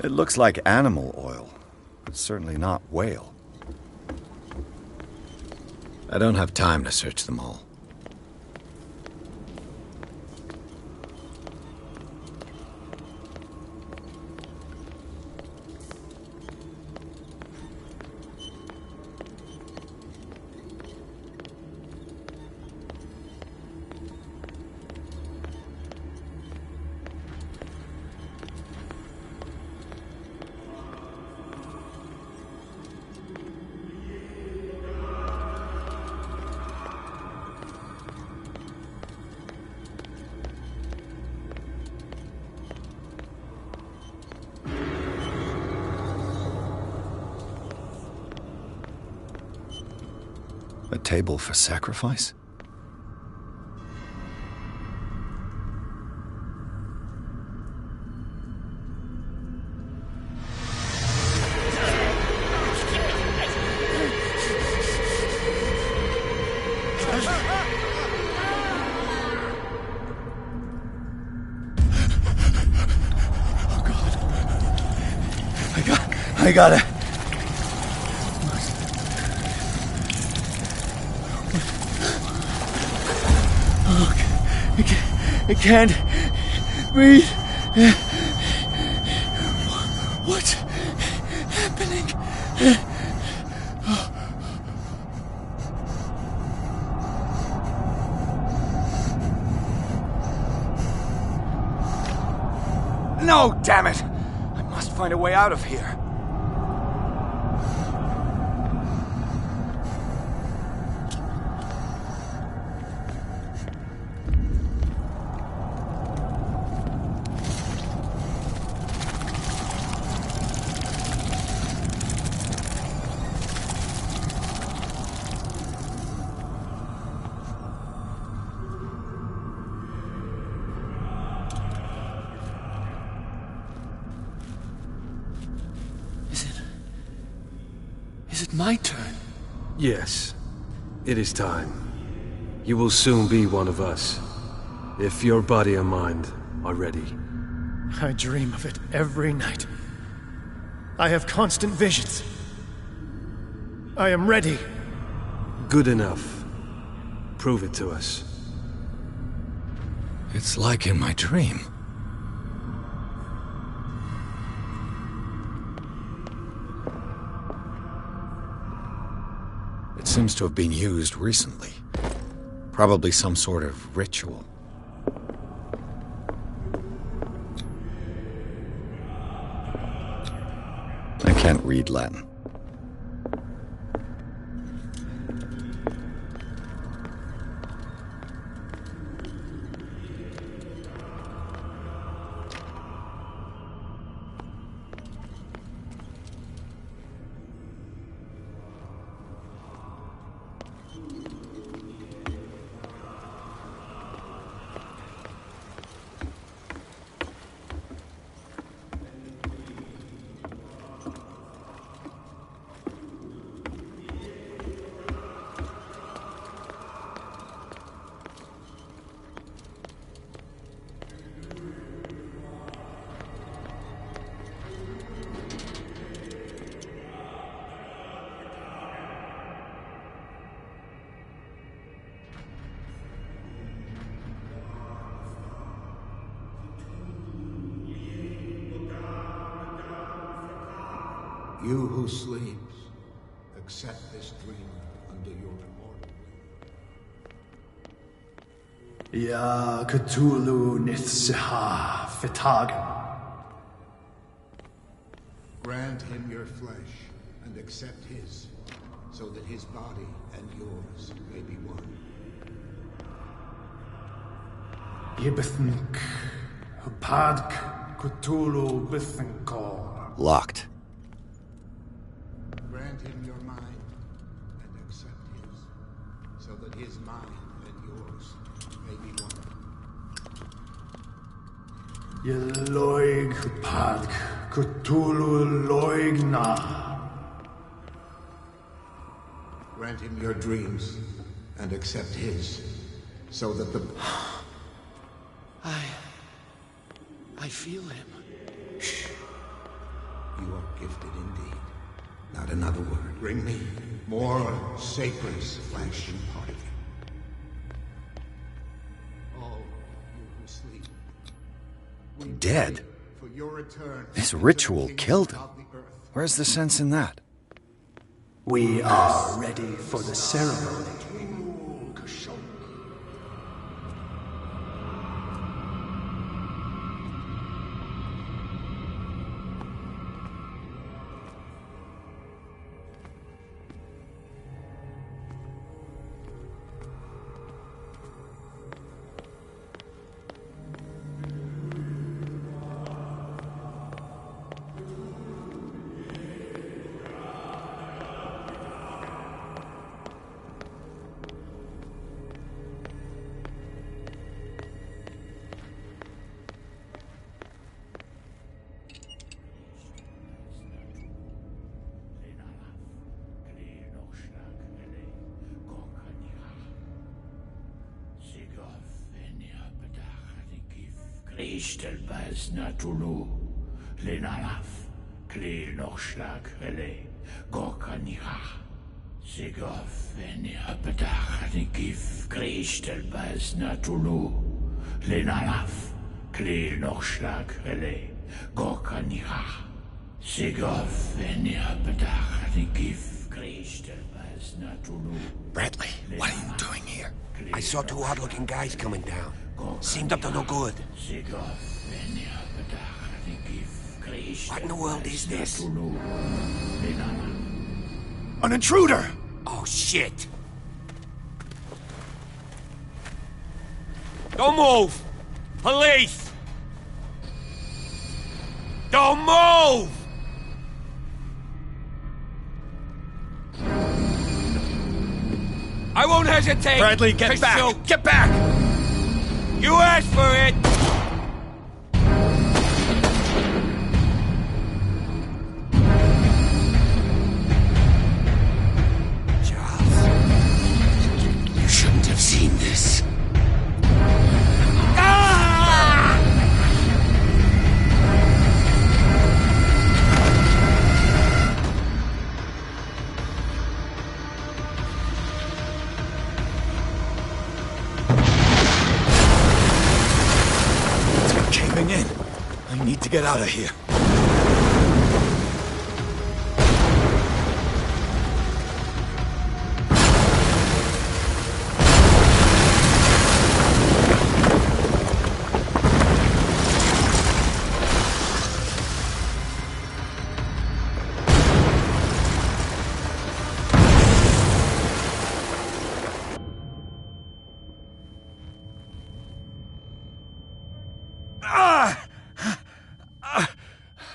It looks like animal oil. It's certainly not whale. I don't have time to search them all. A table for sacrifice? Oh God. I got it. I can't breathe. What's happening? No, damn it! I must find a way out of here. Is it my turn? Yes. It is time. You will soon be one of us, if your body and mind are ready. I dream of it every night. I have constant visions. I am ready. Good enough. Prove it to us. It's like in my dream. It seems to have been used recently. Probably some sort of ritual. I can't read Latin. You who sleeps, accept this dream under your immortal Ya Cthulhu Nithsiha Fitagan. Grant him your flesh and accept his, so that his body and yours may be one. Yibithink Padk Cthulhu Bithinkor. Locked. Grant him your mind and accept his, so that his mind and yours may be one. Yeloig Padk Cthulhu Loigna. Grant him your dreams and accept his, so that the... I feel him. Shh. You are gifted indeed. Not another word. Bring me more sacred flesh and part of you. All you who sleep. We Dead? pray for your return. This ritual killed him. Where's the sense in that? We are ready for the ceremony. Kristelbas natulu, lenalaf, kli nochschlag hele, gorkaniha. Sigof venia bedach nikif, Kristelbas natulu, lenalaf, kli nochschlag hele, gorkaniha. Sigof venia bedach nikif, Kristelbas natulu. Bradley, what are you doing here? I saw two odd-looking guys coming down. Seemed up to no good. What in the world is this? An intruder! Oh, shit! Don't move! Police! Don't move! I won't hesitate! Bradley, get back! Shoot. Get back! You asked for it! Charles, you shouldn't have seen this. In. I need to get out of here.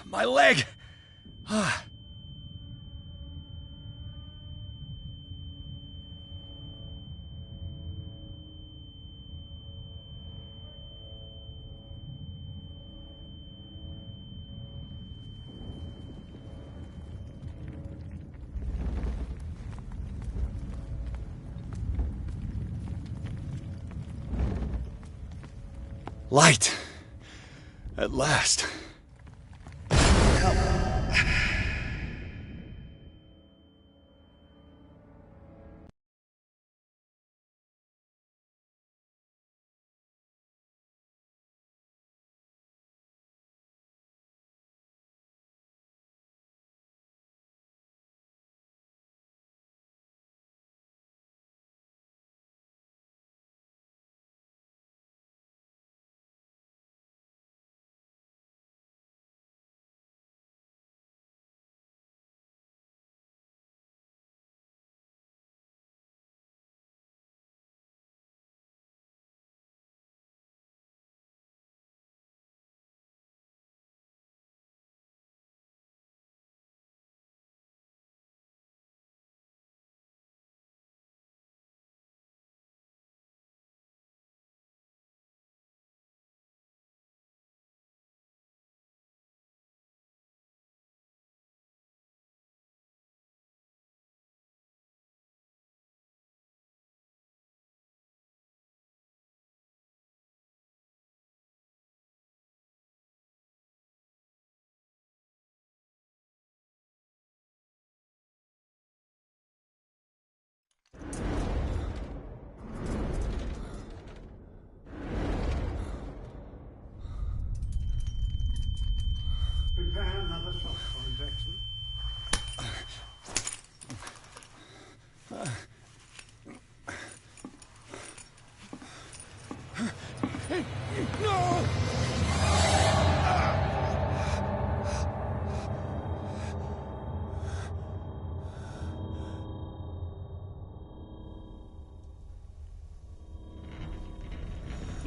My leg! Light! At last.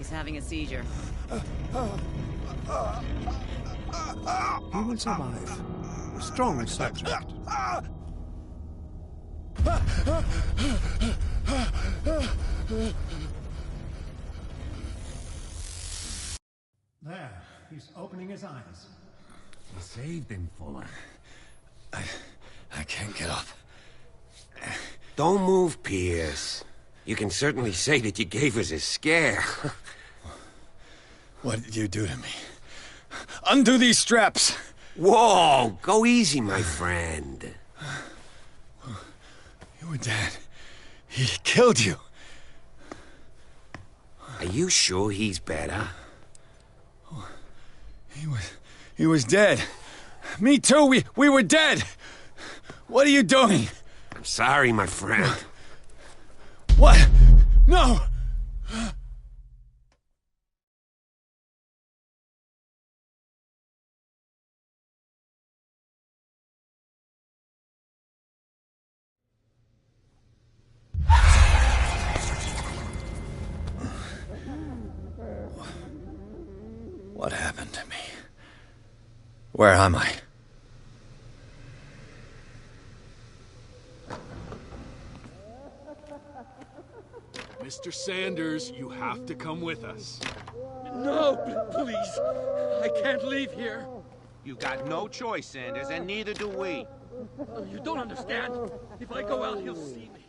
He's having a seizure. He will survive. A strong subject. There, he's opening his eyes. You saved him, Fuller. I can't get up. Don't move, Pierce. You can certainly say that you gave us a scare. What did you do to me? Undo these straps! Whoa! Go easy, my friend. You were dead. He killed you. Are you sure he's better? He was dead. Me too, we were dead! What are you doing? I'm sorry, my friend. What? No! What happened to me? Where am I? Mr. Sanders, you have to come with us. No, please. I can't leave here. You got no choice, Sanders, and neither do we. You don't understand. If I go out, he'll see me.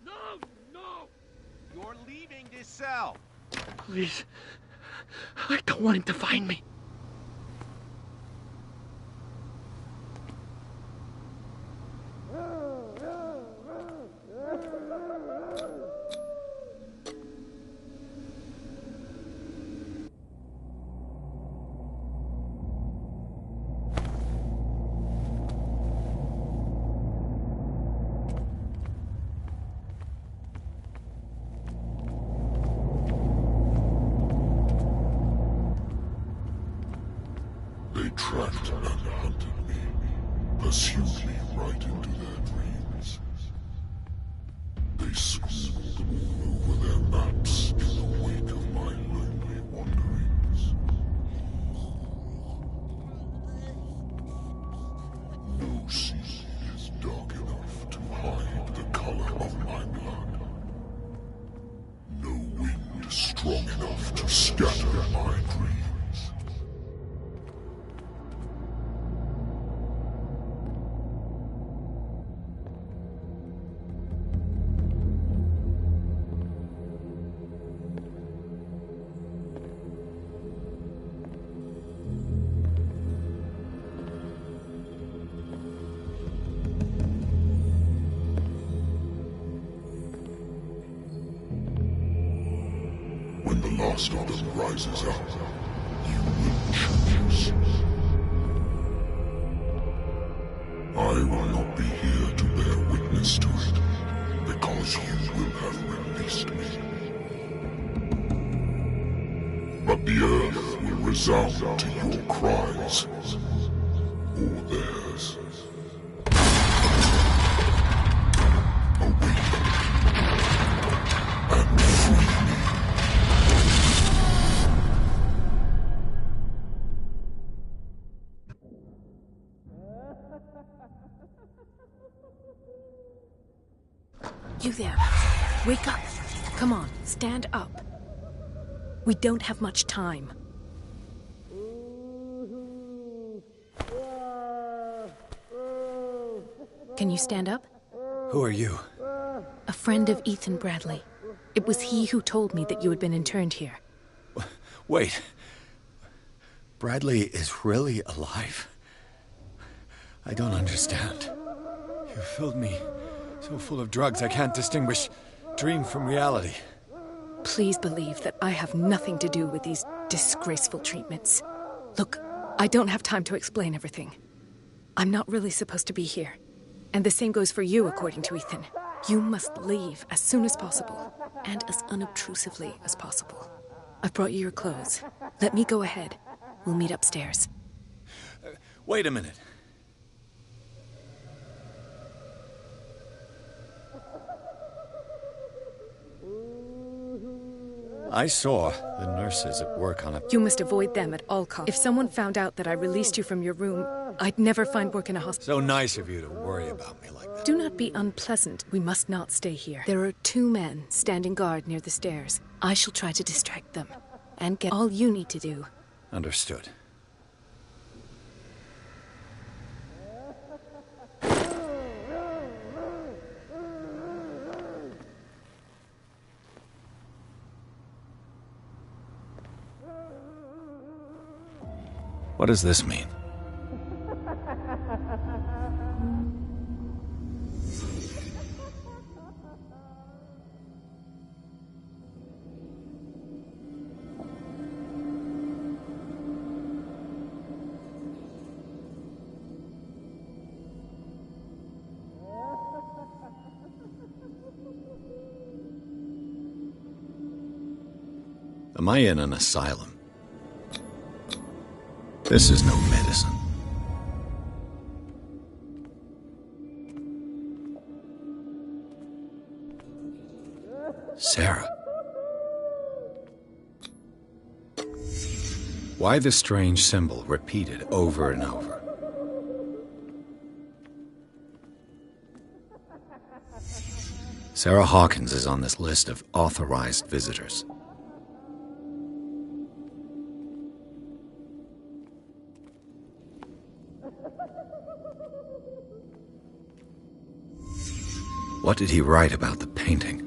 No, no! You're leaving this cell. Please. I don't want him to find me. They tracked and hunted me, pursued me right into their dreams. They scribbled all over their maps in the wake of my lonely wanderings. No sea is dark enough to hide the color of my blood. No wind strong enough to scatter my dreams. When the last of them rises up, you will choose. I will not be here to bear witness to it, because you will have released me. But the earth will resound to your cries, or theirs. Awaken and free me. You there. Wake up. Come on, stand up. We don't have much time. Can you stand up? Who are you? A friend of Ethan Bradley. It was he who told me that you had been interned here. Wait. Bradley is really alive? I don't understand. You filled me so full of drugs I can't distinguish dream from reality. Please believe that I have nothing to do with these disgraceful treatments. Look, I don't have time to explain everything. I'm not really supposed to be here. And the same goes for you, according to Ethan. You must leave as soon as possible, and as unobtrusively as possible. I've brought you your clothes. Let me go ahead. We'll meet upstairs. Wait a minute. I saw the nurses at work on a... You must avoid them at all costs. If someone found out that I released you from your room, I'd never find work in a hospital. So nice of you to worry about me like that. Do not be unpleasant. We must not stay here. There are 2 men standing guard near the stairs. I shall try to distract them and get all you need to do. Understood. What does this mean? Am I in an asylum? This is no medicine. Sarah. Why the strange symbol repeated over and over? Sarah Hawkins is on this list of authorized visitors. What did he write about the painting?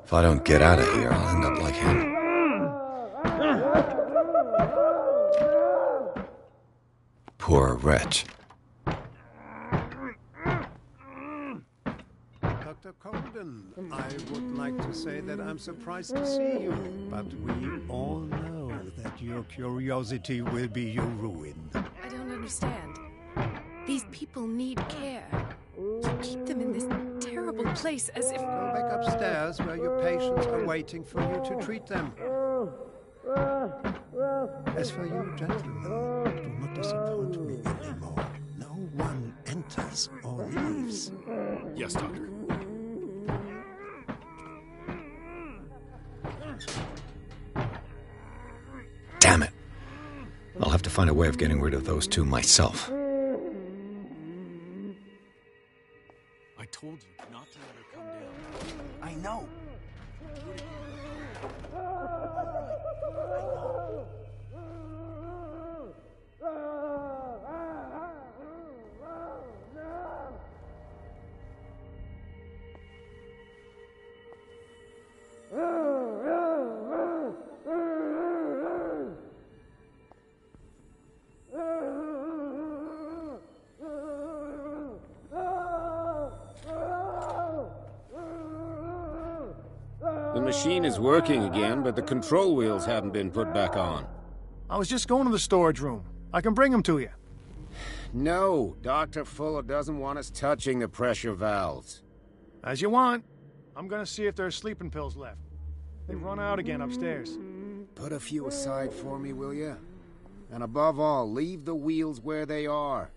If I don't get out of here, I'll end up like him. Poor wretch. Dr. Colden, I would like to say that I'm surprised to see you, but we all know that your curiosity will be your ruin. I don't understand. These people need care. You keep them in this terrible place as if... Go back upstairs where your patients are waiting for you to treat them. As for you, gentlemen, do not disappoint me anymore. No one enters or leaves. Yes, Doctor. Damn it. I'll have to find a way of getting rid of those 2 myself. I told you not to let her come down. I know. The machine is working again, but the control wheels haven't been put back on. I was just going to the storage room. I can bring them to you. No, Dr. Fuller doesn't want us touching the pressure valves. As you want. I'm gonna see if there's sleeping pills left. They've run out again upstairs. Put a few aside for me, will you? And above all, leave the wheels where they are.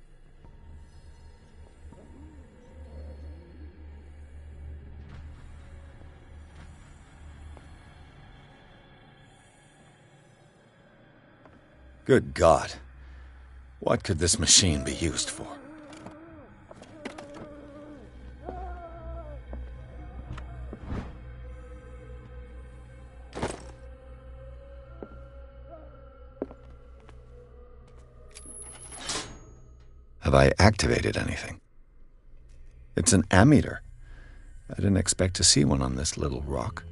Good God. What could this machine be used for? Have I activated anything? It's an ammeter. I didn't expect to see one on this little rock.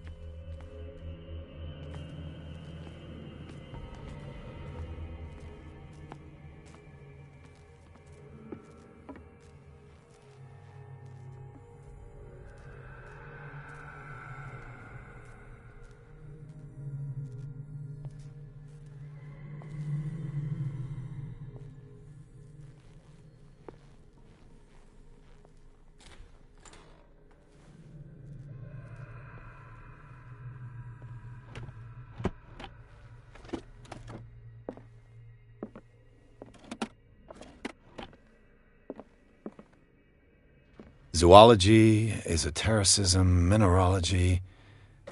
Zoology, esotericism, mineralogy,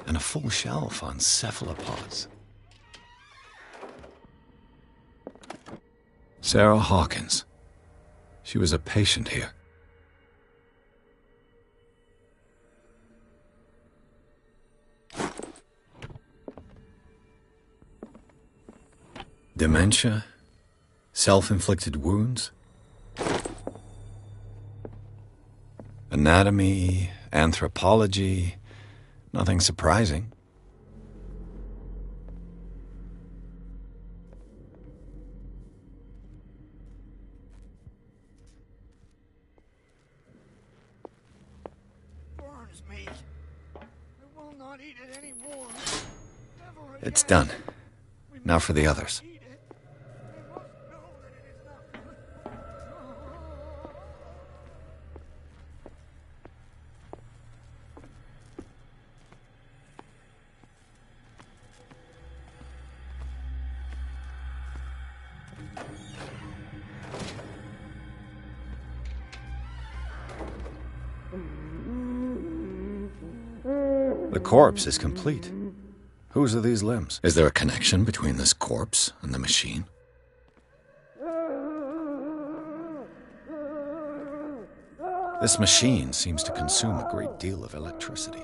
and a full shelf on cephalopods. Sarah Hawkins. She was a patient here. Dementia? Self-inflicted wounds? Anatomy, anthropology, nothing surprising. Burns me. I will not eat it anymore. Never again. It's done. Now for the others. The corpse is complete. Whose are these limbs? Is there a connection between this corpse and the machine? This machine seems to consume a great deal of electricity.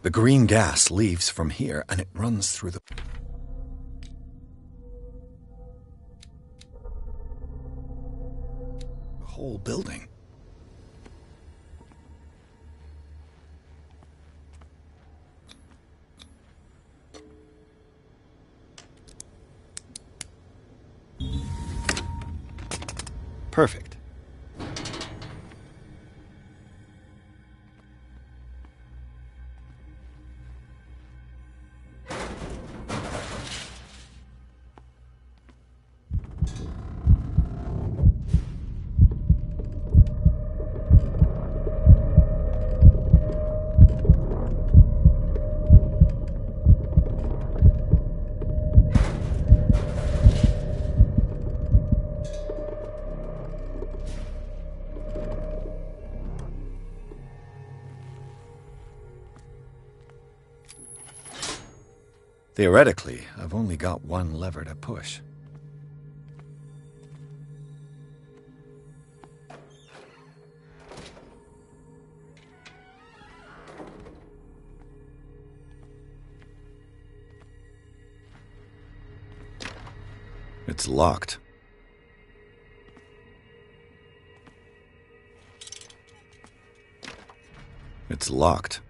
The green gas leaves from here, and it runs through the whole building. Perfect. Theoretically, I've only got one lever to push. It's locked. It's locked.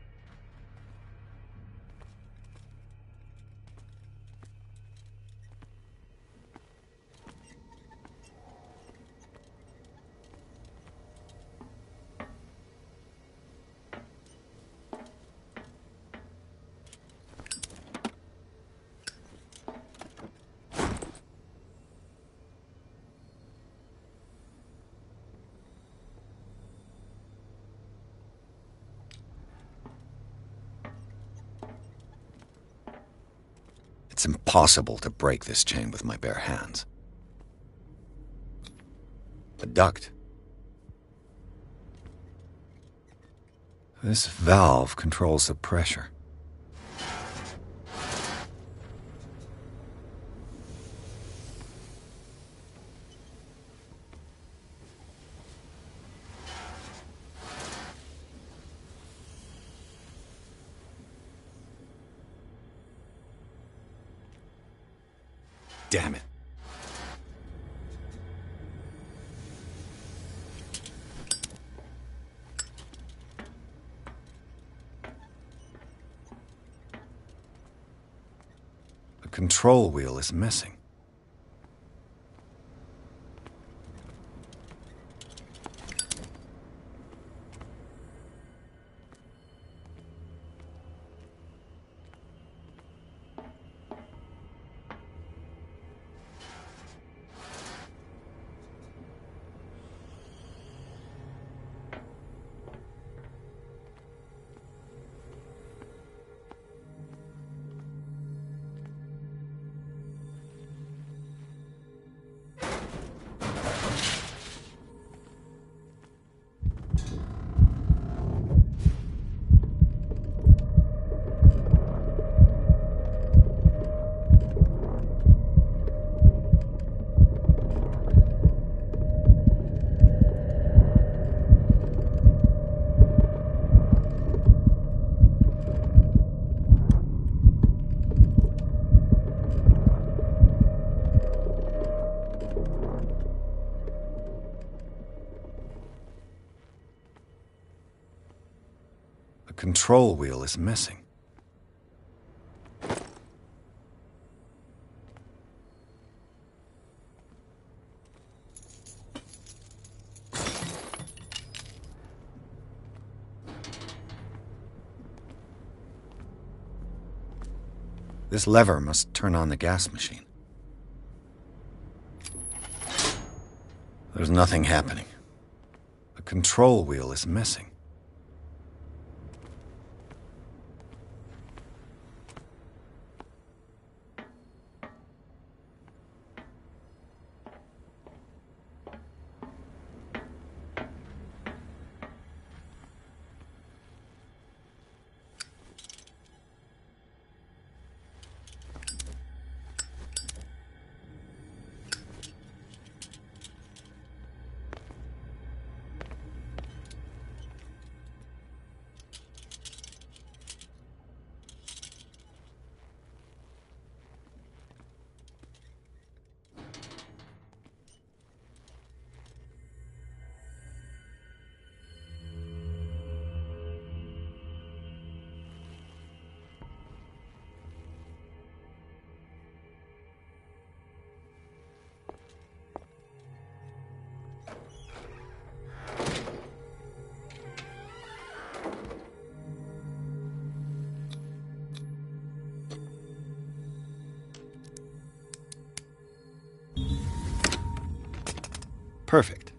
It's impossible to break this chain with my bare hands. A duct. This valve controls the pressure. Damn it. The control wheel is missing. The control wheel is missing. This lever must turn on the gas machine. There's nothing happening. The control wheel is missing. Perfect.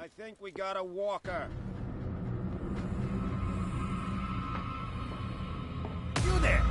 I think we got a walker. You there!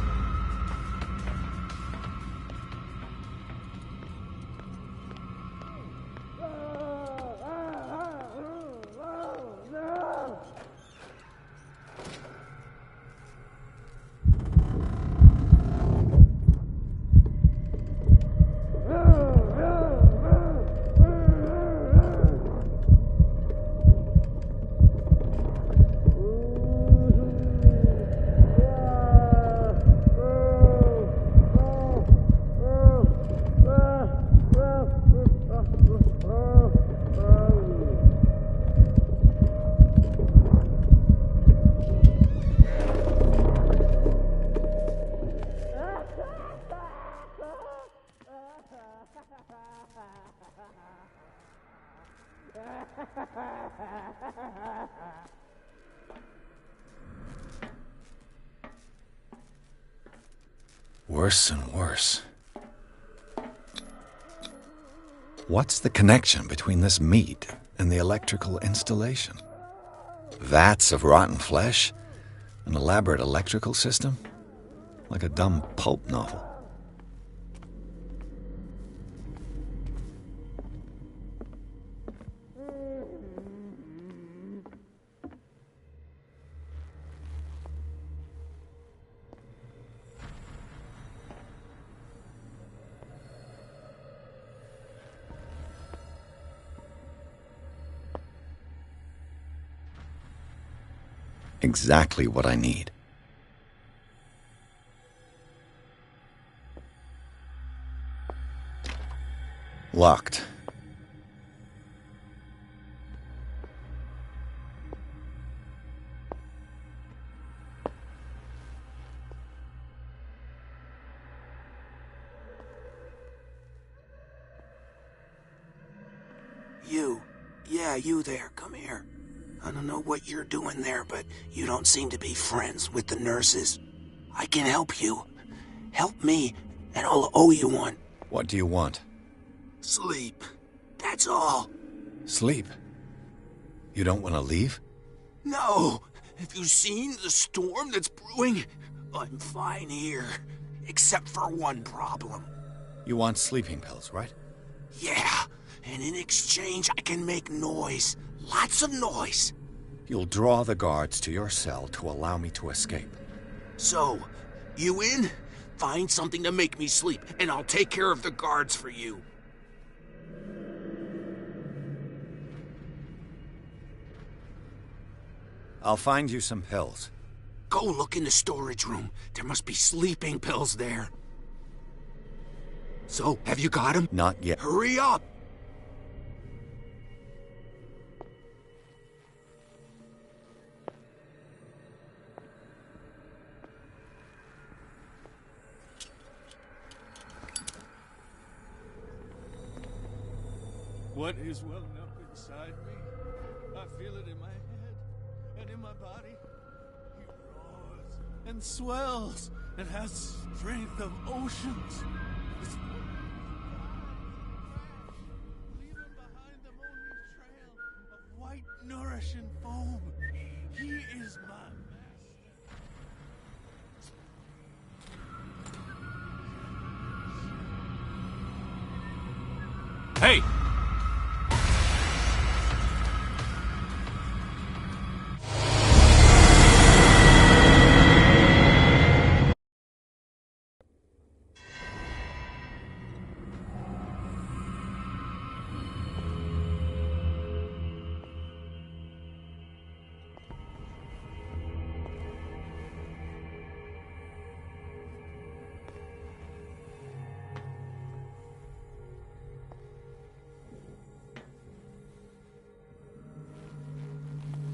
Worse and worse. What's the connection between this meat and the electrical installation? Vats of rotten flesh? An elaborate electrical system? Like a dumb pulp novel. Exactly what I need. Locked. You. Yeah, you there. Come here. I don't know what you're doing there, but you don't seem to be friends with the nurses. I can help you. Help me, and I'll owe you one. What do you want? Sleep. That's all. Sleep? You don't want to leave? No. Have you seen the storm that's brewing? I'm fine here, except for one problem. You want sleeping pills, right? Yeah, and in exchange I can make noise. Lots of noise. You'll draw the guards to your cell to allow me to escape. So, you in? Find something to make me sleep, and I'll take care of the guards for you. I'll find you some pills. Go look in the storage room. There must be sleeping pills there. So, have you got them? Not yet. Hurry up! What is welling up inside me? I feel it in my head and in my body. He roars and swells and has strength of oceans. It's leaving behind them only trail of white, nourishing foam. He is my master. Hey!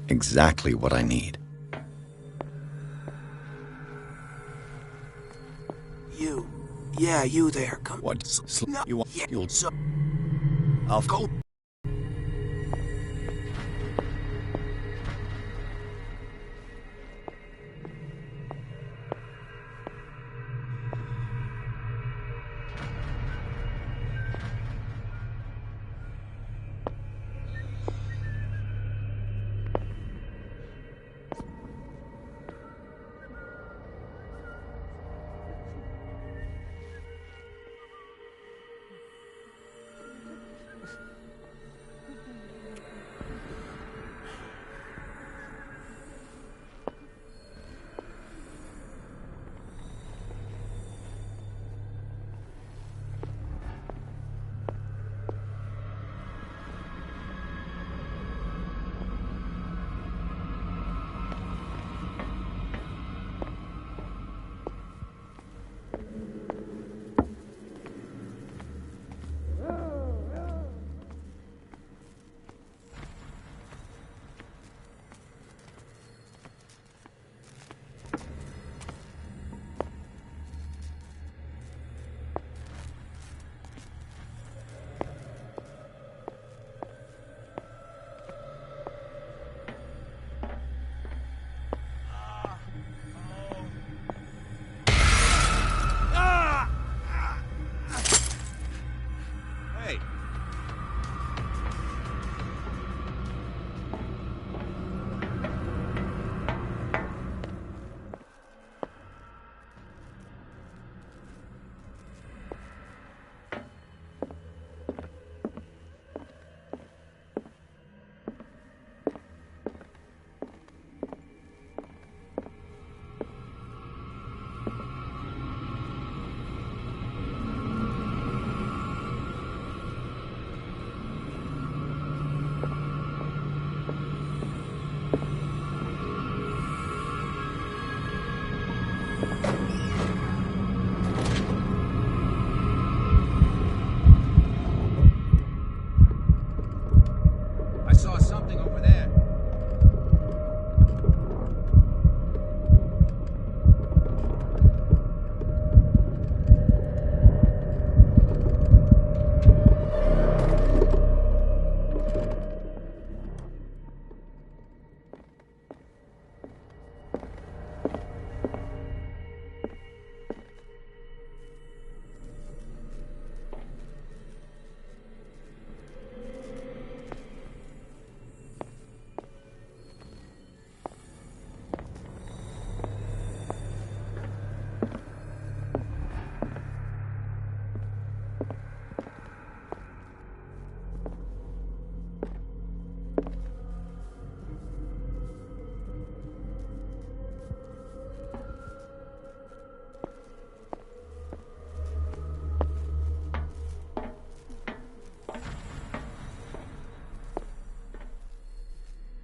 Exactly what I need. You. Yeah, you there. Come. What? No, You want? yeah, You'll. so I'll go.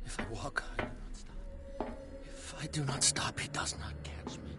If I walk, I do not stop. If I do not stop, he does not catch me.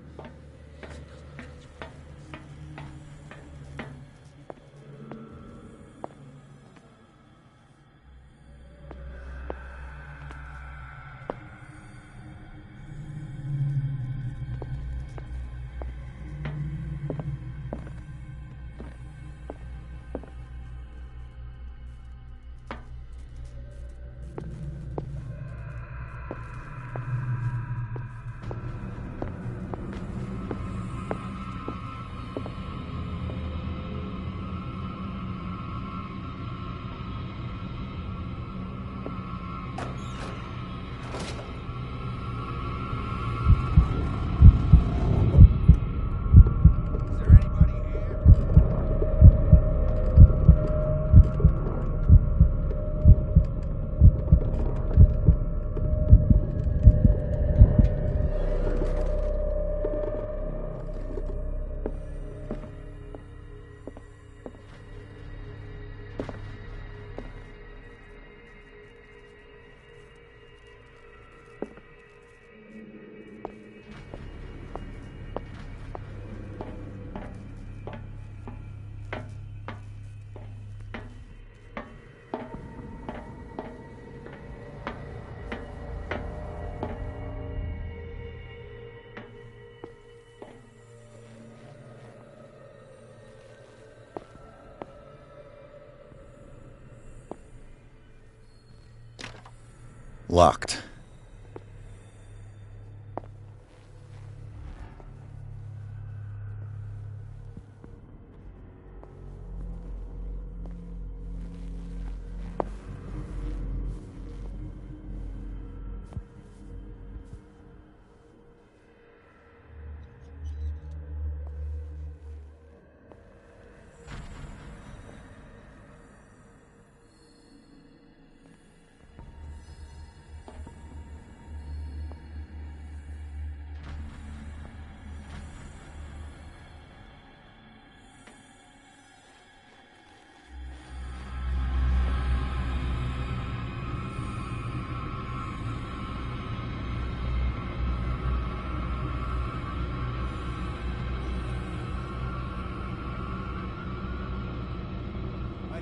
Locked.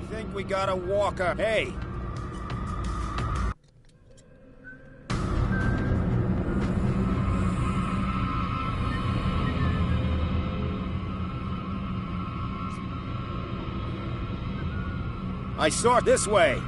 think we got a walker. Hey! I saw it this way.